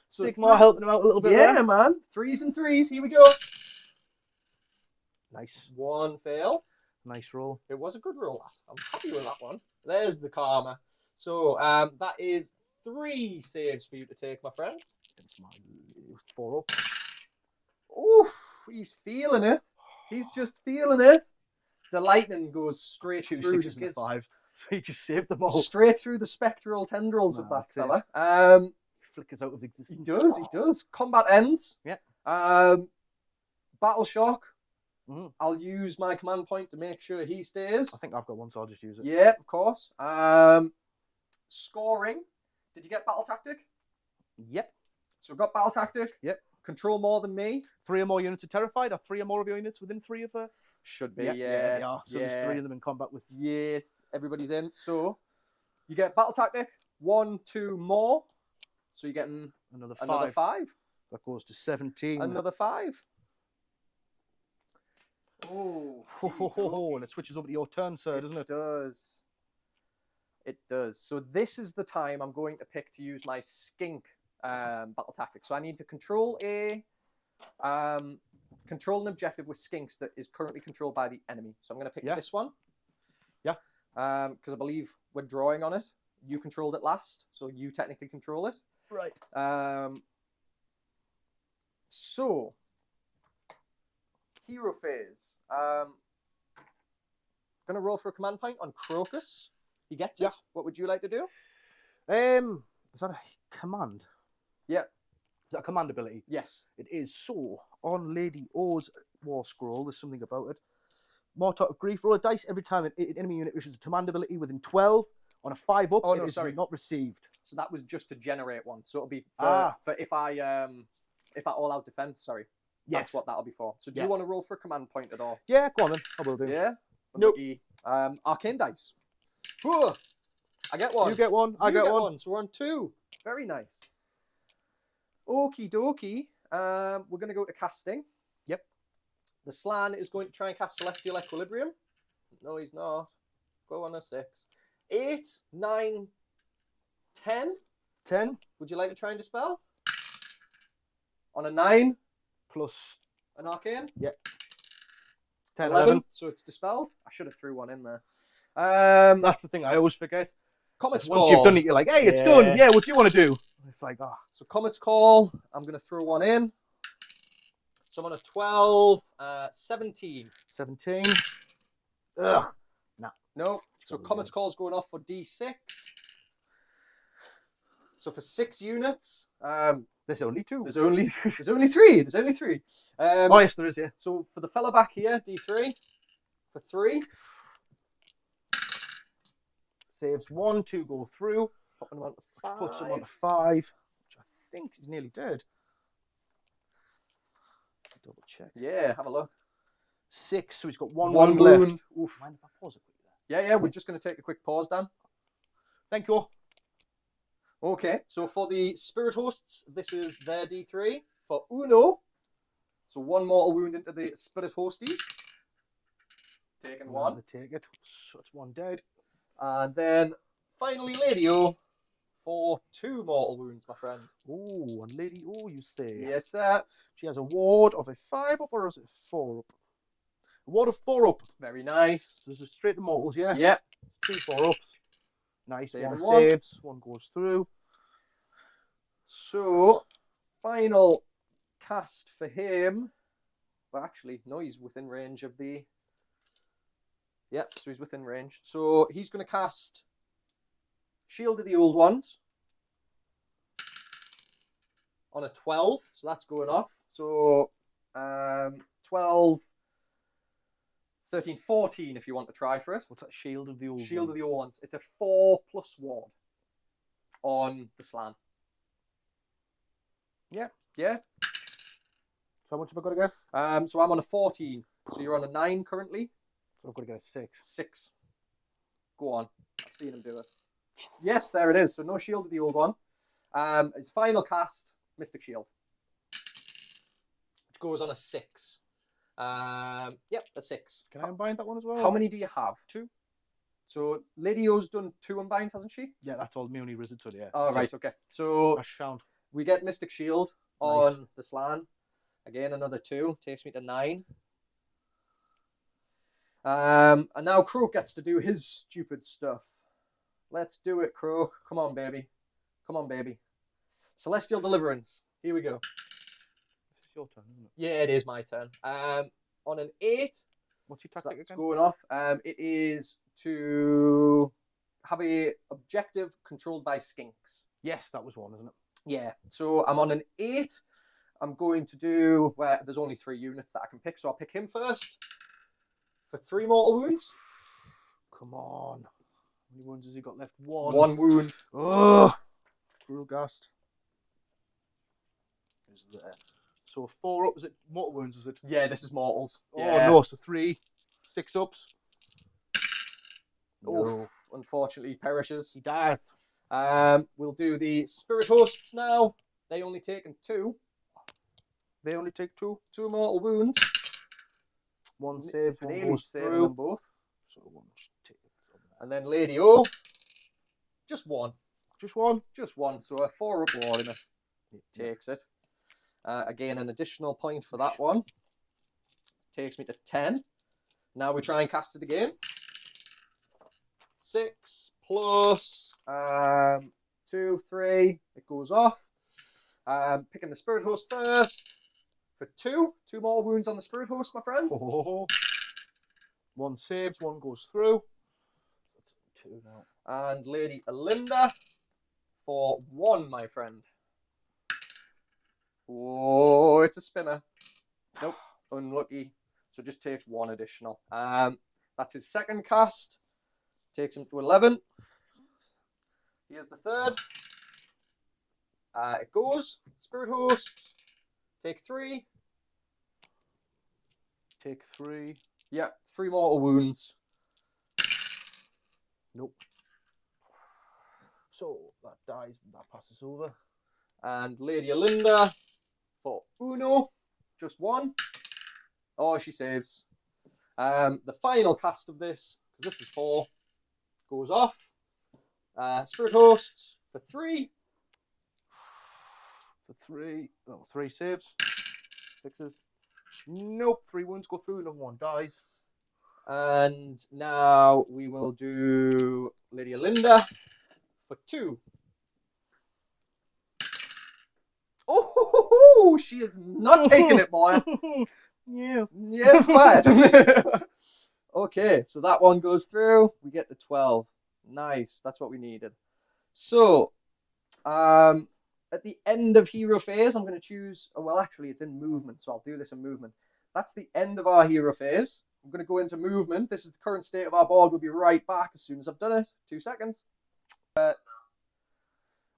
So Sigmar helping him out a little bit Yeah, there. man. 3s and 3s. Here we go. Nice. 1 fail. Nice roll. It was a good roll. I'm happy with that one. There's the karma. So that is 3 saves for you to take, my friend. It's my 4 up. Oof, he's feeling it. He's just feeling it. The lightning goes straight 2 through 6s the and a 5. So he just saved them all. straight through the spectral tendrils of Nah, that that's fella. He flickers out of He existence. does, he does. Combat ends. Yeah. Battle shock. Mhm. I'll use my command point to make sure he stays. I think I've got one, so I'll just use it. Yeah, of course. Scoring. Did you get battle tactic? Yep. So we've got battle tactic. Yep. Control more than me. 3 or more units are terrified. Are 3 or more of your units within 3 of her? Should be, Yeah, yeah. they are. So there's 3 of them in combat with. Yes, everybody's in. So you get battle tactic, 1, 2 more. So you're getting Another 5. another 5. That goes to 17. Another 5. Oh, And it switches over to your turn, sir, doesn't it? does. It does. So this is the time I'm going to pick to use my skink battle tactic. So I need to control an objective with skinks that is currently controlled by the enemy. So I'm going to pick this one. Yeah. Because I believe we're drawing on it. You controlled it last, so you technically control it. Right. So hero phase. Gonna roll for a command point on Crocus. He gets it. What would you like to do? Is that a command? Yeah. Is that a command ability? Yes. It is. So, on Lady O's War Scroll, there's something about it. Mortar of Grief. Roll a dice every time an enemy unit wishes a command ability within 12. On a 5 up, it is not received. So that was just to generate one. So it'll be for if I all out defense. Sorry. Yes. That's what that'll be for. So do you want to roll for a command point at all? Yeah, go on then. I will do. Yeah. Nope. Arcane dice. Whoa. I get one. You get one. I get one. So we're on 2. Very nice. Okie dokie. We're going to go to casting. Yep. The Slan is going to try and cast Celestial Equilibrium. No, he's not. Go on a 6. 8, 9, 10. 10. Would you like to try and dispel? On a 9. Plus an Arcane. Yep. 10, 11. So it's dispelled. I should have threw one in there. That's the thing I always forget. Comet's Once Call. you've done it, you're like, hey, it's done. Yeah, what do you want to do? It's like, So Comet's Call. I'm going to throw one in. So I'm on a 12, 17. 17. Ugh. No. So Comet's Call is going off for D6. So for 6 units, there's only 2. There's only 3. There's only 3. Oh yes, there is. Yeah. So for the fella back here, D3 for 3. Saves 1, 2 go through. Popping him on to 5. Puts him on to 5, which I think is nearly dead. Double check. Yeah, have a look. 6, so he's got one wound left. left. Oof. Mind if I pause it quickly there? Yeah, we're just going to take a quick pause, Dan. Thank you. Okay, so for the Spirit Hosts, this is their D3. For Uno, so 1 mortal wound into the Spirit Hosties. Taking 1. They take it. So it's 1 dead. And then finally Lady O for 2 mortal wounds, my friend. Oh, and Lady O, you say? Yes, sir. She has a ward of a 5 up, or is it 4 up? A ward of 4 up. Very nice. So this is straight to mortals, yeah? Yep. It's 2 4-ups. Nice. Saving One one. saves, one goes through. So, final cast for him. Well, actually, no, he's within range of the... Yep, so he's within range. So he's going to cast Shield of the Old Ones on a 12. So that's going off. So 12, 13, 14 if you want to try for it. What's that? Shield of the Old Shield One? of the Old Ones. It's a 4+ ward on the slan. Yeah. Yeah. So how much have I got to get? So I'm on a 14. So you're on a 9 currently. So I've got to get a 6. 6. Go on. I've seen him do it. Yes, there it is. So no Shield of the Old One. His final cast, Mystic Shield. Which goes on a 6. Yep, a 6. Can I unbind that one as well? How many do you have? 2. So Lady O's done 2 unbinds, hasn't she? Yeah, that's all me only wizard, so yeah. Oh, right, okay. So Sound. we get Mystic Shield on the slan. Again, another 2. Takes me to 9. And now Kroak gets to do his stupid stuff. Let's do it, Kroak. Come on, baby. Come on, baby. Celestial Deliverance. Here we go. This is your turn, isn't it? Yeah, it is my turn. On an 8. What's your So tactic that's again? going off. It is to have a objective controlled by skinks. Yes, that was one, isn't it? Yeah. So I'm on an 8. I'm going to do where there's only 3 units that I can pick, so I'll pick him first for 3 mortal wounds. Come on. How many wounds has he got left? 1. 1 wound. Ugh. Cruel Gast. Is there. So 4 up, is it mortal wounds, is it? Yeah, this is mortals. Oh Yeah. no, so 3. 6 ups. No. Oof, unfortunately perishes. He dies. We'll do the Spirit Hosts now. They only taken 2. They only take 2. 2 mortal wounds. 1 saves, 1 Nearly goes saving through. them both. So 1 just take it. And then Lady O. Just 1. Just 1. Just 1. So a 4-up ward in it. It takes it. Again, an additional point for that one. Takes me to 10. Now we try and cast it again. 6 plus 2, 3. It goes off. Picking the Spirit Host first for 2. 2 more wounds on the Spirit Host, my friend. Oh. 1 saves, 1 goes through. So that's 2 now. And Lady Olyinder for 1, my friend. Oh, it's a spinner. Nope, unlucky. So just takes 1 additional. That's his second cast. Takes him to 11. Here's the third. It goes. Spirit Host. Take 3. Take 3. Yeah, 3 mortal wounds. Nope. So that dies and that passes over. And Lady Olyinder for Uno. Just 1. Oh, she saves. The final cast of this, because this is 4, goes off. Spirit Host for 3. For 3. Oh, 3 saves. 6s. Nope. 3 wounds go through, another 1 dies. And now we will do Lady Olyinder for 2. Oh, she is not taking it, boy. Yes. Yes, quite. Okay, so that one goes through. We get to 12. Nice. That's what we needed. So, at the end of hero phase, I'm going to choose... Oh, well, actually, it's in movement, so I'll do this in movement. That's the end of our hero phase. I'm going to go into movement. This is the current state of our board. We'll be right back as soon as I've done it. 2 seconds.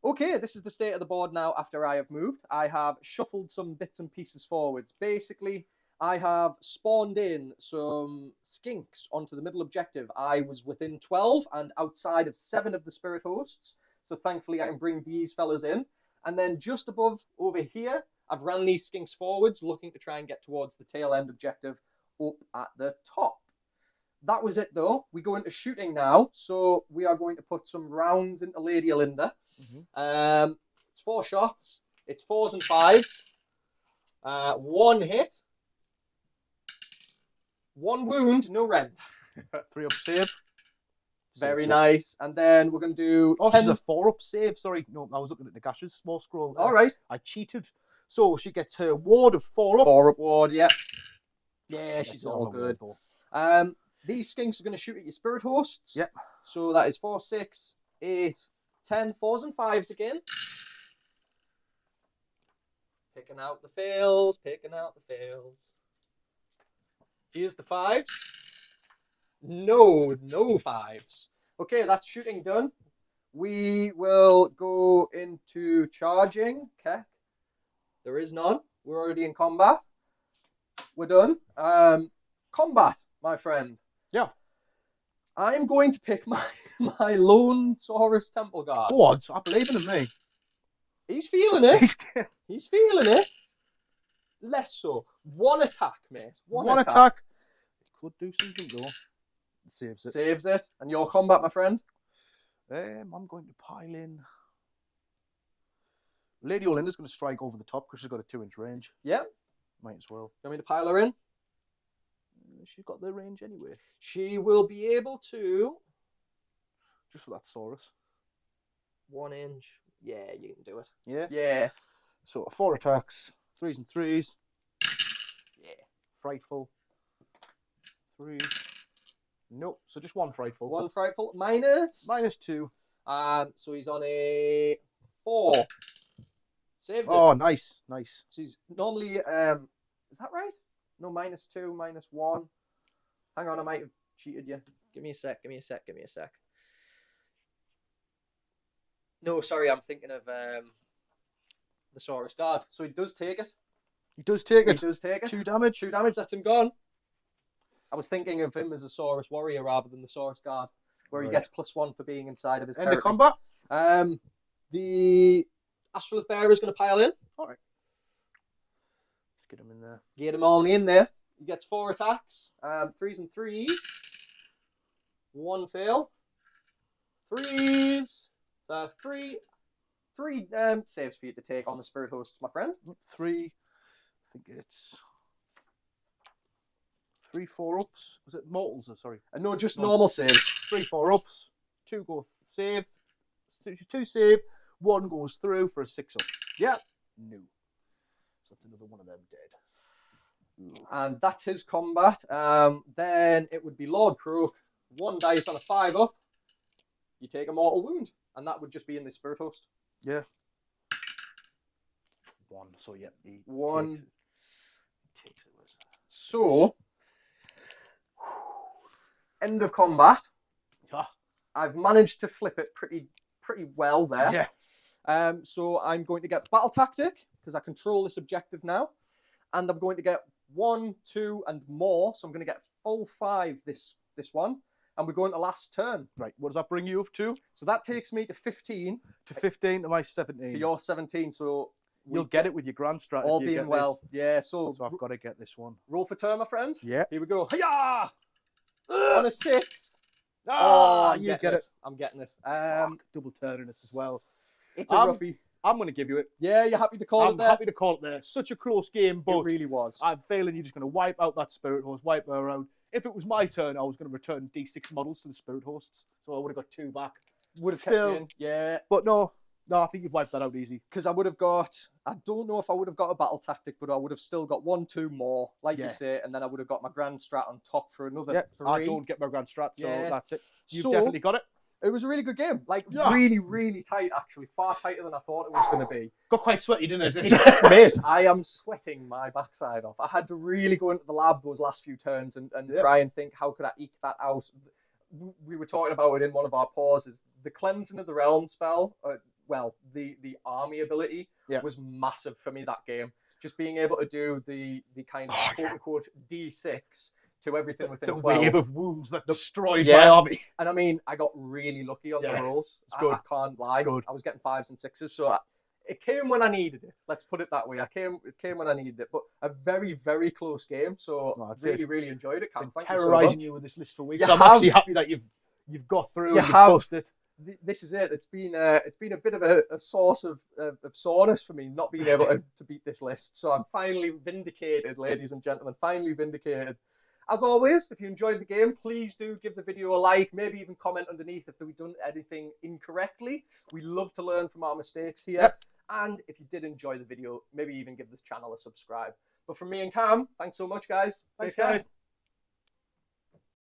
Okay, this is the state of the board now after I have moved. I have shuffled some bits and pieces forwards. Basically, I have spawned in some skinks onto the middle objective. I was within 12 and outside of 7 of the Spirit Hosts. So thankfully, I can bring these fellas in. And then just above over here, I've ran these skinks forwards, looking to try and get towards the tail end objective up at the top. that was it though. We go into shooting now, so we are going to put some rounds into Lady Olyinder. It's 4 shots. It's 4s and 5s. 1 hit. 1 wound, no rend. 3 up save. Very nice. And then we're going to do 10... she's a 4 up save. Sorry, no, I was looking at the gashes. Small scroll there. All right. I cheated. So she gets her ward of 4 up. 4 up ward, yeah. Yeah, she's all good. These skinks are going to shoot at your spirit hosts. Yep. So that is 4, 6, 8, 10, 4s and 5s again. Picking out the fails, picking out the fails. Here's the 5s. No 5s. Okay, that's shooting done. We will go into charging. Okay. There is none. We're already in combat. We're done. Combat, my friend. Yeah. I'm going to pick my lone Saurus Temple Guard. Go on, I believe in me. He's feeling it. He's feeling it. Less so. 1 attack, mate. One attack. Could do something though. Saves it. Saves it. And your combat, my friend? I'm going to pile in. Lady Olyinder's going to strike over the top because she's got a 2-inch range. Yeah. Might as well. You want me to pile her in? She's got the range anyway. She will be able to... Just for that Saurus. 1 inch. Yeah, you can do it. Yeah? Yeah. So 4 attacks. 3s and 3s. Yeah. Frightful. 3s. Nope. So just 1 frightful. 1 frightful. Minus? -2. So he's on a 4. Saves it. Oh, nice. Nice. So he's normally... is that right? No, -2, -1. Hang on, I might have cheated you. Give me a sec. No, sorry, I'm thinking of the Saurus Guard. So he does take it. He does take it. 2 damage. 2 damage, that's him gone. I was thinking of him as a Saurus Warrior rather than the Saurus Guard, where he gets +1 for being inside of his territory. End of combat. The Astrolith Bearer is going to pile in. All right. Let's get him in there. Get him on in there. He gets 4 attacks. 3s and 3s. 1 fail. 3s. That's 3 saves for you to take on the Spirit Hosts, my friend. 3. I think it's 3 4-ups. Was it mortals? Sorry. No, just normal saves. 3 4-ups. 2 go save. 2 save. 1 goes through for a 6-up. Yeah. No. So that's another one of them dead. And that's his combat. Then it would be Lord Kroak. 1 dice on a 5-up. You take a mortal wound. And that would just be in the Spirit Host. Yeah. 1. So, yeah. 1. Takes it. So, end of combat. Yeah. I've managed to flip it pretty well there. Yeah. So I'm going to get Battle Tactic, because I control this objective now. And I'm going to get 1, 2, and more. So I'm going to get full 5 this one. And we're going to last turn. Right. What does that bring you up to? So that takes me to 15. To 15 to my 17. To your 17. So you'll get it with your grand strat. All being well. This. Yeah. So I've got to get this one. Roll for turn, my friend. Yeah. Here we go. Hiya! On a 6. Oh, you get it. I'm getting it. Double turning this as well. It's a roughie. I'm going to give you it. Yeah, you're happy to call it there? I'm happy to call it there. Such a close game, but it really was. I'm feeling you're just going to wipe out that Spirit Host, wipe her around. If it was my turn, I was going to return D6 models to the Spirit Hosts, so I would have got 2 back. Would have kept it in. Yeah. But no, I think you've wiped that out easy. Because I would have got, I don't know if I would have got a battle tactic, but I would have still got 1, 2 more, like you say, and then I would have got my grand strat on top for another 3. I don't get my grand strat, so that's it. You've definitely got it. It was a really good game. Like, really, really tight, actually. Far tighter than I thought it was going to be. Got quite sweaty, didn't it? Mate, I am sweating my backside off. I had to really go into the lab those last few turns and try and think, how could I eke that out? We were talking about it in one of our pauses. The Cleansing of the Realm spell, the army ability was massive for me that game. Just being able to do the kind of quote-unquote D6 to everything within 12. The wave of wounds that destroyed my army. And I mean, I got really lucky on the rolls. It's good. I can't lie. Good. I was getting 5s and 6s, so it came when I needed it. Let's put it that way. It came when I needed it, but a very, very close game. So really enjoyed it. Cam, thank you so terrorising much. you with this list for weeks. So I'm actually happy that you've got through. You've passed it. This is it. It's been a bit of a source of soreness for me not being able to beat this list. So I'm finally vindicated, ladies and gentlemen. Finally vindicated. As always, if you enjoyed the game, please do give the video a like. Maybe even comment underneath if we've done anything incorrectly. We love to learn from our mistakes here. Yep. And if you did enjoy the video, maybe even give this channel a subscribe. But from me and Cam, thanks so much, guys. Take care. Guys.